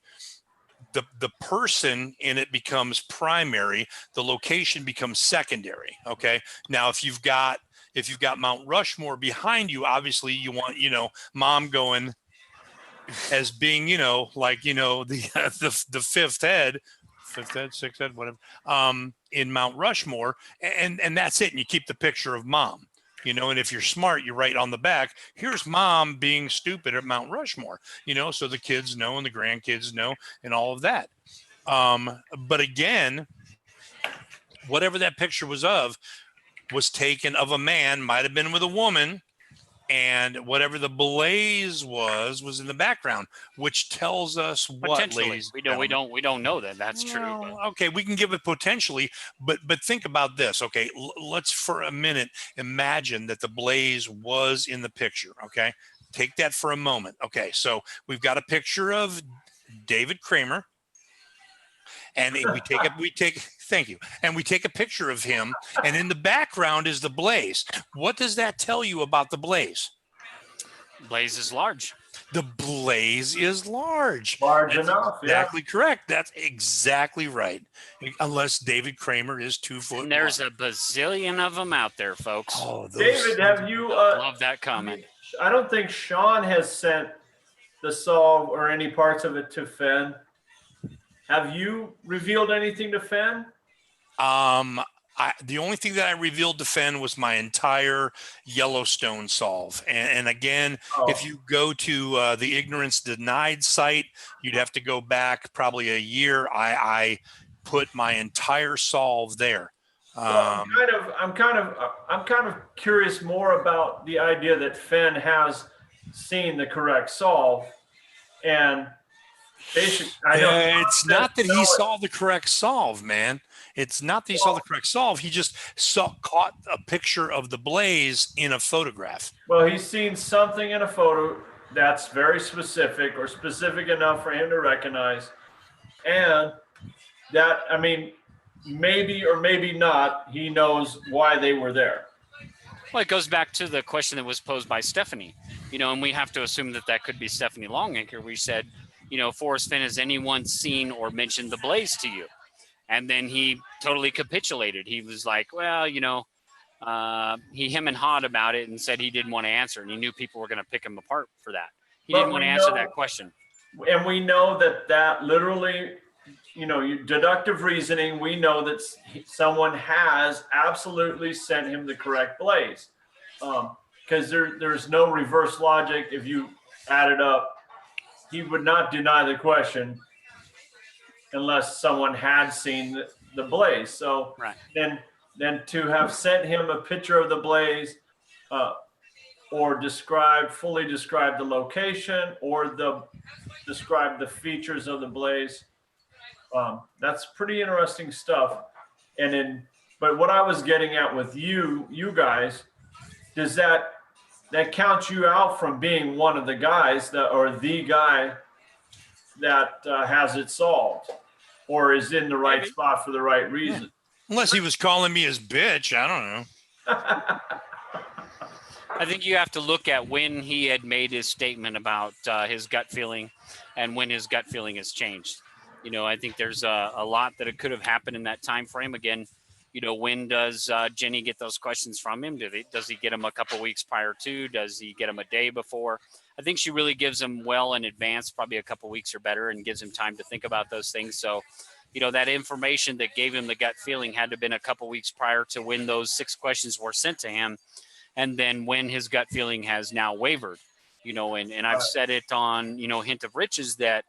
Speaker 2: the person in it becomes primary, the location becomes secondary. Okay. Now, if you've got Mount Rushmore behind you, obviously you want, mom going as being, the fifth head, sixth head, whatever, in Mount Rushmore. And that's it. And you keep the picture of mom. And if you're smart, you write on the back, here's mom being stupid at Mount Rushmore, so the kids know and the grandkids know and all of that. But again, whatever that picture was taken of a man, might have been with a woman, and whatever the blaze was in the background, which tells us what, ladies.
Speaker 1: We don't know that. That's true. But.
Speaker 2: Okay, we can give it potentially, but think about this. Okay, let's for a minute imagine that the blaze was in the picture. Okay, take that for a moment. Okay, so we've got a picture of David Kramer, and thank you. And we take a picture of him, and in the background is the blaze. What does that tell you about the blaze?
Speaker 1: Blaze is large.
Speaker 2: The blaze is large.
Speaker 4: Large enough.
Speaker 2: Exactly correct. That's exactly right. Unless David Kramer is 2 foot.
Speaker 1: And there's a bazillion of them out there, folks.
Speaker 2: Oh,
Speaker 4: David, have you?
Speaker 1: Love that comment.
Speaker 4: I don't think Sean has sent the solve or any parts of it to Fenn. Have you revealed anything to Fenn?
Speaker 2: The only thing that I revealed to Fenn was my entire Yellowstone solve. And again, if you go to the Ignorance Denied site, you'd have to go back probably a year. I put my entire solve there.
Speaker 4: Well, I'm kind of curious more about the idea that Fenn has seen the correct solve, and basically,
Speaker 2: it's not that he saw the correct solve, man. It's not that he saw the correct solve. He just caught a picture of the blaze in a photograph.
Speaker 4: Well, he's seen something in a photo that's very specific or specific enough for him to recognize, and that, maybe or maybe not, he knows why they were there.
Speaker 1: Well, it goes back to the question that was posed by Stephanie, and we have to assume that could be Stephanie Longacre. We said, Forrest Fenn, has anyone seen or mentioned the blaze to you? And then he totally capitulated. He was like, well, he hem and hawed about it and said he didn't want to answer. And he knew people were going to pick him apart for that. He didn't want to answer that question.
Speaker 4: And we know that literally, deductive reasoning, we know that someone has absolutely sent him the correct blaze. Because there's no reverse logic. If you add it up, he would not deny the question unless someone had seen the blaze. So then to have sent him a picture of the blaze, or fully describe the location, or describe the features of the blaze. That's pretty interesting stuff. But what I was getting at with you guys, does that count you out from being one of the guys or the guy that has it solved, or is in the right spot for the right reason?
Speaker 2: Unless he was calling me his bitch, I don't know.
Speaker 1: I think you have to look at when he had made his statement about his gut feeling and when his gut feeling has changed. I think there's a lot that it could have happened in that time frame. Again, when does Jenny get those questions from him? Does he get them a couple weeks prior to? Does he get them a day before? I think she really gives him well in advance, probably a couple weeks or better, and gives him time to think about those things. So, that information that gave him the gut feeling had to have been a couple weeks prior to when those 6 questions were sent to him. And then when his gut feeling has now wavered, and I've said it on, Hint of Riches that,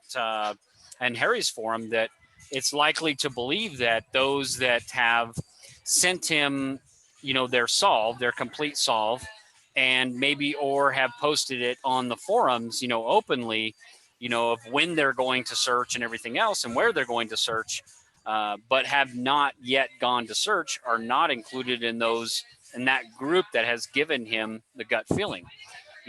Speaker 1: and Harry's forum, that it's likely to believe that those that have sent him, their complete solve, and maybe, or have posted it on the forums, openly, of when they're going to search and everything else and where they're going to search, but have not yet gone to search, are not included in that group that has given him the gut feeling.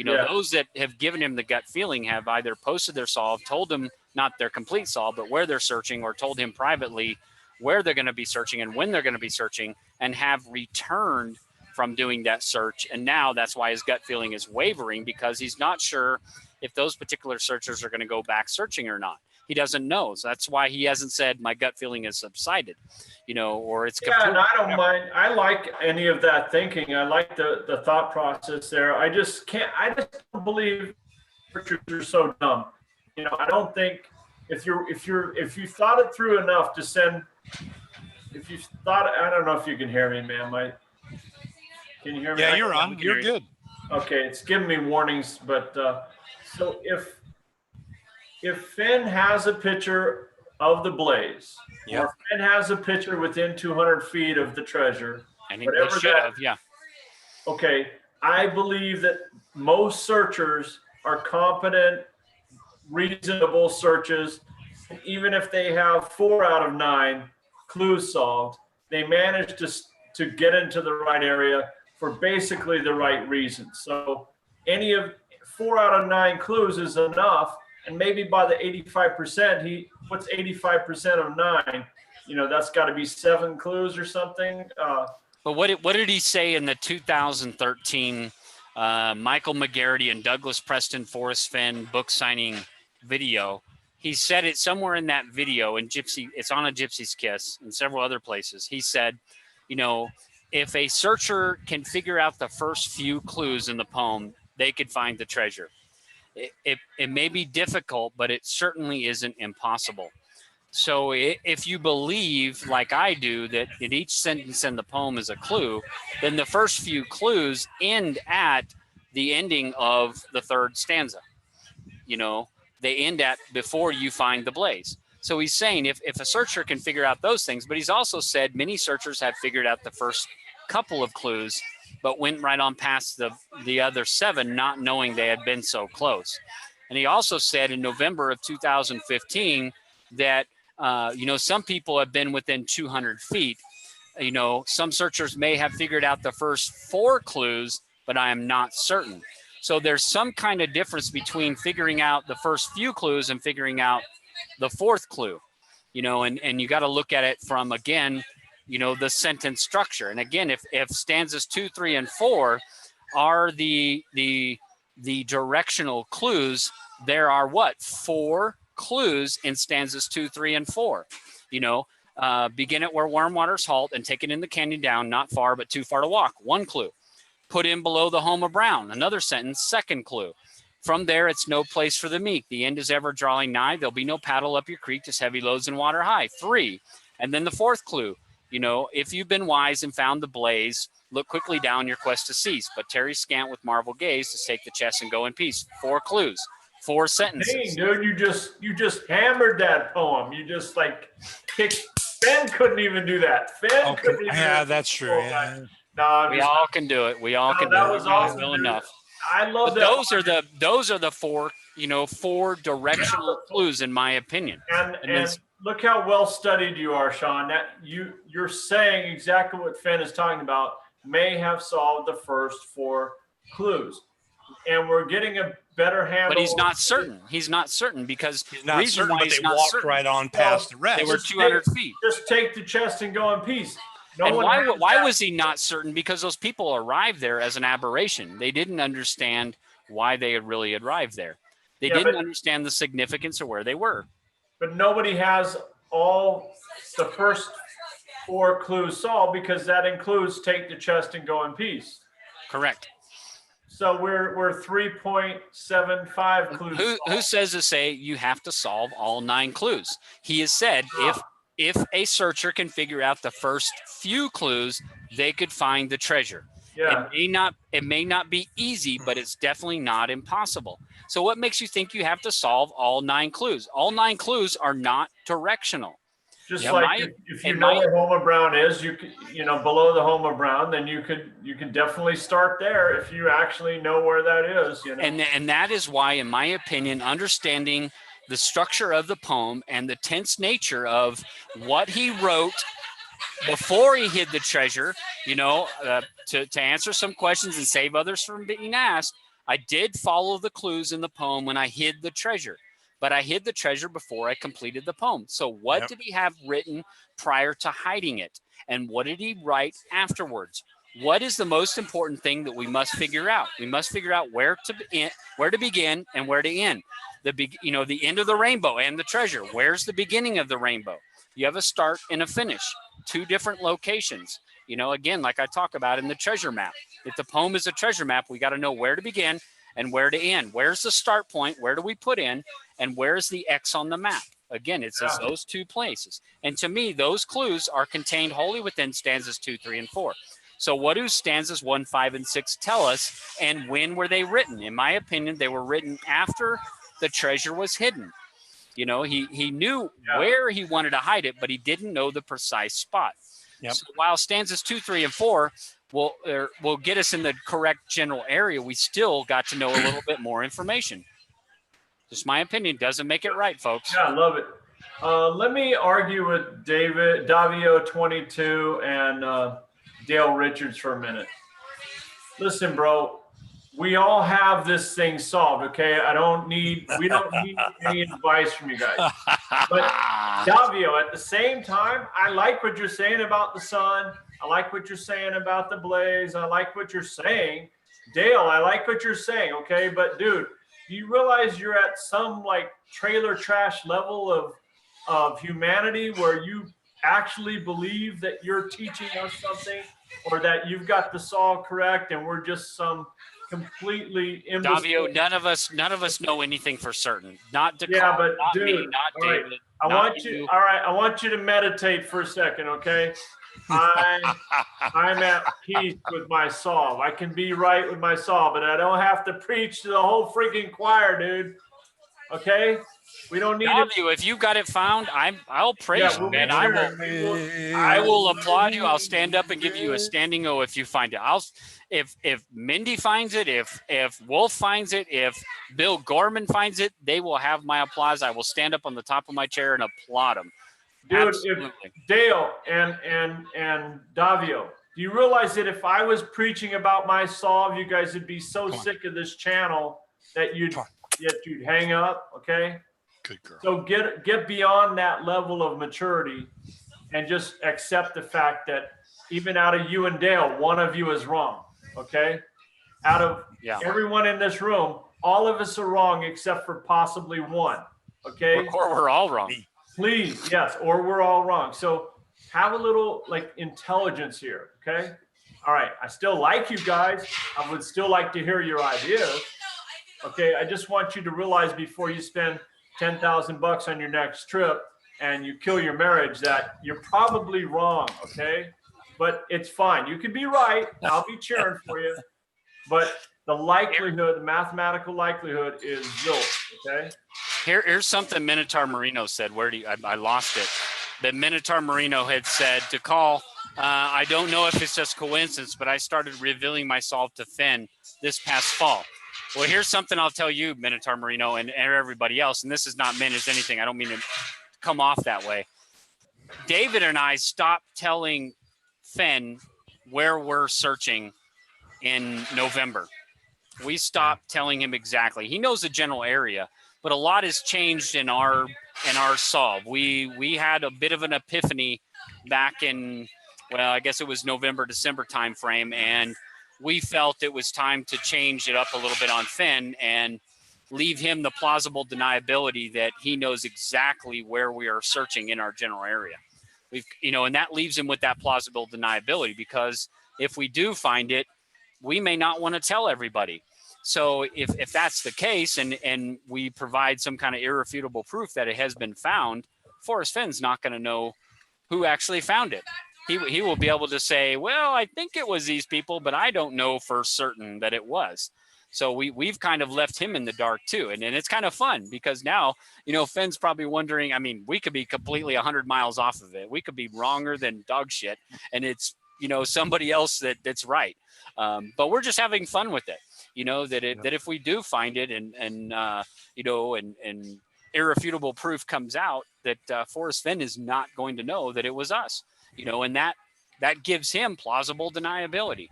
Speaker 1: Those that have given him the gut feeling have either posted their solve, told him not their complete solve, but where they're searching, or told him privately where they're going to be searching and when they're going to be searching, and have returned from doing that search. And now that's why his gut feeling is wavering, because he's not sure if those particular searchers are going to go back searching or not. He doesn't know. So that's why he hasn't said my gut feeling has subsided, or it's
Speaker 4: complete. Yeah, and I don't mind. I like any of that thinking. I like the thought process there. I just don't believe searchers are so dumb. I don't think if you thought it through enough to send, I don't know if you can hear me, man. Can you hear me?
Speaker 2: Yeah, you're on. You're good.
Speaker 4: Okay, it's giving me warnings, but so if Fenn has a picture of the blaze, or Fenn has a picture within 200 feet of the treasure,
Speaker 1: and he should have, yeah.
Speaker 4: Okay, I believe that most searchers are competent, reasonable searches. Even if they have 4 out of 9 clues solved, they manage to get into the right area for basically the right reasons. So any of 4 out of 9 clues is enough. And maybe by the 85%, what's 85% of 9? That's got to be 7 clues or something.
Speaker 1: But what did he say in the 2013 Michael McGarity and Douglas Preston Forrest Fenn book signing video? He said it somewhere in that video in Gypsy. It's on A Gypsy's Kiss and several other places. He said, if a searcher can figure out the first few clues in the poem, they could find the treasure. It may be difficult, but it certainly isn't impossible. So if you believe, like I do, that in each sentence in the poem is a clue, then the first few clues end at the ending of the 3rd stanza. They end at before you find the blaze. So he's saying if a searcher can figure out those things, but he's also said many searchers have figured out the first couple of clues, but went right on past the other 7, not knowing they had been so close. And he also said in November of 2015 that, some people have been within 200 feet. Some searchers may have figured out the first 4 clues, but I am not certain. So there's some kind of difference between figuring out the first few clues and figuring out the 4th clue, and you got to look at it from, again, the sentence structure. And again, if stanzas 2, 3, and 4 are the directional clues, there are 4 clues in stanzas 2, 3, and 4. Begin at where warm waters halt and take it in the canyon down, not far, but too far to walk. 1 clue. Put in below the home of Brown. Another sentence, 2nd clue. From there, it's no place for the meek. The end is ever drawing nigh. There'll be no paddle up your creek, just heavy loads and water high. 3. And then the 4th clue. If you've been wise and found the blaze, look quickly down your quest to cease. But tarry scant with marvel gaze to take the chest and go in peace. 4 clues. 4 sentences.
Speaker 4: Dang, dude, you just hammered that poem. You just kicked. Fenn couldn't even do that. Fenn couldn't even.
Speaker 2: Yeah, that's true. Yeah.
Speaker 4: No,
Speaker 1: we all can do it. We all can do it.
Speaker 4: That was awesome.
Speaker 1: Well enough.
Speaker 4: I love
Speaker 1: But
Speaker 4: that.
Speaker 1: those are the four, four directional clues in my opinion.
Speaker 4: And look how well studied you are, Sean. That you're saying exactly what Fenn is talking about. May have solved the first four clues, and we're getting a better handle.
Speaker 1: But he's not certain. He's not certain because
Speaker 2: he's not certain, but they walked right on past the rest.
Speaker 1: They were 200 feet.
Speaker 4: Just take the chest and go in peace.
Speaker 1: And why was he not certain? Because those people arrived there as an aberration. They didn't understand why they had really arrived there. They didn't understand the significance of where they were.
Speaker 4: But nobody has all the first four clues solved, because that includes take the chest and go in peace.
Speaker 1: Correct.
Speaker 4: So we're 3.75 clues.
Speaker 1: Who says to say you have to solve all 9 clues? He has said if a searcher can figure out the first few clues, they could find the treasure.
Speaker 4: Yeah.
Speaker 1: It may not be easy, but it's definitely not impossible. So what makes you think you have to solve all 9 clues? All 9 clues are not directional.
Speaker 4: Just if you know where Homer Brown is, below the Homer Brown, then you could definitely start there if you actually know where that is.
Speaker 1: And that is why, in my opinion, understanding the structure of the poem and the tense nature of what he wrote before he hid the treasure, to answer some questions and save others from being asked, I did follow the clues in the poem when I hid the treasure. But I hid the treasure before I completed the poem. So what did he have written prior to hiding it? And what did he write afterwards? What is the most important thing that we must figure out? We must figure out where to begin and where to end. The end of the rainbow and the treasure. Where's the beginning of the rainbow? You have a start and a finish, 2 different locations. Again, like I talk about in the treasure map. If the poem is a treasure map, we got to know where to begin and where to end. Where's the start point? Where do we put in? And where's the X on the map? Again, it says those 2 places. And to me, those clues are contained wholly within stanzas 2, 3, and 4. So what do stanzas 1, 5, and 6 tell us? And when were they written? In my opinion, they were written after the treasure was hidden. He knew where he wanted to hide it, but he didn't know the precise spot. Yep. So while stanzas 2, 3, and 4 will get us in the correct general area, we still got to know a little bit more information. Just my opinion, doesn't make it right, folks.
Speaker 4: Yeah, I love it. Let me argue with Davio 22 and Dale Richards for a minute. Listen, bro, we all have this thing solved, okay? We don't need any advice from you guys. But Davio, at the same time, I like what you're saying about the sun. I like what you're saying about the blaze. I like what you're saying. Dale, I like what you're saying, okay? But dude, do you realize you're at some trailer trash level of humanity where you actually believe that you're teaching us something, or that you've got the solve correct and we're just some completely
Speaker 1: Davio, none of us know anything for certain. Not Dakar,
Speaker 4: yeah, but
Speaker 1: not
Speaker 4: dude,
Speaker 1: me, not David.
Speaker 4: I want you to meditate for a second, okay? I'm at peace with my solve. I can be right with my solve, but I don't have to preach to the whole freaking choir, dude. Okay? We don't need
Speaker 1: Davio, if you got it found, I'll praise you, man. I will applaud you. I'll stand up and give you a standing O if you find it. If Mindy finds it, if Wolf finds it, if Bill Gorman finds it, they will have my applause. I will stand up on the top of my chair and applaud them.
Speaker 4: Dude, if Dale and Davio, do you realize that if I was preaching about my solve, you guys would be so sick of this channel that you'd hang up, okay?
Speaker 2: Good girl.
Speaker 4: So get beyond that level of maturity and just accept the fact that even out of you and Dale, one of you is wrong, okay? Out of everyone in this room, all of us are wrong except for possibly one, okay?
Speaker 1: Or we're all wrong.
Speaker 4: Please, yes, or we're all wrong. So have a little intelligence here, okay? All right, I still like you guys. I would still like to hear your ideas. Okay, I just want you to realize before you spend $10,000 on your next trip and you kill your marriage that you're probably wrong, okay? But it's fine. You can be right. I'll be cheering for you. But the mathematical likelihood is zilch, okay?
Speaker 1: Here's something Minotaur Marino said. I lost it. that Minotaur Marino had said to call. I don't know if it's just coincidence, but I started revealing myself to Fenn this past fall. Well, here's something I'll tell you, Minotaur Marino, and everybody else, and this is not meant as anything. I don't mean to come off that way. David and I stopped telling Fenn where we're searching in November. We stopped telling him exactly. He knows the general area, but a lot has changed in our solve. We had a bit of an epiphany back in, well, I guess it was November, December timeframe, and we felt it was time to change it up a little bit on Fenn and leave him the plausible deniability that he knows exactly where we are searching in our general area. And that leaves him with that plausible deniability, because if we do find it, we may not want to tell everybody. So if that's the case, and we provide some kind of irrefutable proof that it has been found, Forrest Fenn's not going to know who actually found it. He will be able to say, well, I think it was these people, but I don't know for certain that it was. So we've kind of left him in the dark too. And it's kind of fun, because now, Fenn's probably wondering, I mean, we could be completely 100 miles off of it. We could be wronger than dog shit. And it's, somebody else that's right. But we're just having fun with it, that if we do find it and irrefutable proof comes out, that Forrest Fenn is not going to know that it was us, and that gives him plausible deniability,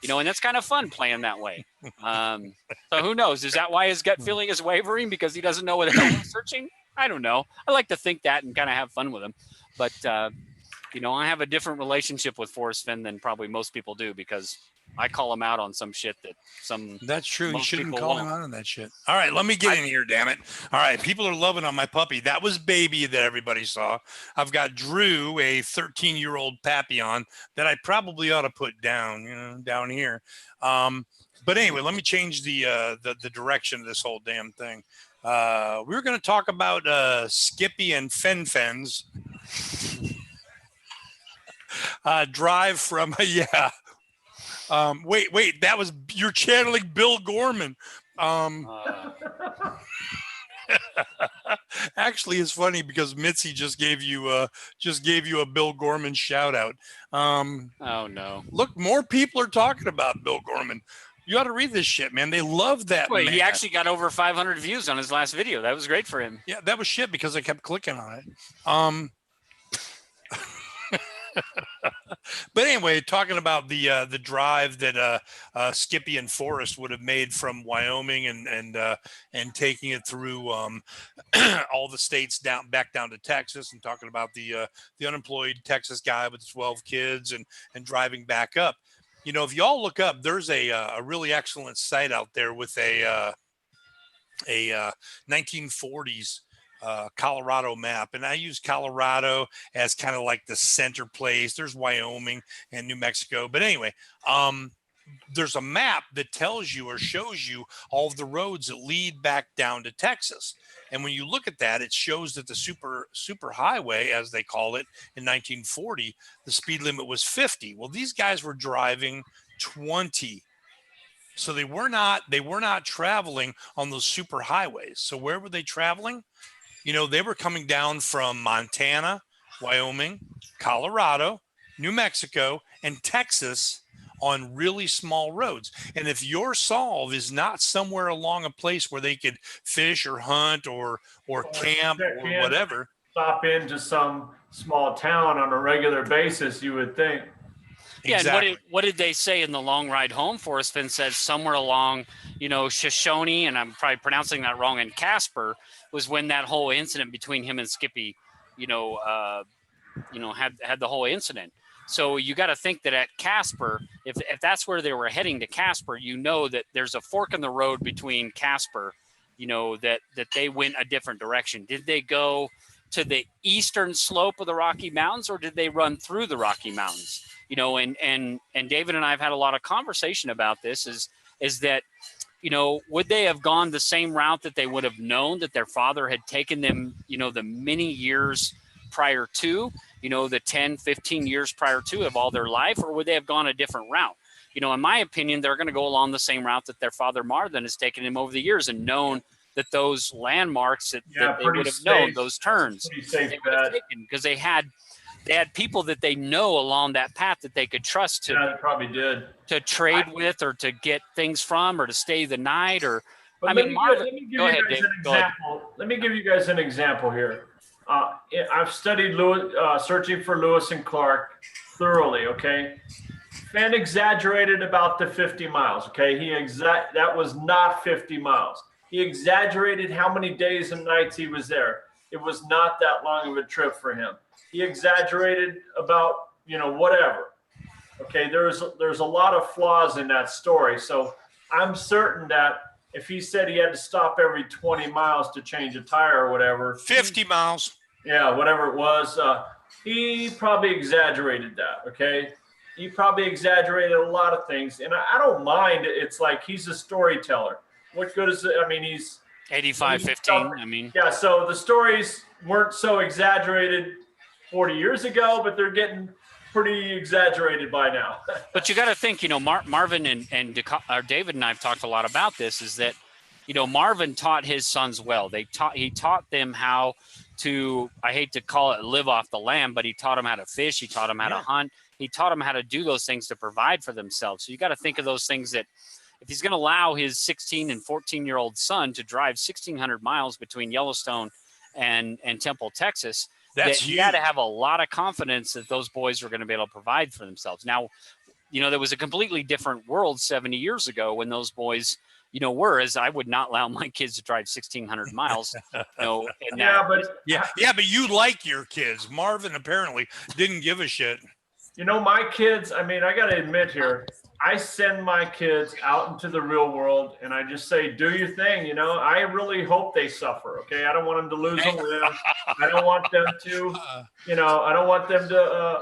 Speaker 1: and that's kind of fun playing that way. So who knows? Is that why his gut feeling is wavering, because he doesn't know what the hell he's searching? I don't know. I like to think that and kind of have fun with him. But, I have a different relationship with Forrest Fenn than probably most people do, because I call him out on some shit that
Speaker 2: That's true. You shouldn't call him out on that shit. All right, let me get in here, damn it. All right, people are loving on my puppy. That was Baby that everybody saw. I've got Drew, a 13-year-old Papillon that I probably ought to put down, down here. But anyway, let me change the direction of this whole damn thing. We were going to talk about Skippy and Fenn's drive from wait, that was, you're channeling Bill Gorman. Actually, it's funny because Mitzi just gave you a Bill Gorman shout out.
Speaker 1: Oh no!
Speaker 2: Look, more people are talking about Bill Gorman. You ought to read this shit, man. They love that.
Speaker 1: Wait,
Speaker 2: man.
Speaker 1: He actually got over 500 views on his last video. That was great for him.
Speaker 2: Yeah, that was shit because I kept clicking on it. But anyway, talking about the drive that Skippy and Forrest would have made from Wyoming and taking it through all the states back down to Texas, and talking about the unemployed Texas guy with 12 kids and driving back up. If y'all look up, there's a really excellent site out there with a 1940s Colorado map, and I use Colorado as kind of like the center place. There's Wyoming and New Mexico, but anyway, there's a map that tells you or shows you all of the roads that lead back down to Texas. And when you look at that, it shows that the super highway, as they call it in 1940, the speed limit was 50. Well, these guys were driving 20. So they were not traveling on those super highways. So where were they traveling? They were coming down from Montana, Wyoming, Colorado, New Mexico, and Texas on really small roads. And if your solve is not somewhere along a place where they could fish or hunt or camp or whatever,
Speaker 4: stop into some small town on a regular basis, you would think.
Speaker 1: Yeah,
Speaker 2: exactly.
Speaker 1: And what did they say in the long ride home? Forrest Fenn said somewhere along, Shoshone, and I'm probably pronouncing that wrong, and Casper was when that whole incident between him and Skippy, had the whole incident. So you got to think that at Casper, if that's where they were heading to Casper, that there's a fork in the road between Casper, that they went a different direction. Did they go to the eastern slope of the Rocky Mountains, or did they run through the Rocky Mountains? And David and I have had a lot of conversation about this is that, would they have gone the same route that they would have known that their father had taken them, the many years prior to, the 10, 15 years prior to of all their life, or would they have gone a different route? In my opinion, they're going to go along the same route that their father Marvin has taken him over the years and known that those landmarks that they
Speaker 4: pretty
Speaker 1: would have known
Speaker 4: safe.
Speaker 1: those turns
Speaker 4: Pretty safe
Speaker 1: they would have
Speaker 4: bet.
Speaker 1: taken, because they had people that they know along that path that they could trust
Speaker 4: Yeah, they probably did.
Speaker 1: to trade with, or to get things from, or to stay the night. Or
Speaker 4: But let me give you guys an example. Let me give you guys an example here. I've studied searching for Lewis and Clark thoroughly. Okay, Fenn exaggerated about the 50 miles. Okay, that was not 50 miles. He exaggerated how many days and nights he was there. It was not that long of a trip for him. He exaggerated about, whatever. Okay, there's a lot of flaws in that story. So I'm certain that if he said he had to stop every 20 miles to change a tire or whatever,
Speaker 2: 50 miles.
Speaker 4: Yeah, whatever it was, he probably exaggerated that. Okay, he probably exaggerated a lot of things, and I don't mind. It's like he's a storyteller. What good is it? I mean, he's
Speaker 1: 85-15. I mean,
Speaker 4: yeah. So the stories weren't so exaggerated 40 years ago, but they're getting pretty exaggerated by now.
Speaker 1: But you got to think, Marvin and David and I have talked a lot about this, is that, Marvin taught his sons well. He taught them how to, I hate to call it live off the land, but he taught them how to fish. He taught them how to hunt. He taught them how to do those things to provide for themselves. So you got to think of those things, that if he's going to allow his 16 and 14-year-old son to drive 1,600 miles between Yellowstone and Temple, Texas, you got to have a lot of confidence that those boys are going to be able to provide for themselves. Now, there was a completely different world 70 years ago when those boys, whereas I would not allow my kids to drive 1,600 miles.
Speaker 2: But you like your kids. Marvin apparently didn't give a shit.
Speaker 4: My kids, I mean, I got to admit here, I send my kids out into the real world and I just say, do your thing. I really hope they suffer. Okay. I don't want them to lose a limb. I don't want them to, I don't want them to,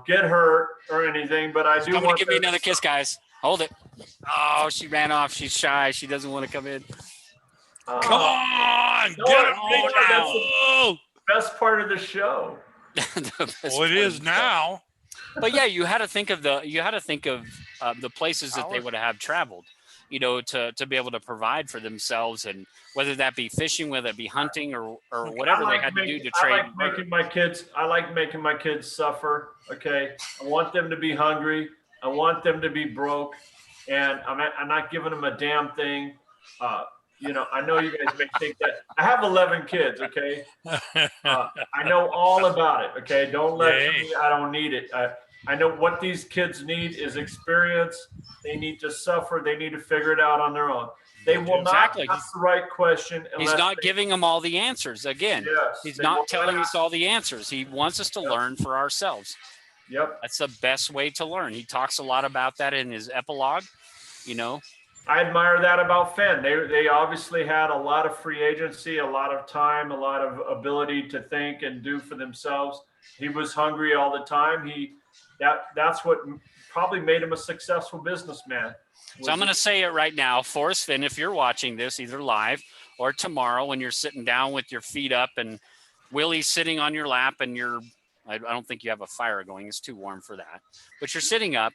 Speaker 4: get hurt or anything, but I do want
Speaker 1: to give me another kiss, guys. Hold it. Oh, she ran off. She's shy. She doesn't want to come in.
Speaker 2: Come on. Get it on now.
Speaker 4: Best part of the show.
Speaker 2: Well, it is now.
Speaker 1: But yeah, you had to think of the places that they would have traveled, to be able to provide for themselves, and whether that be fishing, whether it be hunting, or whatever they had to do to trade.
Speaker 4: I like making my kids suffer. Okay, I want them to be hungry. I want them to be broke, and I'm not giving them a damn thing. I know you guys may think that. I have 11 kids, okay? I know all about it, okay? Don't let me, I don't need it. I know what these kids need is experience. They need to suffer. They need to figure it out on their own. They will not ask the right question.
Speaker 1: He's not giving them all the answers. Again, he's not telling us all the answers. He wants us to learn for ourselves.
Speaker 4: Yep.
Speaker 1: That's the best way to learn. He talks a lot about that in his epilogue,
Speaker 4: I admire that about Fenn. They obviously had a lot of free agency, a lot of time, a lot of ability to think and do for themselves. He was hungry all the time. That's what probably made him a successful businessman.
Speaker 1: So I'm going to say it right now. Forrest Fenn, if you're watching this either live or tomorrow when you're sitting down with your feet up and Willie's sitting on your lap and I don't think you have a fire going. It's too warm for that. But you're sitting up,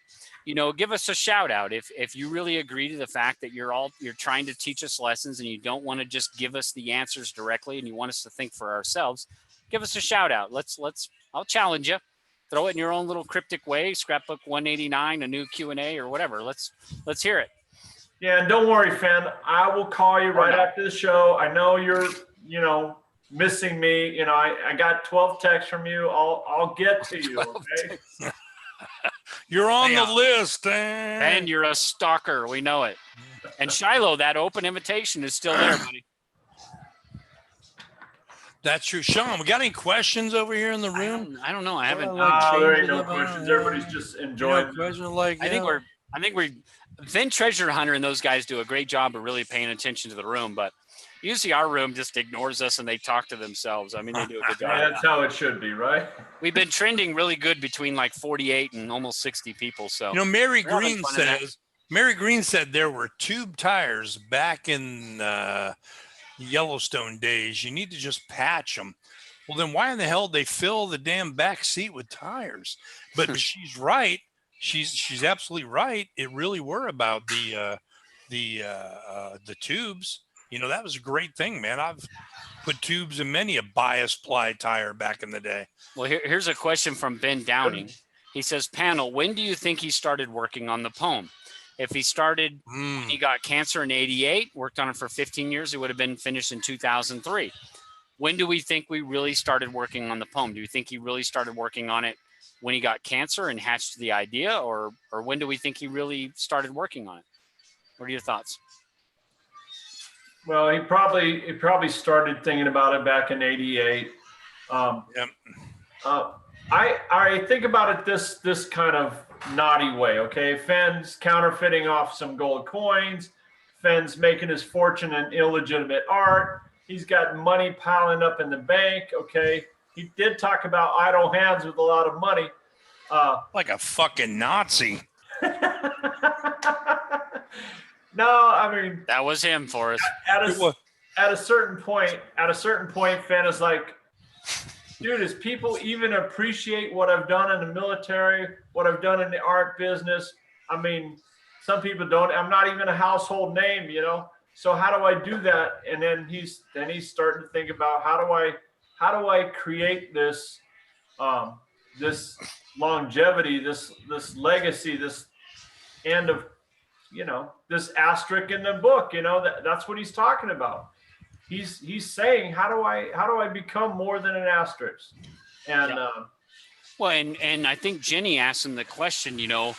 Speaker 1: give us a shout out. If you really agree to the fact that you're trying to teach us lessons and you don't want to just give us the answers directly and you want us to think for ourselves, give us a shout out. I'll challenge you. Throw it in your own little cryptic way, Scrapbook 189, a new Q&A or whatever. Let's hear it.
Speaker 4: Yeah, and don't worry, Fenn. I will call you right after the show. I know you're, missing me. I got 12 texts from you. I'll get to you. Okay.
Speaker 2: You're on the list,
Speaker 1: and you're a stalker. We know it. And Shiloh, that open invitation is still there, buddy.
Speaker 2: That's true. Sean, we got any questions over here in the room?
Speaker 1: I don't know. I haven't.
Speaker 4: There ain't no questions. Everybody's just enjoying.
Speaker 1: I think we're Fenn Treasure Hunter and those guys do a great job of really paying attention to the room, but usually our room just ignores us and they talk to themselves. I mean, they do a good job.
Speaker 4: Yeah, that's how it should be, right?
Speaker 1: We've been trending really good between like 48 and almost 60 people. So
Speaker 2: Mary Green said there were tube tires back in Yellowstone days. You need to just patch them. Well, then why in the hell did they fill the damn back seat with tires? But she's right. She's absolutely right. It really were about the tubes. That was a great thing, man. I've put tubes in many a bias ply tire back in the day.
Speaker 1: Well, here's a question from Ben Downing. He says, panel, when do you think he started working on the poem? If he started when he got cancer in 88, worked on it for 15 years, it would have been finished in 2003. When do we think we really started working on the poem? Do you think he really started working on it when he got cancer and hatched the idea, or when do we think he really started working on it? What are your thoughts?
Speaker 4: Well, he probably started thinking about it back in '88. I think about it this kind of naughty way. Okay, Fenn's counterfeiting off some gold coins. Fenn's making his fortune in illegitimate art. He's got money piling up in the bank. Okay, he did talk about idle hands with a lot of money.
Speaker 2: Like a fucking Nazi.
Speaker 4: No, I mean
Speaker 1: that was him, Forrest.
Speaker 4: At a certain point, Fenn is like, dude, does people even appreciate what I've done in the military, what I've done in the art business? I mean, some people don't. I'm not even a household name, So how do I do that? And then he's starting to think about how do I create this this longevity, this legacy, this end of this asterisk in the book. That's what he's talking about. He's saying, how do I become more than an asterisk? And
Speaker 1: well, and I think Jenny asked him the question, had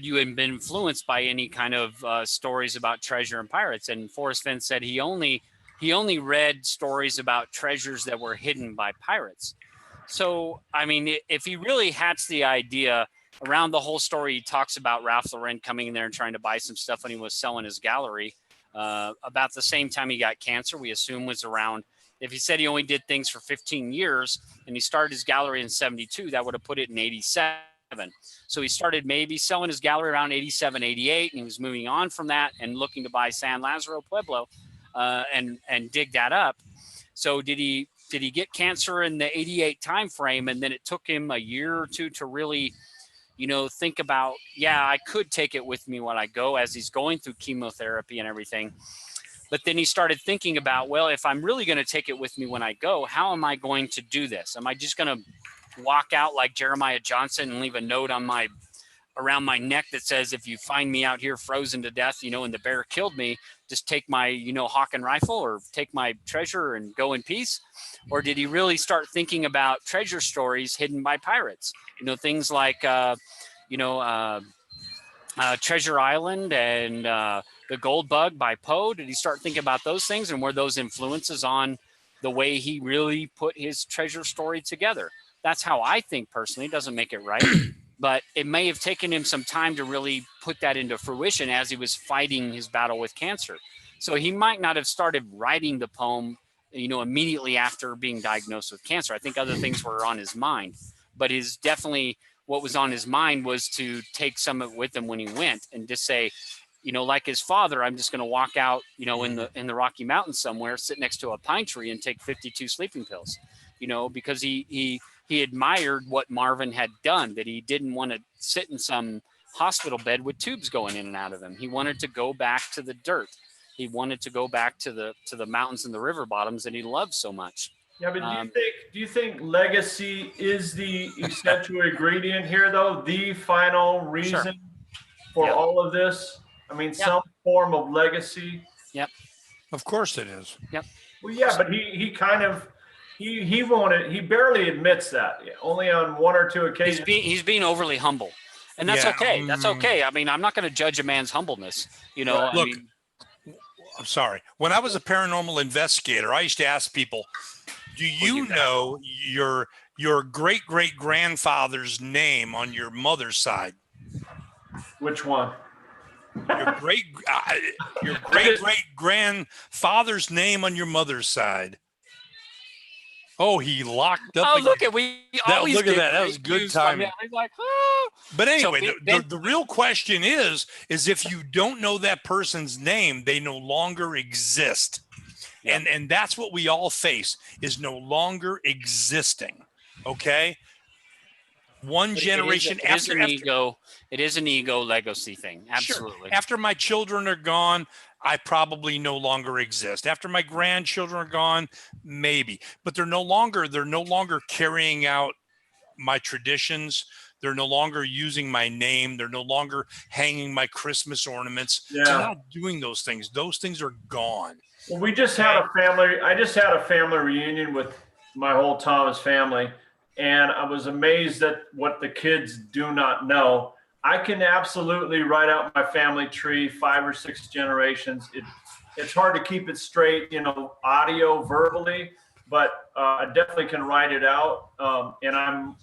Speaker 1: you been influenced by any kind of stories about treasure and pirates? And Forrest Fenn said he only read stories about treasures that were hidden by pirates. So, I mean, if he really hatched the idea around the whole story, he talks about Ralph Lauren coming in there and trying to buy some stuff when he was selling his gallery. About the same time he got cancer, we assume was around. If he said he only did things for 15 years and he started his gallery in 72, that would have put it in 87. So he started maybe selling his gallery around 87, 88, and he was moving on from that and looking to buy San Lazaro Pueblo and dig that up. So did he get cancer in the 88 time frame, and then it took him a year or two to really think about, I could take it with me when I go, as he's going through chemotherapy and everything. But then he started thinking about, well, if I'm really going to take it with me when I go, how am I going to do this? Am I just going to walk out like Jeremiah Johnson and leave a note on around my neck that says, if you find me out here frozen to death, and the bear killed me, just take my, hawk and rifle, or take my treasure and go in peace? Or did he really start thinking about treasure stories hidden by pirates? Things like, Treasure Island and The Gold Bug by Poe. Did he start thinking about those things, and were those influences on the way he really put his treasure story together? That's how I think personally. It doesn't make it right, but it may have taken him some time to really put that into fruition as he was fighting his battle with cancer. So he might not have started writing the poem, immediately after being diagnosed with cancer. I think other things were on his mind, but what was on his mind was to take some of it with him when he went, and just say, like his father, I'm just going to walk out, in the Rocky Mountains somewhere, sit next to a pine tree and take 52 sleeping pills, because he admired what Marvin had done, that he didn't want to sit in some hospital bed with tubes going in and out of him. He wanted to go back to the dirt. He wanted to go back to the mountains and the river bottoms that he loved so much.
Speaker 4: Yeah, but do you think legacy is the essential ingredient here, though? The final reason for all of this? I mean, some form of legacy.
Speaker 1: Yep.
Speaker 2: Of course it is.
Speaker 1: Yep.
Speaker 4: Well, yeah, but he kind of he barely admits that. Only on one or two occasions.
Speaker 1: He's being overly humble, and that's okay. That's okay. I mean, I'm not going to judge a man's humbleness.
Speaker 2: Look, I'm sorry. When I was a paranormal investigator, I used to ask people, do you know your great-great-grandfather's name on your mother's side?
Speaker 4: Which one?
Speaker 2: Your great-great-grandfather's name on your mother's side. Oh, he locked up.
Speaker 1: Oh, look at look at
Speaker 2: that. That was good timing.
Speaker 1: I'm like, oh.
Speaker 2: But anyway, the real question is if you don't know that person's name, they no longer exist. Yep. And that's what we all face, is no longer existing. Okay. one generation
Speaker 1: It is an ego. It is an ego legacy thing. Absolutely.
Speaker 2: Sure. After my children are gone, I probably no longer exist. After my grandchildren are gone, maybe. But they're no longer carrying out my traditions. They're no longer using my name. They're no longer hanging my Christmas ornaments.
Speaker 4: Yeah.
Speaker 2: They're not doing those things. Those things are gone.
Speaker 4: Well, I just had a family reunion with my whole Thomas family, and I was amazed at what the kids do not know. I can absolutely write out my family tree, 5 or 6 generations. It's hard to keep it straight, audio, verbally, but I definitely can write it out. And I'm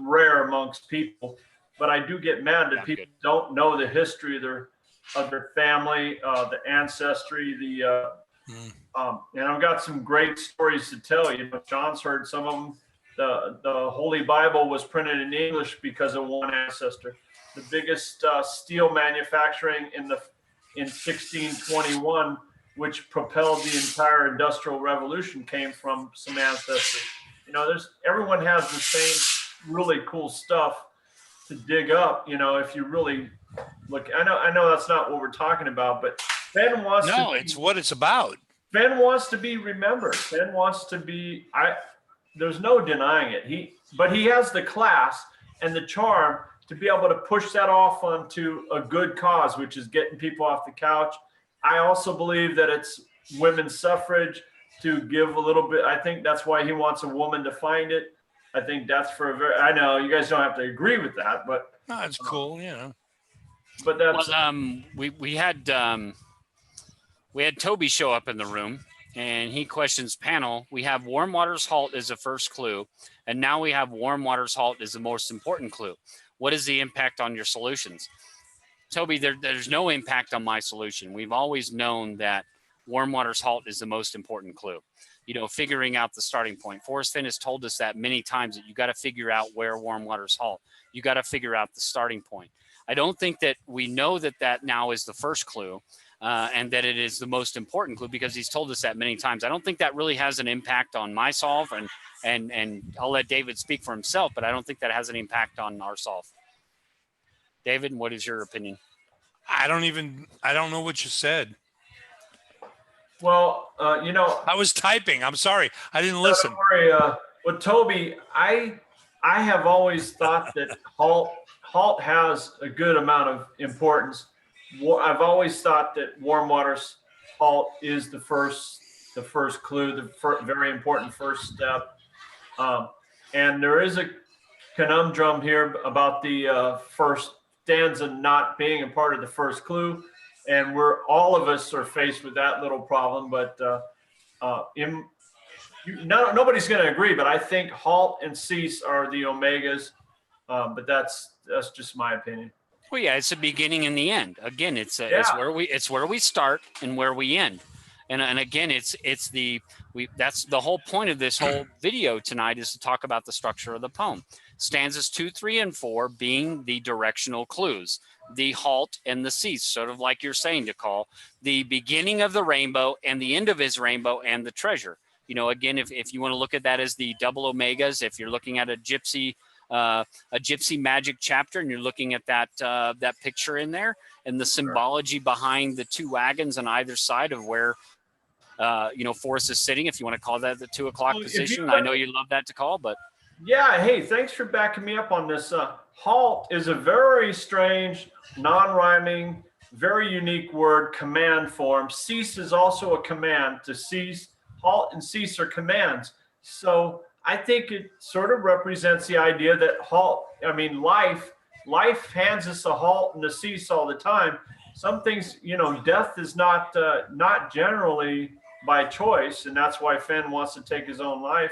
Speaker 4: rare amongst people, but I do get mad that people don't know the history of their family, the ancestry, and I've got some great stories to tell. John's heard some of them. The Holy Bible was printed in English because of one ancestor. The biggest steel manufacturing in 1621, which propelled the entire Industrial Revolution, came from some ancestors. Everyone has the same really cool stuff to dig up. If you really look, I know that's not what we're talking about, but Fenn wants to.
Speaker 2: No, it's what it's about.
Speaker 4: Fenn wants to be remembered. Fenn wants to be. There's no denying it. But he has the class and the charm to be able to push that off onto a good cause, which is getting people off the couch. I also believe that it's women's suffrage to give a little bit. I think that's why he wants a woman to find it. I think that's I know you guys don't have to agree with that, but
Speaker 2: no, it's cool,
Speaker 4: But that's
Speaker 1: we had Toby show up in the room, and he questions panel. We have warm water's halt as a first clue, and now we have warm water's halt as the most important clue. What is the impact on your solutions? Toby, there's no impact on my solution. We've always known that warm water's halt is the most important clue. Figuring out the starting point. Forrest Fenn has told us that many times, that you got to figure out where warm water's halt. You got to figure out the starting point. I don't think that we know that now is the first clue, and that it is the most important clue, because he's told us that many times. I don't think that really has an impact on my solve, and I'll let David speak for himself, but I don't think that has an impact on our solve. David, what is your opinion?
Speaker 2: I don't know what you said.
Speaker 4: Well,
Speaker 2: I was typing. I'm sorry. I didn't listen.
Speaker 4: Don't worry. Well, Toby, I have always thought that halt has a good amount of importance. I've always thought that warm water's halt is the first clue, very important first step. And there is a conundrum here about the first stanza not being a part of the first clue. And all of us are faced with that little problem, but nobody's going to agree. But I think halt and cease are the omegas. But that's just my opinion.
Speaker 1: Well, yeah, it's the beginning and the end. Again, it's where we start and where we end. And again, that's the whole point of this whole video tonight, is to talk about the structure of the poem. Stanzas 2, 3, and 4 being the directional clues, the halt and the cease, sort of like you're saying, DeCall, the beginning of the rainbow and the end of his rainbow and the treasure. Again, if you want to look at that as the double omegas, if you're looking at a gypsy magic chapter, and you're looking at that picture in there, and the symbology behind the 2 wagons on either side of where Forrest is sitting, if you want to call that the 2 o'clock position. I know you love that to call, but
Speaker 4: yeah. Hey, thanks for backing me up on this. Halt is a very strange, non-rhyming, very unique word, command form. Cease is also a command. To cease, halt and cease are commands. So I think it sort of represents the idea that life hands us a halt and a cease all the time. Some things, death is not generally by choice, and that's why Fenn wants to take his own life.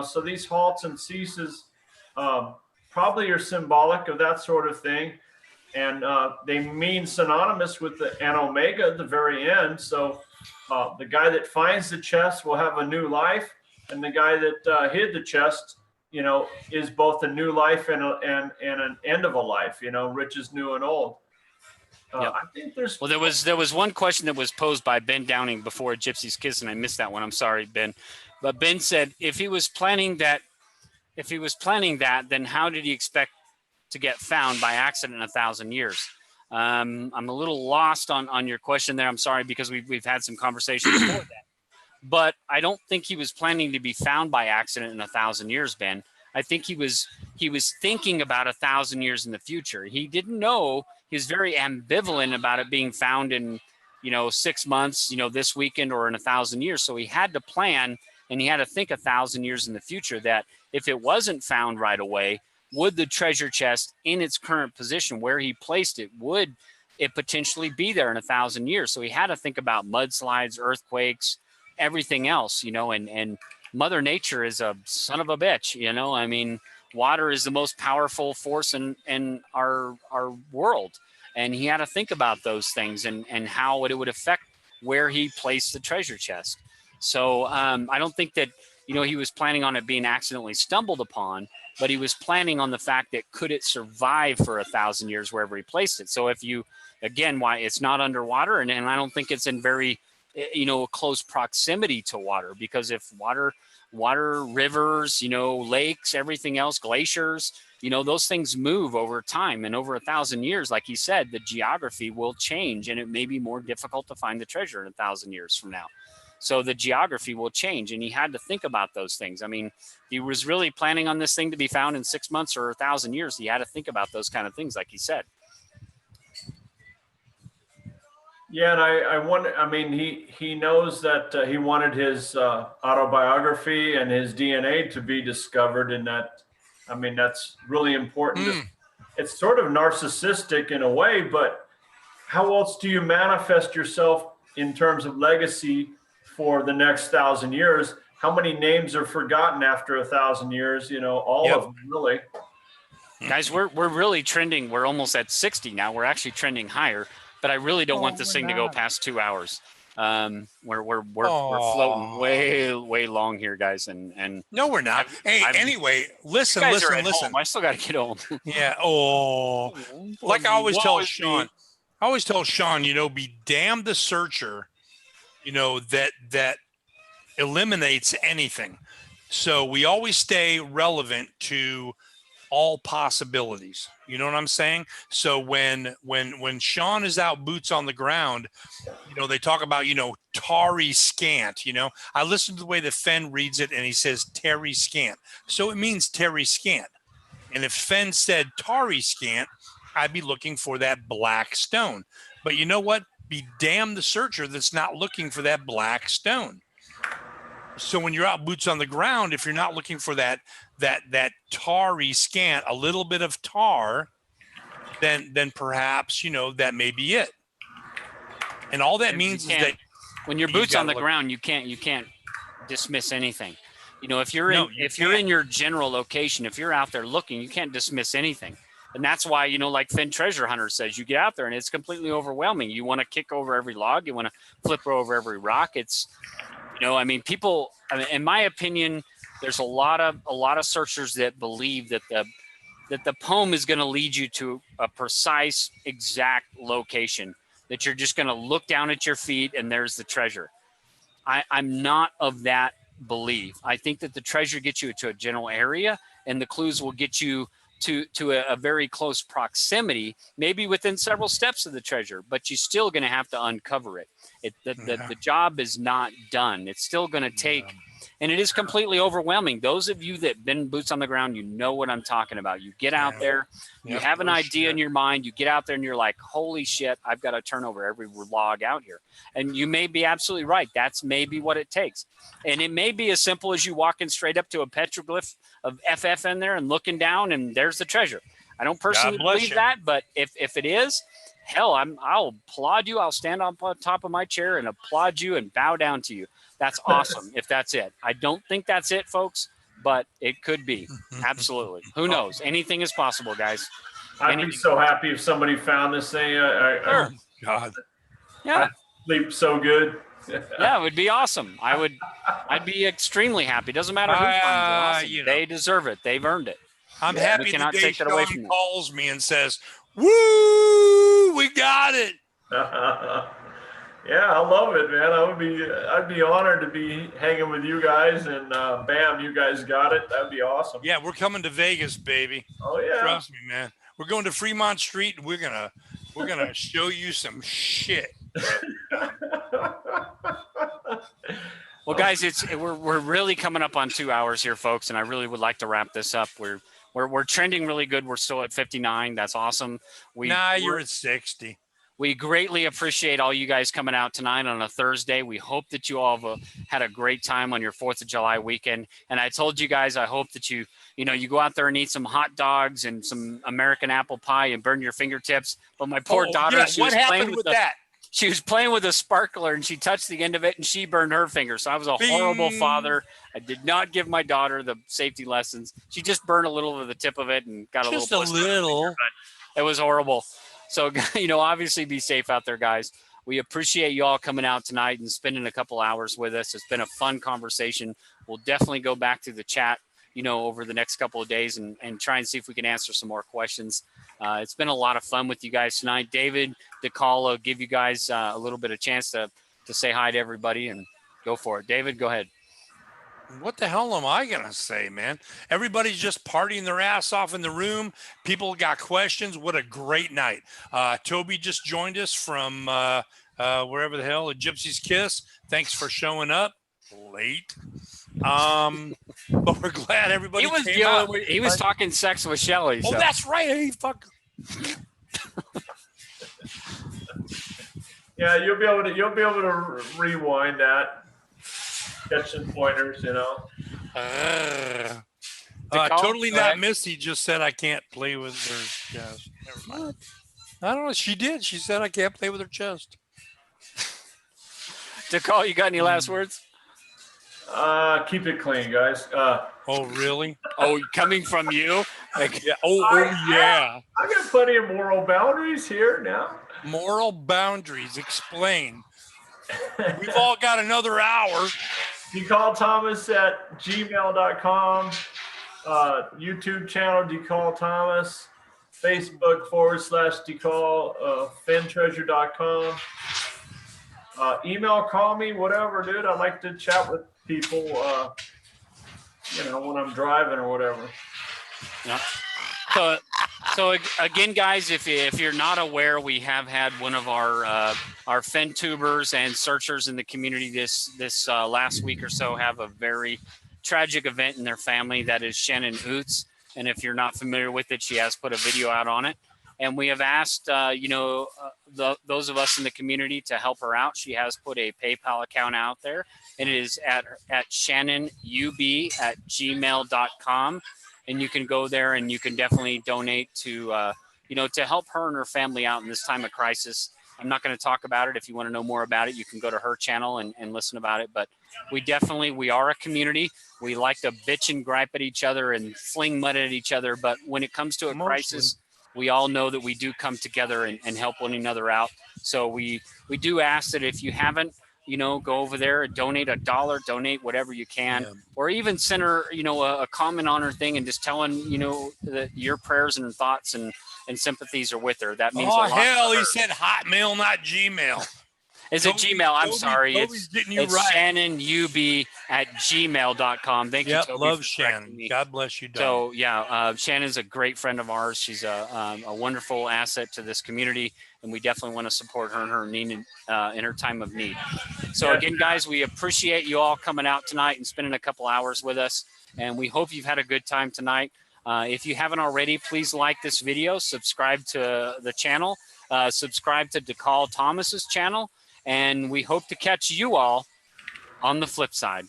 Speaker 4: So these halts and ceases probably are symbolic of that sort of thing, and they mean synonymous with an omega at the very end. So the guy that finds the chest will have a new life, and the guy that hid the chest, is both a new life and an end of a life. Riches new and old.
Speaker 1: Yep.
Speaker 4: I think there's.
Speaker 1: Well, there was one question that was posed by Ben Downing before Gypsy's Kiss, and I missed that one. I'm sorry, Ben. But Ben said if he was planning that if he was planning that, then how did he expect to get found by accident in 1,000 years? I'm a little lost on your question there. I'm sorry, because we've had some conversations before that. But I don't think he was planning to be found by accident in 1,000 years, Ben. I think he was thinking about 1,000 years in the future. He didn't know. He was very ambivalent about it being found in, 6 months, this weekend or in 1,000 years. So he had to plan, and he had to think 1,000 years in the future that if it wasn't found right away, would the treasure chest in its current position where he placed it, would it potentially be there in 1,000 years? So he had to think about mudslides, earthquakes, everything else, and Mother Nature is a son of a bitch, I mean, water is the most powerful force in our world. And he had to think about those things and how it would affect where he placed the treasure chest. So I don't think that, he was planning on it being accidentally stumbled upon, but he was planning on the fact that could it survive for 1,000 years wherever he placed it. So if you, again, why it's not underwater, and I don't think it's in very, close proximity to water, because if water, rivers, lakes, everything else, glaciers, those things move over time, and over 1,000 years, like he said, the geography will change, and it may be more difficult to find the treasure in 1,000 years from now. So the geography will change, and he had to think about those things. I mean, he was really planning on this thing to be found in 6 months or 1,000 years. He had to think about those kind of things, like he said.
Speaker 4: Yeah, and I wonder. I mean, he knows that he wanted his autobiography and his DNA to be discovered, and that, I mean, that's really important. It's sort of narcissistic in a way, but how else do you manifest yourself in terms of legacy for the next 1,000 years? How many names are forgotten after 1,000 years? All of them, really.
Speaker 1: Guys, we're really trending. We're almost at 60 now. We're actually trending higher. But I really don't want this thing to go past 2 hours. We're floating way long here, guys. And
Speaker 2: no, we're not. Anyway, listen.
Speaker 1: Home. I still got to get home.
Speaker 2: Yeah. Oh, like I always tell Sean. I always tell Sean, be damned the searcher, that eliminates anything. So we always stay relevant to all possibilities. You know what I'm saying? So when Sean is out boots on the ground, they talk about, tarry scant, I listen to the way that Fenn reads it, and he says tarry scant. So it means tarry scant. And if Fenn said tarry scant, I'd be looking for that black stone. But you know what? Be damned the searcher that's not looking for that black stone. So when you're out boots on the ground, if you're not looking for that tarry scant, a little bit of tar, then perhaps, that may be it. And all that means is that
Speaker 1: when you're boots on the ground, you can't dismiss anything. If you're in your general location, if you're out there looking, you can't dismiss anything. And that's why, like Fenn Treasure Hunter says, you get out there and it's completely overwhelming. You want to kick over every log. You want to flip over every rock. It's, people, in my opinion, there's a lot of searchers that believe that the poem is going to lead you to a precise, exact location, that you're just going to look down at your feet and there's the treasure. I'm not of that belief. I think that the treasure gets you to a general area, and the clues will get you to a very close proximity, maybe within several steps of the treasure, but you're still going to have to uncover it. The job is not done. It's still going to take, and it is completely overwhelming. Those of you that been boots on the ground, you know what I'm talking about. You get out there, you have an idea in your mind, you get out there and you're like, holy shit, I've got to turn over every log out here. And you may be absolutely right. That's maybe what it takes. And it may be as simple as you walking straight up to a petroglyph of FF in there and looking down and there's the treasure. I don't personally believe that, but if it is, hell, I'll applaud you. I'll stand on top of my chair and applaud you and bow down to you. That's awesome if that's it. I don't think that's it, folks, but it could be. Absolutely. Who knows? Anything is possible, guys.
Speaker 4: I'd be so happy if somebody found this thing.
Speaker 2: Oh, God.
Speaker 1: Yeah.
Speaker 4: I'd sleep so good.
Speaker 1: Yeah, it would be awesome. I'd be extremely happy. Doesn't matter who finds it. Awesome. They deserve it. They've earned it.
Speaker 2: I'm happy
Speaker 1: cannot
Speaker 2: the day
Speaker 1: take that away from
Speaker 2: Sean
Speaker 1: them.
Speaker 2: calls me and says, "Woo, we got it."
Speaker 4: Yeah, I love it, man. I'd be honored to be hanging with you guys, and bam, you guys got it. That'd be awesome.
Speaker 2: Yeah, we're coming to Vegas, baby.
Speaker 4: Oh yeah.
Speaker 2: Trust me, man. We're going to Fremont Street, and we're gonna show you some shit.
Speaker 1: Well, guys, we're really coming up on 2 hours here, folks, and I really would like to wrap this up. We're trending really good. We're still at 59. That's awesome.
Speaker 2: You're at 60.
Speaker 1: We greatly appreciate all you guys coming out tonight on a Thursday. We hope that you all have had a great time on your 4th of July weekend. And I told you guys, I hope that you go out there and eat some hot dogs and some American apple pie and burn your fingertips. But my poor daughter,
Speaker 2: yeah. What happened with that?
Speaker 1: She was playing with a sparkler and she touched the end of it and she burned her finger. So I was a horrible father. I did not give my daughter the safety lessons. She just burned a little of the tip of it and got
Speaker 2: Just
Speaker 1: a little. But it was horrible. So, obviously be safe out there, guys. We appreciate you all coming out tonight and spending a couple hours with us. It's been a fun conversation. We'll definitely go back to the chat, over the next couple of days and try and see if we can answer some more questions. It's been a lot of fun with you guys tonight. David, DeCall, give you guys a little bit of chance to say hi to everybody and go for it. David, go ahead.
Speaker 2: What the hell am I going to say, man? Everybody's just partying their ass off in the room. People got questions. What a great night. Toby just joined us from wherever the hell, a Gypsy's Kiss. Thanks for showing up late. But we're glad everybody came out.
Speaker 1: He was talking sex with Shelly.
Speaker 2: Oh,
Speaker 1: so.
Speaker 2: that's right. Hey, fuck.
Speaker 4: Yeah, you'll be able to rewind that. Catch some pointers,
Speaker 2: Totally not Missy just said I can't play with her chest. Never mind. I don't know. She did. She said I can't play with her chest.
Speaker 1: DeCall, you got any last words?
Speaker 4: Keep it clean, guys.
Speaker 2: Oh, really?
Speaker 1: Oh, coming from you?
Speaker 2: Yeah. Yeah.
Speaker 4: I got plenty of moral boundaries here now.
Speaker 2: Moral boundaries. Explain. We've all got another hour.
Speaker 4: DeCall Thomas at gmail.com. YouTube channel DeCall Thomas. Facebook /DeCall. FennTreasure.com. Email, call me, whatever, dude. I like to chat with people, when I'm driving or whatever.
Speaker 1: Yeah. So again, guys, if you're not aware, we have had one of our Fenn tubers and searchers in the community this last week or so have a very tragic event in their family. That is Shannon Oots, and if you're not familiar with it, she has put a video out on it. And we have asked, those of us in the community to help her out. She has put a PayPal account out there, and it is at shannonub@gmail.com. And you can go there and you can definitely donate to help her and her family out in this time of crisis. I'm not going to talk about it. If you want to know more about it, you can go to her channel and listen about it. But we are a community. We like to bitch and gripe at each other and fling mud at each other. But when it comes to a crisis, we all know that we do come together and help one another out. So we do ask that if you haven't, go over there and donate $1, donate whatever you can, or even send her, a comment on her thing and just telling, that your prayers and thoughts and sympathies are with her. That means a lot.
Speaker 2: Hell, he said Hotmail, not Gmail.
Speaker 1: Is it Gmail? I'm sorry.
Speaker 2: Toby's getting you
Speaker 1: it's
Speaker 2: right.
Speaker 1: shannonub@gmail.com. Thank you, Toby.
Speaker 2: Love Shannon. God bless you, Don.
Speaker 1: So Shannon's a great friend of ours. She's a wonderful asset to this community, and we definitely want to support her in her need in her time of need. So again, guys, we appreciate you all coming out tonight and spending a couple hours with us, and we hope you've had a good time tonight. If you haven't already, please like this video, subscribe to the channel, subscribe to DeCall Thomas's channel, and we hope to catch you all on the flip side.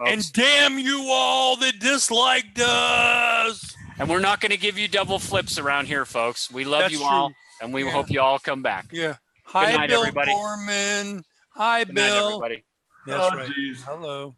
Speaker 2: And damn you all that disliked us.
Speaker 1: And we're not going to give you double flips around here, folks. We love you all, and we hope you all come back.
Speaker 2: Yeah.
Speaker 1: Hi,
Speaker 2: Bill
Speaker 1: everybody.
Speaker 2: Gorman. Hi,
Speaker 1: Good
Speaker 2: Bill.
Speaker 1: night, everybody.
Speaker 2: That's
Speaker 4: Oh,
Speaker 2: right.
Speaker 4: geez.
Speaker 2: Hello.